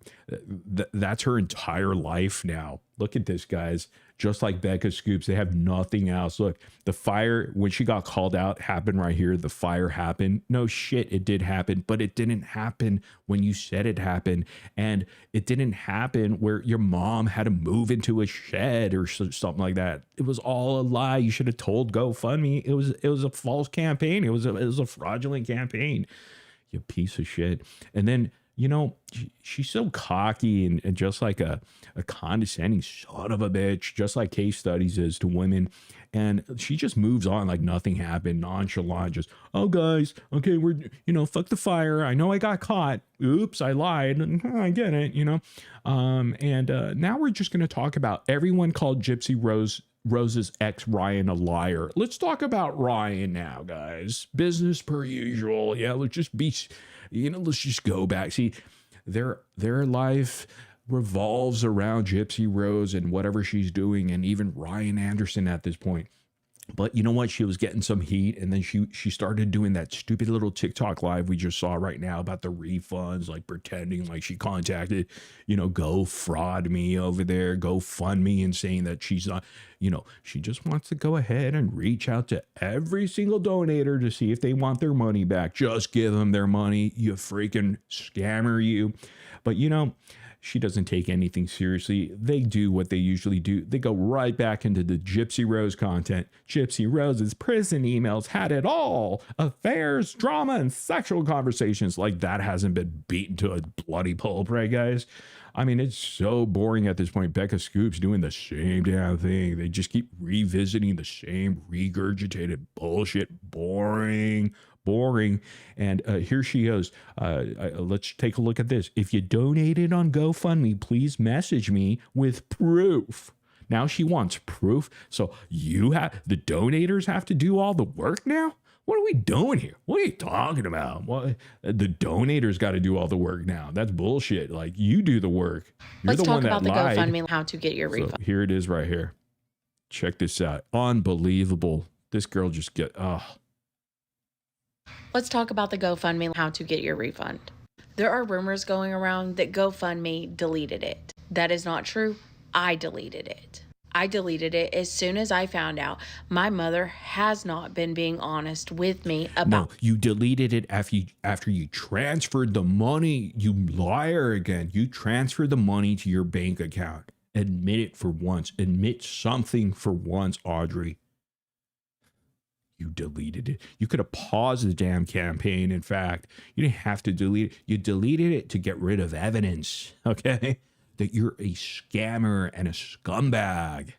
That's her entire life now. Look at this, guys. Just like Becca Scoops, they have nothing else. Look, the fire, when she got called out, happened right here. The fire happened. No shit, it did happen, but it didn't happen when you said it happened. And it didn't happen where your mom had to move into a shed or something like that. It was all a lie. You should have told GoFundMe. It was a false campaign. It was a fraudulent campaign. You piece of shit. And then, you know, she's so cocky and just like a condescending son of a bitch, just like Casestudyz is to women. And she just moves on like nothing happened, nonchalant, just, oh, guys, okay, we're, fuck the fire. I know I got caught. Oops, I lied. I get it, now we're just going to talk about everyone called Gypsy Rose's ex Ryan a liar. Let's talk about Ryan now, guys. Business per usual. Yeah, let's just go back. See, their life revolves around Gypsy Rose and whatever she's doing, and even Ryan Anderson at this point. But you know what? She was getting some heat, and then she started doing that stupid little TikTok live we just saw right now about the refunds, like pretending like she contacted, Go Fraud Me over there, Go Fund Me, and saying that she's not, she just wants to go ahead and reach out to every single donator to see if they want their money back. Just give them their money, you freaking scammer, you. But she doesn't take anything seriously. They do what they usually do. They go right back into the Gypsy Rose content. Gypsy Rose's prison emails had it all. Affairs, drama, and sexual conversations. Like, that hasn't been beaten to a bloody pulp, right, guys? I mean, it's so boring at this point. Becca Scoop's doing the same damn thing. They just keep revisiting the same regurgitated bullshit. Boring. And here she goes. Let's take a look at this. If you donated on GoFundMe, please message me with proof. Now she wants proof. So the donators have to do all the work now? What are we doing here? What are you talking about? What, the donators got to do all the work now. That's bullshit. Like, you do the work. You're Let's the talk one that about the lied. GoFundMe, how to get your refund. So here it is right here. Check this out. Unbelievable. This girl just Let's talk about the GoFundMe, how to get your refund. There are rumors going around that GoFundMe deleted it. That is not true. I deleted it. I deleted it as soon as I found out my mother has not been being honest with me about. No, you deleted it after you transferred the money. You liar again. You transferred the money to your bank account. Admit it for once. Admit something for once, Audrey. You deleted it. You could have paused the damn campaign. In fact, you didn't have to delete it. You deleted it to get rid of evidence, okay? That you're a scammer and a scumbag.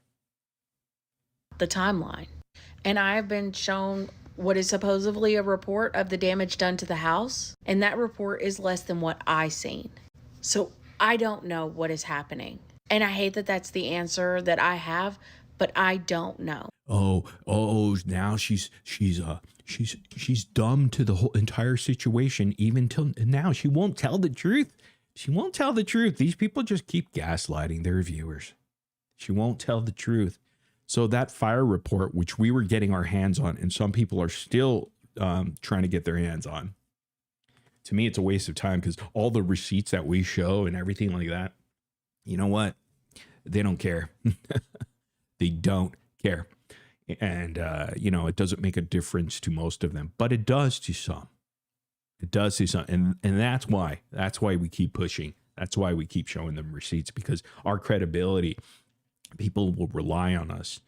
The timeline. And I have been shown what is supposedly a report of the damage done to the house. And that report is less than what I seen. So I don't know what is happening. And I hate that that's the answer that I have, but I don't know. Oh, now she's dumb to the whole entire situation. Even till now, she won't tell the truth. She won't tell the truth. These people just keep gaslighting their viewers. She won't tell the truth. So that fire report, which we were getting our hands on, and some people are still trying to get their hands on. To me, it's a waste of time because all the receipts that we show and everything like that, you know what? They don't care. They don't care. And, it doesn't make a difference to most of them, but it does to some. It does to some. And that's why we keep pushing. That's why we keep showing them receipts, because our credibility, people will rely on us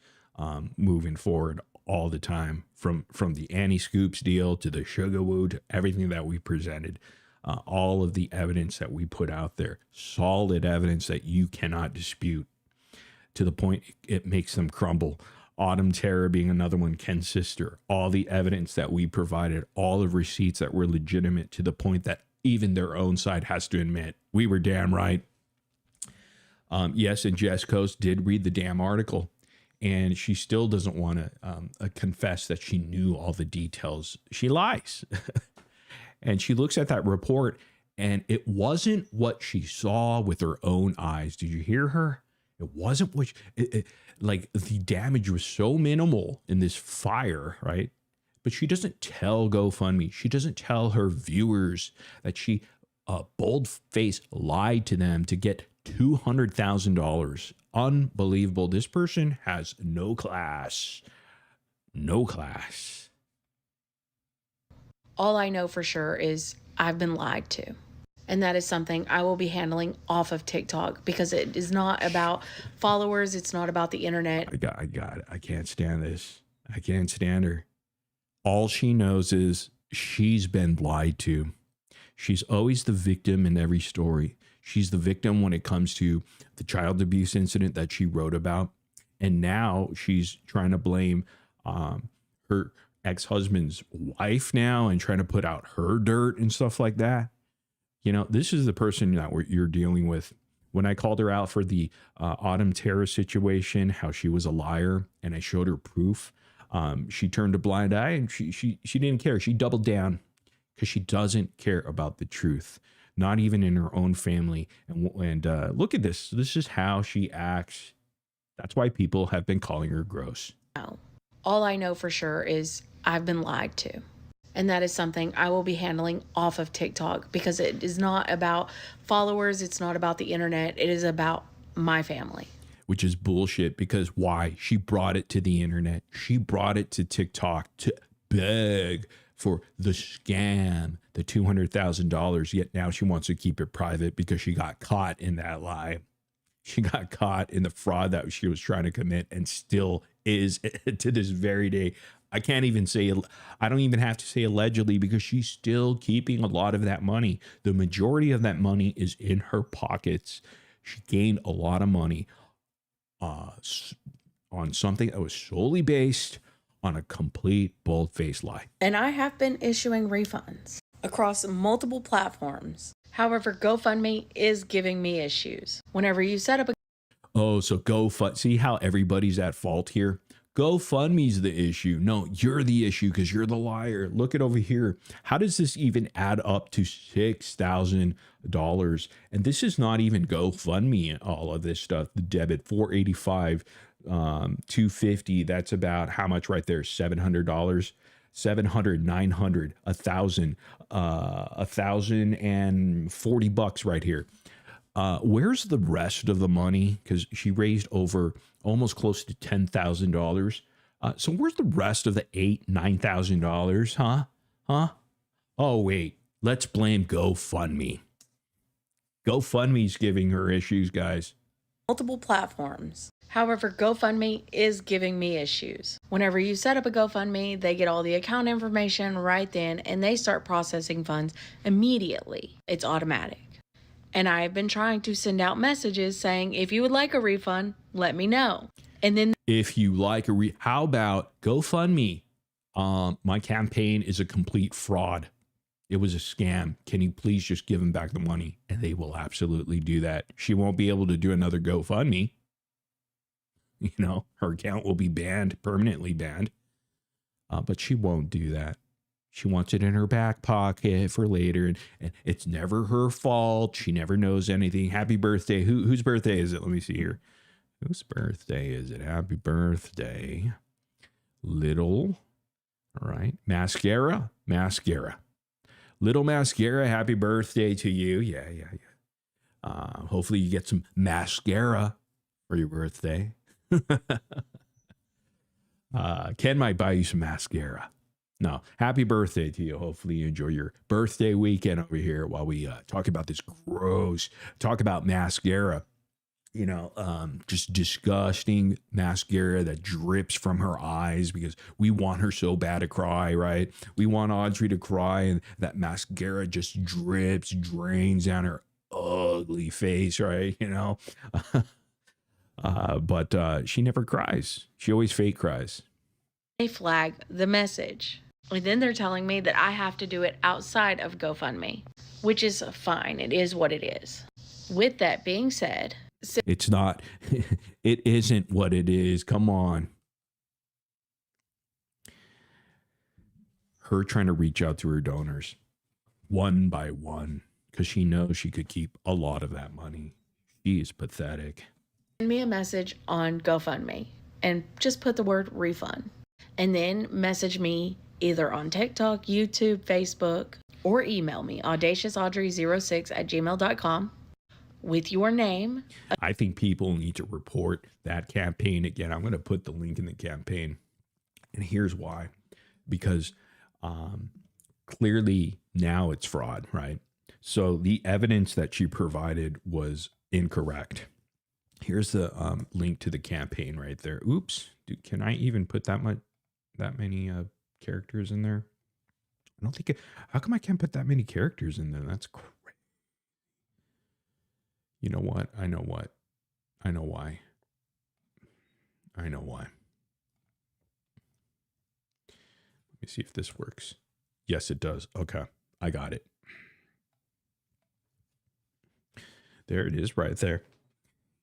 moving forward all the time, from the Annie Scoops deal to the Sugar Woo to everything that we presented. All of the evidence that we put out there, solid evidence that you cannot dispute, to the point it makes them crumble. Autumn Terror being another one, Ken's sister, all the evidence that we provided, all the receipts that were legitimate, to the point that even their own side has to admit, we were damn right. Yes, and Jess Coast did read the damn article, and she still doesn't want to confess that she knew all the details. She lies. And she looks at that report, and it wasn't what she saw with her own eyes. Did you hear her? It wasn't what like the damage was so minimal in this fire, right? But she doesn't tell GoFundMe. She doesn't tell her viewers that she bold-faced lied to them to get $200,000. Unbelievable. This person has no class. No class. All I know for sure is I've been lied to. And that is something I will be handling off of TikTok, because it is not about followers. It's not about the internet. I got it. I can't stand this. I can't stand her. All she knows is she's been lied to. She's always the victim in every story. She's the victim when it comes to the child abuse incident that she wrote about. And now she's trying to blame her ex-husband's wife now and trying to put out her dirt and stuff like that. You know, this is the person that you're dealing with. When I called her out for the Autumn Terror situation, how she was a liar, and I showed her proof, she turned a blind eye, and she didn't care. She doubled down because she doesn't care about the truth, not even in her own family. And look at this. This is how she acts. That's why people have been calling her gross. No. All I know for sure is I've been lied to. And that is something I will be handling off of TikTok, because it is not about followers. It's not about the internet. It is about my family. Which is bullshit, because why? She brought it to the internet. She brought it to TikTok to beg for the scam, the $200,000. Yet now she wants to keep it private because she got caught in that lie. She got caught in the fraud that she was trying to commit, and still is to this very day I can't even say, I don't even have to say allegedly because she's still keeping a lot of that money. The majority of that money is in her pockets. She gained a lot of money on something that was solely based on a complete bold-faced lie. And I have been issuing refunds across multiple platforms. However, GoFundMe is giving me issues. Whenever you set up a Oh, so see how everybody's at fault here? GoFundMe's the issue. No, you're the issue because you're the liar. Look at over here. How does this even add up to $6,000? And this is not even GoFundMe and all of this stuff. The debit, $485, $250. That's about how much right there? $700. 700, 900, 1,000, $1,040 right here. Where's the rest of the money? Because she raised over almost close to $10,000. So where's the rest of the $9,000? Huh? Oh wait, let's blame GoFundMe. GoFundMe's giving her issues, guys. multiple platforms. However, GoFundMe is giving me issues. Whenever you set up a GoFundMe, they get all the account information right then and they start processing funds immediately. It's automatic. And I've been trying to send out messages saying, if you would like a refund, let me know. And then if you like how about GoFundMe? My campaign is a complete fraud. It was a scam. Can you please just give them back the money? And they will absolutely do that. She won't be able to do another GoFundMe. You know, her account will be banned, permanently banned. But she won't do that. She wants it in her back pocket for later. And it's never her fault. She never knows anything. Happy birthday. Whose birthday is it? Let me see here. Whose birthday is it? Happy birthday. Little. All right. Mascara. Little Mascara, happy birthday to you. Yeah. Hopefully you get some mascara for your birthday. Ken might buy you some mascara. No, happy birthday to you. Hopefully you enjoy your birthday weekend over here while we talk about this talk about mascara. You know, just disgusting mascara that drips from her eyes because we want her so bad to cry, right? We want Audrey to cry and that mascara just drains down her ugly face, right? You know, but she never cries. She always fake cries. they flag the message. And then they're telling me that I have to do it outside of GoFundMe, which is fine. It is what it is. With that being said, it's not, it isn't what it is. Come on. Her trying to reach out to her donors one by one because she knows she could keep a lot of that money. She is pathetic. send me a message on GoFundMe and just put the word refund. And then message me either on TikTok, YouTube, Facebook, or email me, audaciousaudrey06@gmail.com. with your name. I think people need to report that campaign again. I'm going to put the link in the campaign. And here's why. Because clearly now it's fraud, right? So the evidence that she provided was incorrect. Here's the link to the campaign right there. Oops. Dude, can I even put that many characters in there? I don't think how come I can't put that many characters in there? That's crazy. You know what? I know why. Let me see if this works. Yes, it does. Okay. I got it. There it is right there.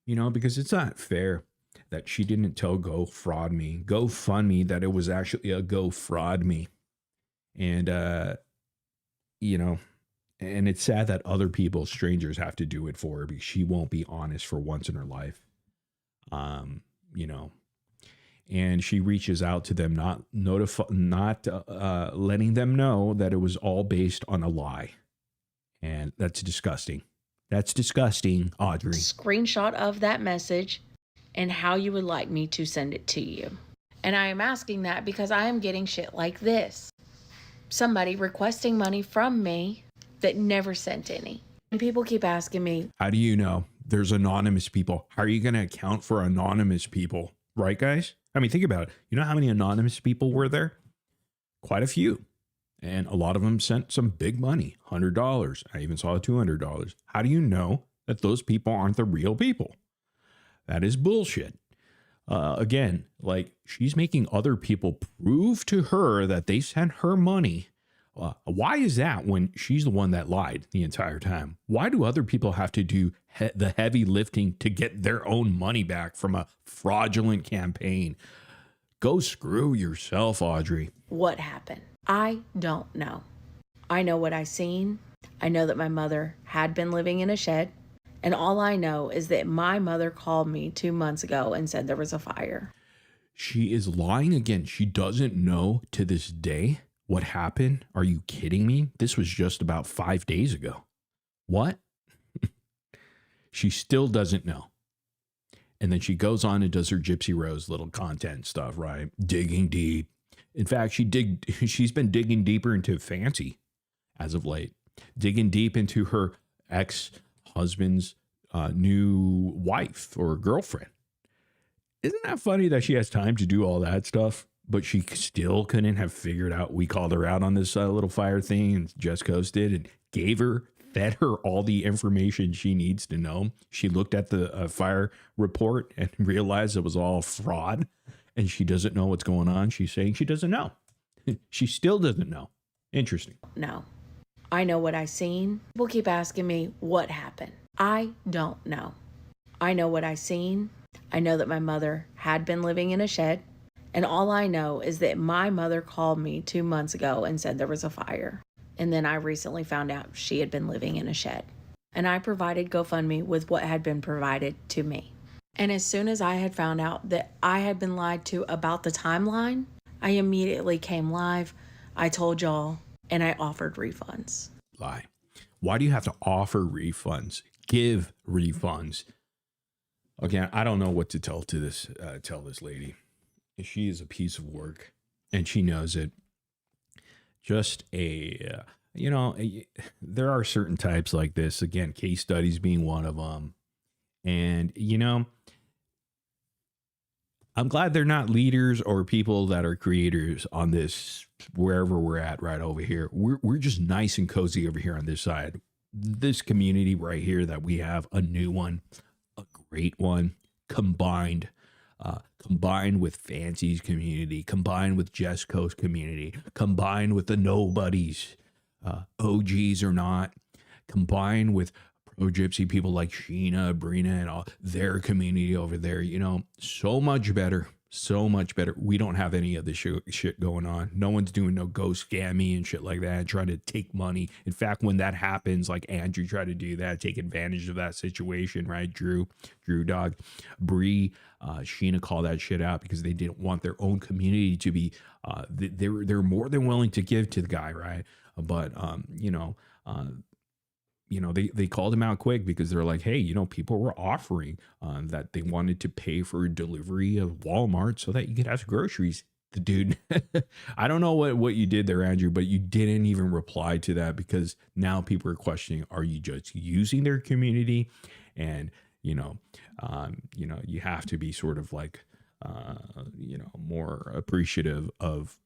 You know, because it's not fair that she didn't tell GoFundMe that it was actually a GoFraudMe. And, you know, and it's sad that other people, strangers, have to do it for her because she won't be honest for once in her life. You know, and she reaches out to them, not letting them know that it was all based on a lie. And that's disgusting. That's disgusting, Audrey. Screenshot of that message and how you would like me to send it to you. And I am asking that because I am getting shit like this. Somebody requesting money from me that never sent any. And people keep asking me, how do you know there's anonymous people? How are you going to account for anonymous people? Right, guys? I mean, think about it. You know how many anonymous people were there? Quite a few. And a lot of them sent some big money, $100. I even saw $200. How do you know that those people aren't the real people? That is bullshit. Again, like, she's making other people prove to her that they sent her money. Why is that when she's the one that lied the entire time? Why do other people have to do the heavy lifting to get their own money back from a fraudulent campaign? Go screw yourself, Audrey. What happened? I don't know. I know what I seen. I know that my mother had been living in a shed. And all I know is that my mother called me 2 months ago and said there was a fire. She is lying again. She doesn't know to this day what happened. Are you kidding me? This was just about 5 days ago. What? She still doesn't know. And then she goes on and does her Gypsy Rose little content stuff, right? Digging deep. In fact, she's been digging deeper into Fancy as of late. Digging deep into her ex-husband's new wife or girlfriend. Isn't that funny that she has time to do all that stuff, but she still couldn't have figured out? We called her out on this little fire thing and just coasted and fed her all the information she needs to know. She looked at the fire report and realized it was all fraud, and she doesn't know what's going on. She's saying she doesn't know. She still doesn't know. Interesting. No. I know what I seen. People keep asking me what happened. I don't know. I know what I seen. I know that my mother had been living in a shed. And all I know is that my mother called me 2 months ago and said there was a fire. And then I recently found out she had been living in a shed. And I provided GoFundMe with what had been provided to me. And as soon as I had found out that I had been lied to about the timeline, I immediately came live. I told y'all, and I offered refunds. Lie. Why do you have to offer refunds? Give refunds. Again, I don't know what to tell this lady. She is a piece of work, and she knows it. Just there are certain types like this. Again, Casestudyz being one of them. And, I'm glad they're not leaders or people that are creators on this, wherever we're at right over here. We're just nice and cozy over here on this side. This community right here that we have, a new one, a great one, combined with Fancy's community, combined with Just Coast community, combined with the nobodies, OGs or not, combined with pro-gypsy people like Sheena, Brina, and all their community over there, so much better. So much better. We don't have any of this shit going on. No one's doing no ghost scammy and shit like that, trying to take money. In fact, when that happens, like Andrew tried to do that, take advantage of that situation, right? Drew Dog, Bree, Sheena called that shit out because they didn't want their own community to be, they're more than willing to give to the guy, right? But, they called him out quick because they're like, hey, people were offering that they wanted to pay for a delivery of Walmart so that you could have groceries. The dude, I don't know what you did there, Andrew, but you didn't even reply to that because now people are questioning, are you just using their community? And, you have to be sort of like, more appreciative of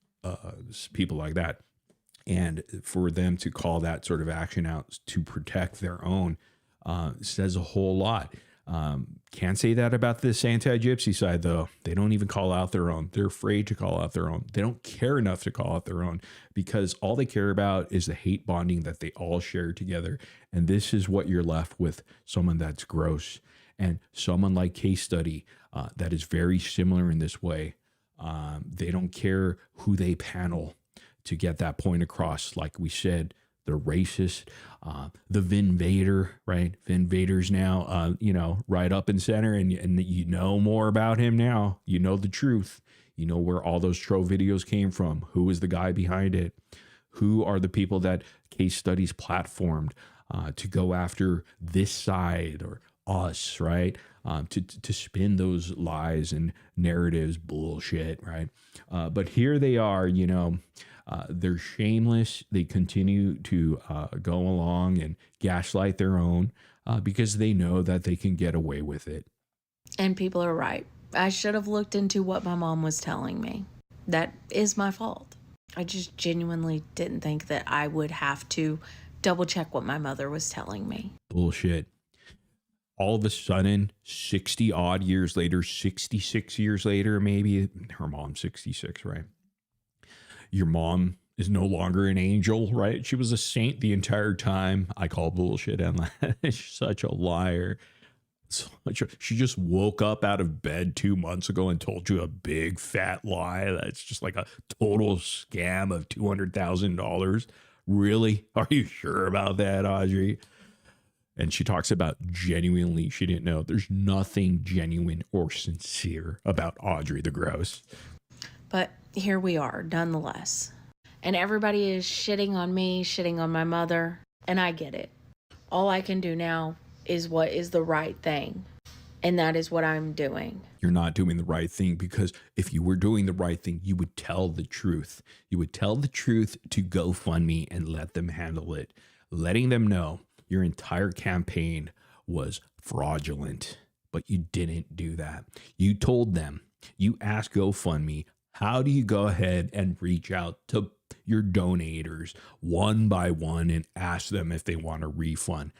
people like that. And for them to call that sort of action out to protect their own says a whole lot. Can't say that about this anti-gypsy side, though. They don't even call out their own. They're afraid to call out their own. They don't care enough to call out their own because all they care about is the hate bonding that they all share together. And this is what you're left with, someone that's gross. And someone like Casestudy that is very similar in this way. They don't care who they panel to get that point across. Like we said, the racist, the Vin Vader, right? Vin Vader's now, right up in center, and you know more about him now. You know the truth. You know where all those troll videos came from. Who is the guy behind it? Who are the people that Casestudyz platformed to go after this side or us, right? To spin those lies and narratives, bullshit, right? But here they are, they're shameless. They continue to go along and gaslight their own because they know that they can get away with it. And people are right. I should have looked into what my mom was telling me. That is my fault. I just genuinely didn't think that I would have to double check what my mother was telling me. Bullshit. All of a sudden, 60 odd years later, 66 years later, maybe, her mom's 66, right? Your mom is no longer an angel, right? She was a saint the entire time. I call bullshit on that. She's such a liar. She just woke up out of bed 2 months ago and told you a big fat lie. That's just like a total scam of $200,000. Really? Are you sure about that, Audrey? And she talks about genuinely, she didn't know. There's nothing genuine or sincere about Audrey the Gross. But here we are, nonetheless. And everybody is shitting on me, shitting on my mother, and I get it. All I can do now is what is the right thing, and that is what I'm doing. You're not doing the right thing, because if you were doing the right thing, you would tell the truth. You would tell the truth to GoFundMe and let them handle it, letting them know your entire campaign was fraudulent. But you didn't do that. You told them, you asked GoFundMe, how do you go ahead and reach out to your donators one by one and ask them if they want a refund?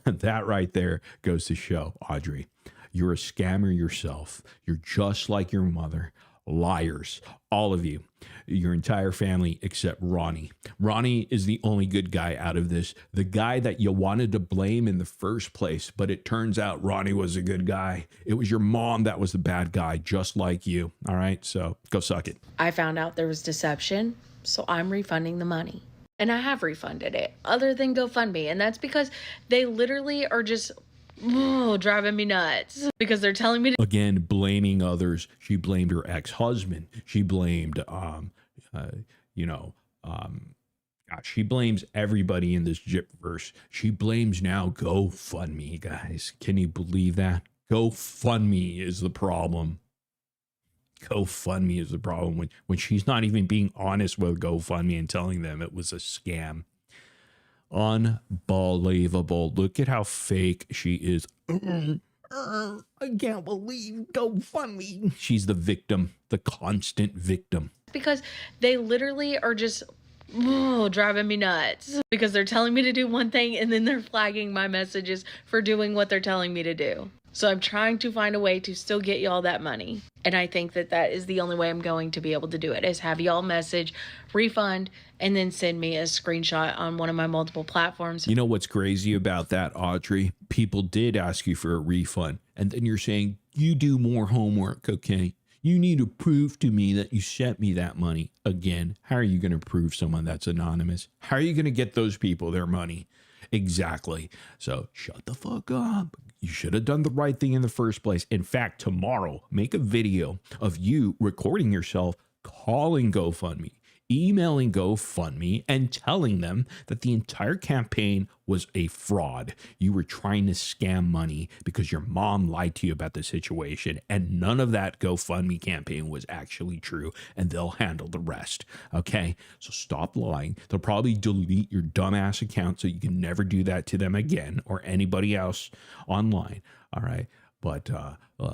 That right there goes to show, Audrey, you're a scammer yourself. You're just like your mother. Liars, all of you, your entire family except Ronnie. Ronnie is the only good guy out of this, the guy that you wanted to blame in the first place, but it turns out Ronnie was a good guy. It was your mom that was the bad guy, just like you. All right, so go suck it. I found out there was deception, so I'm refunding the money. And I have refunded it, other than GoFundMe, and that's because they literally are just driving me nuts, because they're telling me to again, blaming others. She blamed her ex-husband. She blamed she blames everybody in this Gypverse. She blames now GoFundMe, guys. Can you believe that? GoFundMe is the problem. GoFundMe is the problem when she's not even being honest with GoFundMe and telling them it was a scam. Unbelievable. Look at how fake she is. I can't believe GoFundMe. She's the victim, the constant victim. because they literally are just driving me nuts, because they're telling me to do one thing and then they're flagging my messages for doing what they're telling me to do. So I'm trying to find a way to still get y'all that money. And I think that that is the only way I'm going to be able to do it, is have y'all message, refund, and then send me a screenshot on one of my multiple platforms. You know what's crazy about that, Audrey? People did ask you for a refund, and then you're saying, you do more homework, okay? You need to prove to me that you sent me that money. Again, how are you going to prove someone that's anonymous? How are you going to get those people their money? Exactly. So shut the fuck up. You should have done the right thing in the first place. In fact, tomorrow, make a video of you recording yourself calling GoFundMe, emailing GoFundMe, and telling them that the entire campaign was a fraud. You were trying to scam money because your mom lied to you about the situation, and none of that GoFundMe campaign was actually true, and they'll handle the rest. Okay? So stop lying. They'll probably delete your dumbass account so you can never do that to them again or anybody else online. All right? But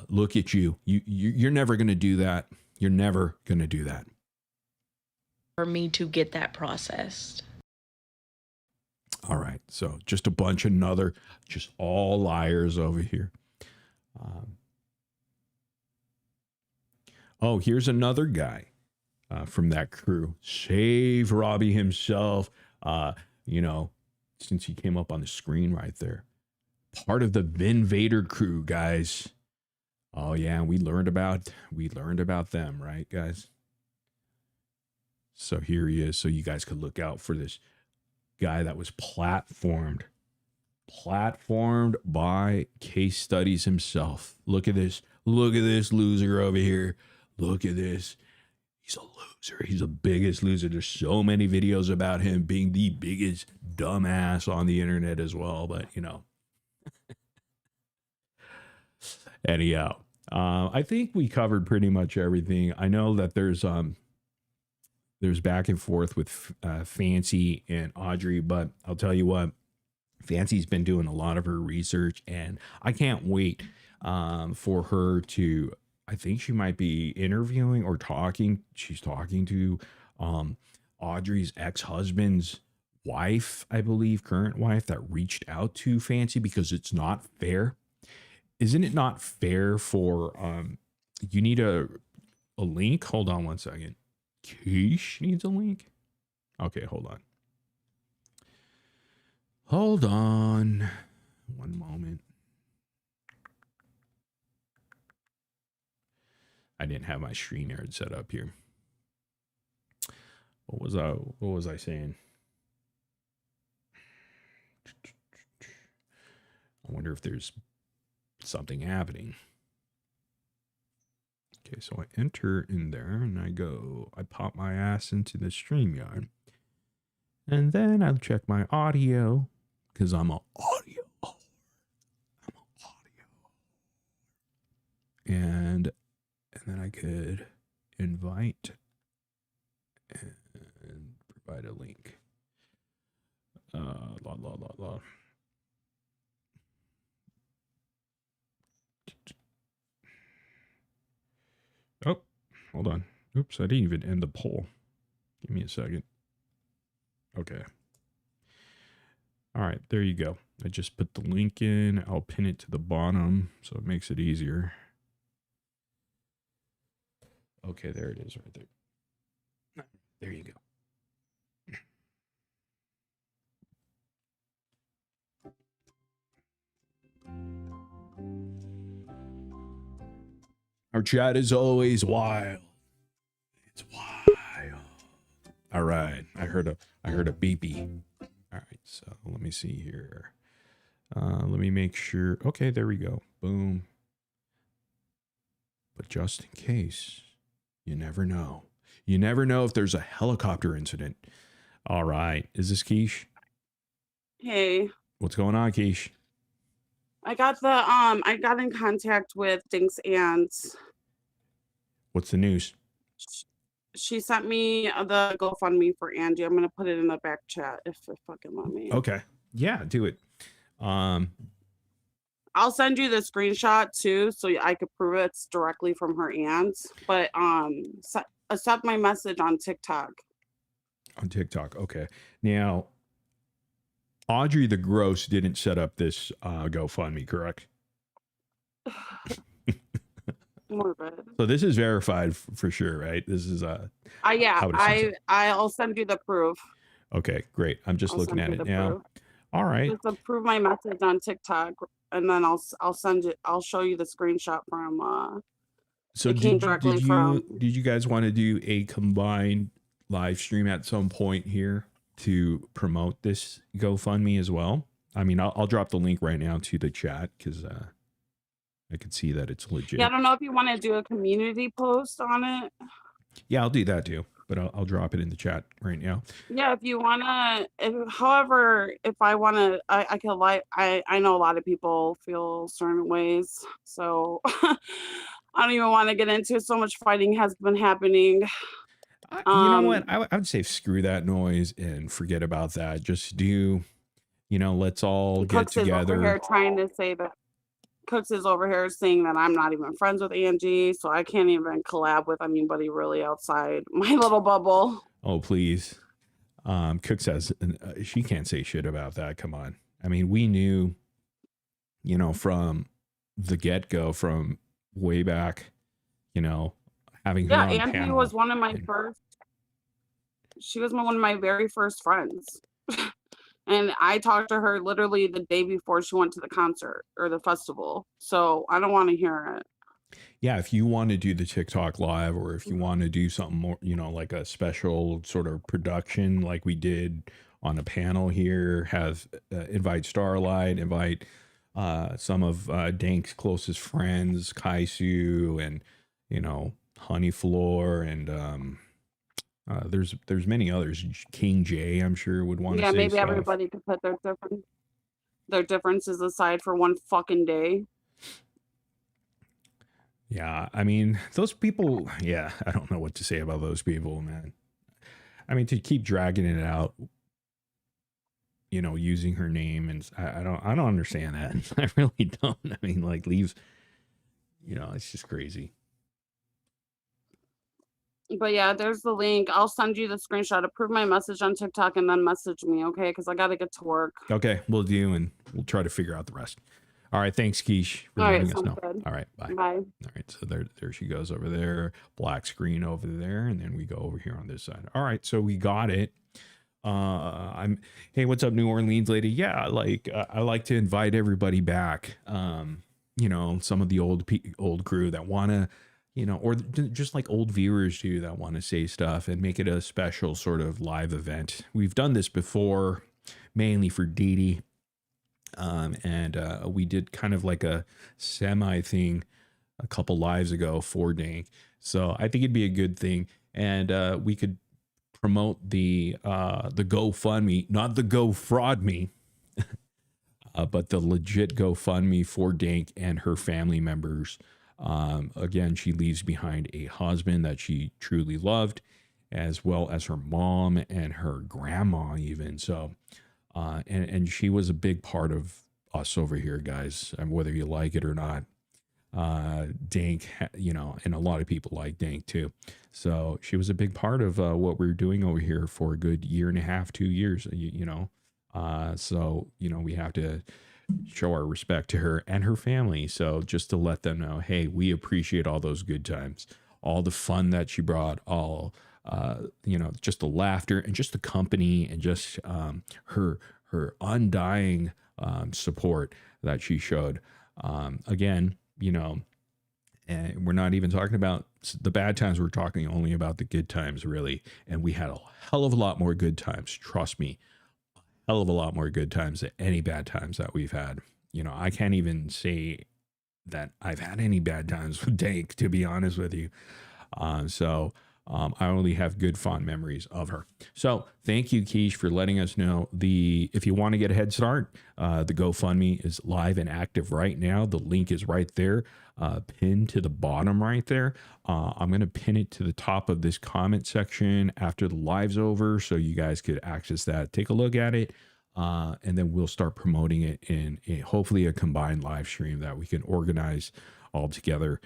look at you. You're never going to do that. You're never going to do that. For me to get that processed. All right, so just a bunch of just all liars over here. Oh, here's another guy from that crew. Save Robbie himself. Since he came up on the screen right there. Part of the Vin Vader crew, guys. Oh yeah, we learned about them, right, guys? So here he is. So you guys could look out for this guy that was platformed by Casestudyz himself. Look at this. Look at this loser over here. Look at this. He's a loser. He's the biggest loser. There's so many videos about him being the biggest dumbass on the internet as well. But, anyhow, I think we covered pretty much everything. I know that there's back and forth with Fancy and Audrey, but I'll tell you what, Fancy's been doing a lot of her research, and I can't wait for her to I think she might be interviewing or talking. She's talking to Audrey's ex-husband's wife, I believe, current wife, that reached out to Fancy, because it's not fair. Isn't it not fair for you need a link? Hold on one second. Keish needs a link. Okay, hold on. Hold on. One moment. I didn't have my StreamYard set up here. What was I saying? I wonder if there's something happening. Okay, so I enter in there and I pop my ass into the StreamYard. And then I'll check my audio, because I'm an audio. And then I could invite and provide a link. Oh, hold on. Oops, I didn't even end the poll. Give me a second. Okay. All right, there you go. I just put the link in. I'll pin it to the bottom so it makes it easier. Okay, there it is right there. There you go. Our chat is always wild. It's wild. All right. I heard a beepy. All right, so let me see here. Let me make sure. Okay, there we go. Boom. But just in case, you never know. You never know if there's a helicopter incident. All right. Is this Keish? Hey, What's going on, Keish? I got in contact with Dink's aunt. What's the news? She sent me the GoFundMe for Angie. I'm gonna put it in the back chat if they fucking let me. Okay. Yeah, do it. I'll send you the screenshot too, so I could prove it's directly from her aunt. But accept my message on TikTok. On TikTok. Okay. Now, Audrey the Gross didn't set up this GoFundMe, correct? Morbid. So this is verified for sure, right? This is Yeah, I'll send you the proof. Okay, great. I'm just looking at it now. Proof. All right. Just approve my message on TikTok, and then I'll send it. I'll show you the screenshot from. So it came directly from. Did you guys want to do a combined live stream at some point here to promote this GoFundMe as well? I mean, I'll drop the link right now to the chat, because I could see that it's legit. Yeah, I don't know if you want to do a community post on it. Yeah, I'll do that too, but I'll drop it in the chat right now. Yeah, if you wanna, however, if I wanna, I can I know a lot of people feel certain ways, so I don't even want to get into it. So much fighting has been happening. You know what? I would say screw that noise and forget about that. Just do, let's all get Cooks together. is over here trying to say that. Cooks is over here saying that I'm not even friends with Angie, so I can't even collab with anybody really outside my little bubble. Oh, please. Cooks says she can't say shit about that. Come on. I mean, we knew, from the get-go, from way back, having her on Angie panel. was one of my first. She was one of my very first friends. And I talked to her literally the day before she went to the concert or the festival. So I don't want to hear it. Yeah, if you want to do the TikTok live, or if you want to do something more, like a special sort of production like we did on a panel here, have invite Starlight, invite some of Dank's closest friends, Kaisu and, Honey Floor, and there's many others. King J, I'm sure, would want to say maybe stuff. everybody could put their differences aside for one fucking day. Yeah, I mean, those people, I don't know what to say about those people, man. I mean, to keep dragging it out, using her name, and I don't understand that. I really don't. I mean, leaves, it's just crazy. But yeah, there's the link. I'll send you the screenshot. Approve my message on TikTok and then message me, okay? Because I got to get to work. Okay, we'll do, and we'll try to figure out the rest. All right, thanks, Keish, for All right, letting us sounds know. good. All right, bye. Bye. All right, so there she goes over there. Black screen over there, and then we go over here on this side. All right, so we got it. Hey, what's up, New Orleans lady? Yeah, like I like to invite everybody back. You know, some of the old crew that want to, you know, or just like old viewers do that want to say stuff and make it a special sort of live event. We've done this before, mainly for Dee Dee. And we did kind of like a semi thing a couple lives ago for Dank. So I think it'd be a good thing. And we could promote the GoFundMe, not the Go Fraud Me, but the legit GoFundMe for Dank and her family members. Again, she leaves behind a husband that she truly loved, as well as her mom and her grandma even. So, and she was a big part of us over here, guys, and whether you like it or not. Dank, you know, and a lot of people like Dank too. So she was a big part of what we're doing over here for a good 1.5 to 2 years, you know. So, you know, we have to show our respect to her and her family. So just to let them know, hey, we appreciate all those good times, all the fun that she brought, all, you know, just the laughter and just the company and just her undying support that she showed. Again, you know, and we're not even talking about the bad times. We're talking only about the good times, really. And we had a hell of a lot more good times. Trust me, a hell of a lot more good times than any bad times that we've had. You know, I can't even say that I've had any bad times with Dank, to be honest with you. I only have good fond memories of her. So thank you, Keish, for letting us know. If you want to get a head start, the GoFundMe is live and active right now. The link is right there, pinned to the bottom right there. I'm going to pin it to the top of this comment section after the live's over, so you guys could access that. Take a look at it, and then we'll start promoting it in hopefully a combined live stream that we can organize all together.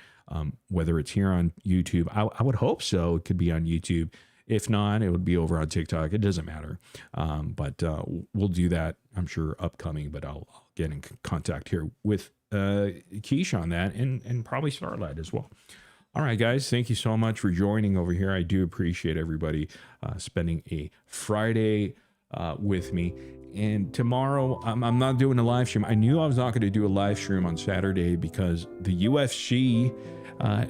Whether it's here on YouTube, I would hope so. It could be on YouTube. If not, it would be over on TikTok. It doesn't matter. But we'll do that, I'm sure, upcoming. But I'll get in contact here with Keish on that and probably Starlight as well. All right, guys, thank you so much for joining over here. I do appreciate everybody spending a Friday with me. And tomorrow, I'm not doing a live stream. I knew I was not going to do a live stream on Saturday because the UFC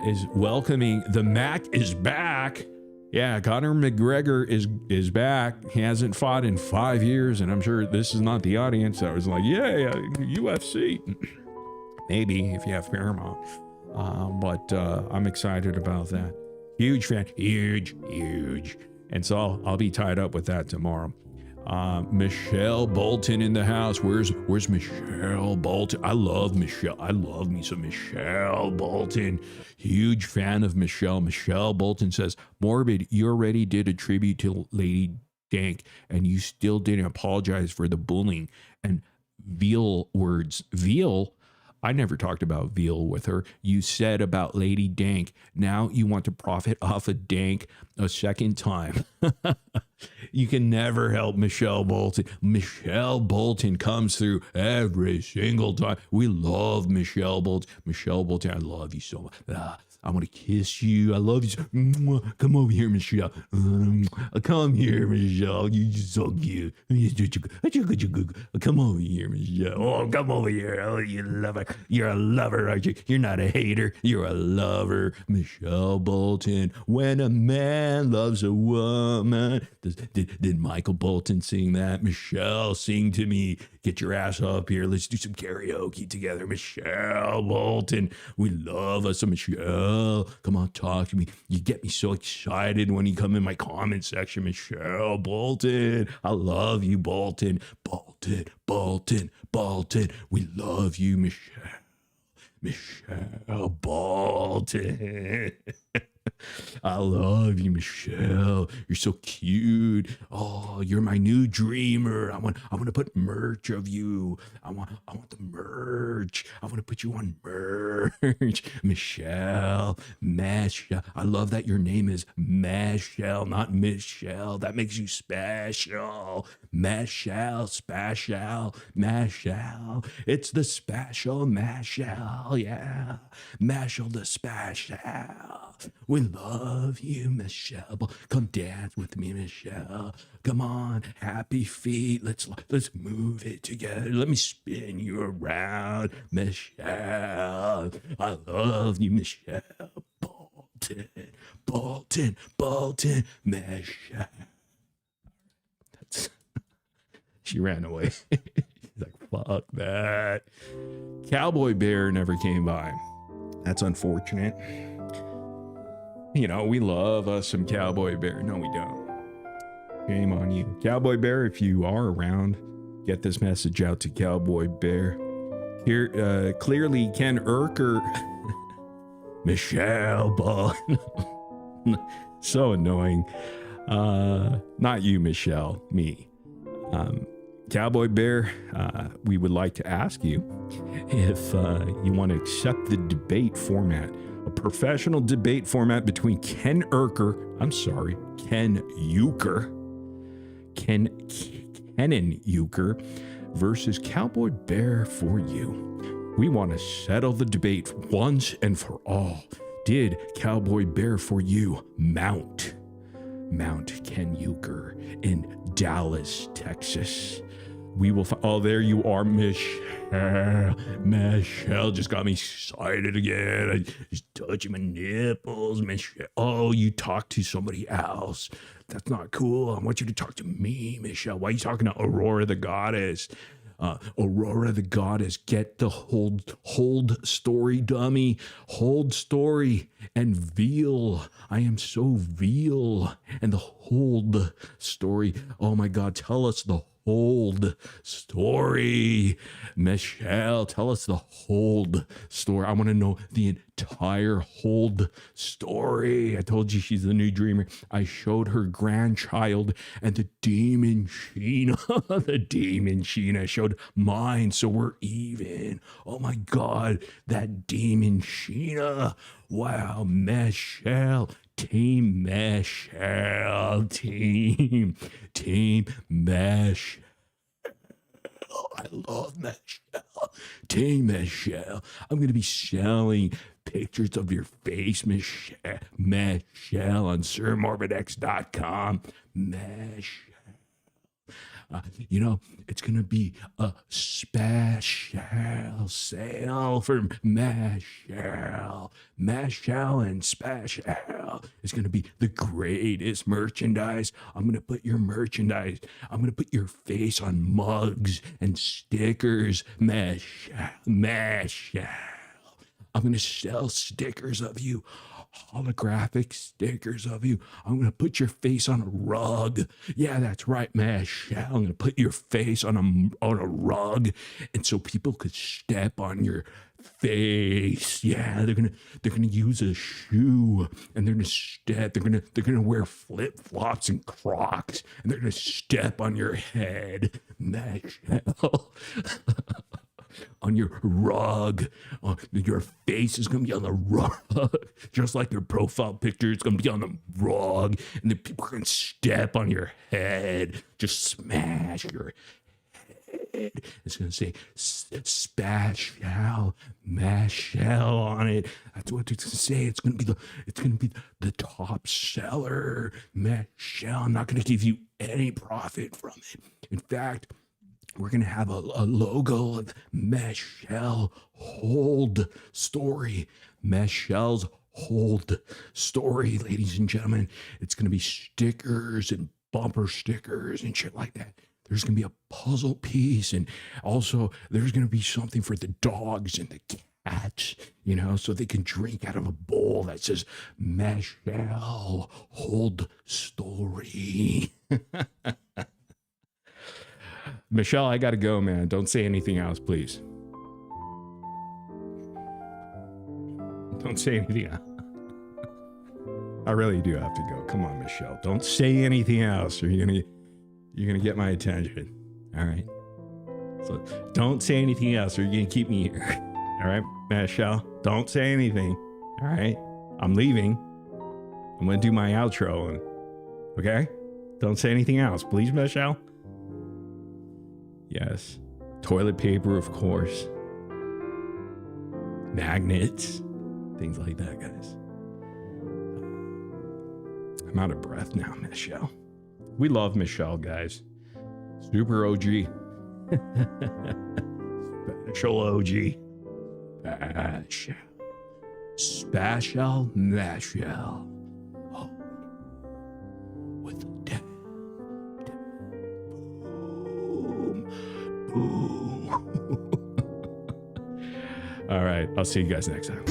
is welcoming. The Mac is back. Yeah, Conor McGregor is back. He hasn't fought in 5 years, and I'm sure this is not the audience that was like, yeah, UFC. Maybe if you have Paramount. But I'm excited about that. Huge fan. Huge. And so I'll be tied up with that tomorrow. Michelle Bolton in the house. Where's Michelle Bolton? I love Michelle. I love me some Michelle Bolton. Huge fan of Michelle. Michelle Bolton says, Morbid, you already did a tribute to Lady Dank and you still didn't apologize for the bullying and veal words. Veal? I never talked about veal with her. You said about Lady Dank. Now you want to profit off of Dank a second time. You can never help Michelle Bolton. Michelle Bolton comes through every single time. We love Michelle Bolton. Michelle Bolton, I love you so much. I want to kiss you. I love you. Come over here, Michelle. Come here, Michelle. You're so cute. Come over here, Michelle. Oh, come over here. Oh, you lover. You're a lover, aren't you? You're not a hater. You're a lover. Michelle Bolton. When a man loves a woman. Did Michael Bolton sing that? Michelle, sing to me. Get your ass up here. Let's do some karaoke together. Michelle Bolton. We love us a Michelle. Come on, talk to me. You get me so excited when you come in my comment section. Michelle Bolton. I love you, Bolton. Bolton. We love you, Michelle. Michelle Bolton. I love you, Michelle. You're so cute. Oh, you're my new dreamer. I want to put merch of you. I want the merch. I want to put you on merch. Michelle, Michelle. I love that your name is Michelle, not Michelle. That makes you special. Michelle, special, Michelle. It's the special Michelle, yeah. Michelle the special. We love you, Michelle. Come dance with me, Michelle. Come on, happy feet. Let's move it together. Let me spin you around, Michelle. I love you, Michelle. Bolton, Michelle. She ran away. She's like, fuck that. Cowboy Bear never came by. That's unfortunate. You know, we love us some Cowboy Bear. No, we don't. Shame on you. Cowboy Bear, if you are around, get this message out to Cowboy Bear. Here, clearly Ken Urker. Michelle Ball. So annoying. Not you, Michelle. Me. Cowboy Bear, we would like to ask you if you want to accept the debate format, a professional debate format between Ken Euchre versus Cowboy Bear for you. We want to settle the debate once and for all. Did Cowboy Bear for you mount Ken Euchre in Dallas, Texas? We will oh, there you are, Michelle. Michelle just got me excited again. I just touching my nipples, Michelle. Oh, you talked to somebody else. That's not cool. I want you to talk to me, Michelle. Why are you talking to Aurora the Goddess? Aurora the Goddess, get the hold story, dummy. Hold story and veal. I am so veal. And the hold story. Oh my God, tell us the hold story. Michelle, tell us the hold story. I want to know the entire hold story. I told you she's the new dreamer. I showed her grandchild and the demon Sheena. The demon Sheena showed mine, so we're even. Oh my God, that demon Sheena. Wow, Michelle. Team Michelle. Team Michelle. I love Michelle. Team Michelle. I'm going to be selling pictures of your face, Michelle on SirMorbidX.com. Michelle. You know, it's going to be a special sale for Michelle. Michelle and special. It's going to be the greatest merchandise. I'm going to put your merchandise. I'm going to put your face on mugs and stickers. Michelle. I'm going to sell stickers of you. Holographic stickers of you. I'm going to put your face on a rug. Yeah, that's right, Michelle. I'm going to put your face on a rug, and so people could step on your face. Yeah, they're gonna use a shoe, and they're gonna step. They're gonna wear flip flops and Crocs, and they're gonna step on your head, Michelle. On your rug. Your face is going to be on the rug. Just like your profile picture is going to be on the rug. And then people can step on your head. Just smash your head. It's going to say special Michelle on it. That's what it's going to say. It's going to be the top seller. Michelle. I'm not going to give you any profit from it. In fact, we're going to have a logo of Michelle Hold Story. Michelle's Hold Story, ladies and gentlemen. It's going to be stickers and bumper stickers and shit like that. There's going to be a puzzle piece. And also, there's going to be something for the dogs and the cats, you know, so they can drink out of a bowl that says Michelle Hold Story. Michelle, I gotta go, man. Don't say anything else, please. Don't say anything else. I really do have to go. Come on, Michelle. Don't say anything else, or you're gonna get my attention. All right. So don't say anything else, or you're gonna keep me here. All right, Michelle. Don't say anything. All right. I'm leaving. I'm gonna do my outro. And okay. Don't say anything else, please, Michelle. Yes. Toilet paper, of course. Magnets. Things like that, guys. I'm out of breath now, Michelle. We love Michelle, guys. Super OG. Special OG. Special Michelle. Oh. With the boom. All right. I'll see you guys next time.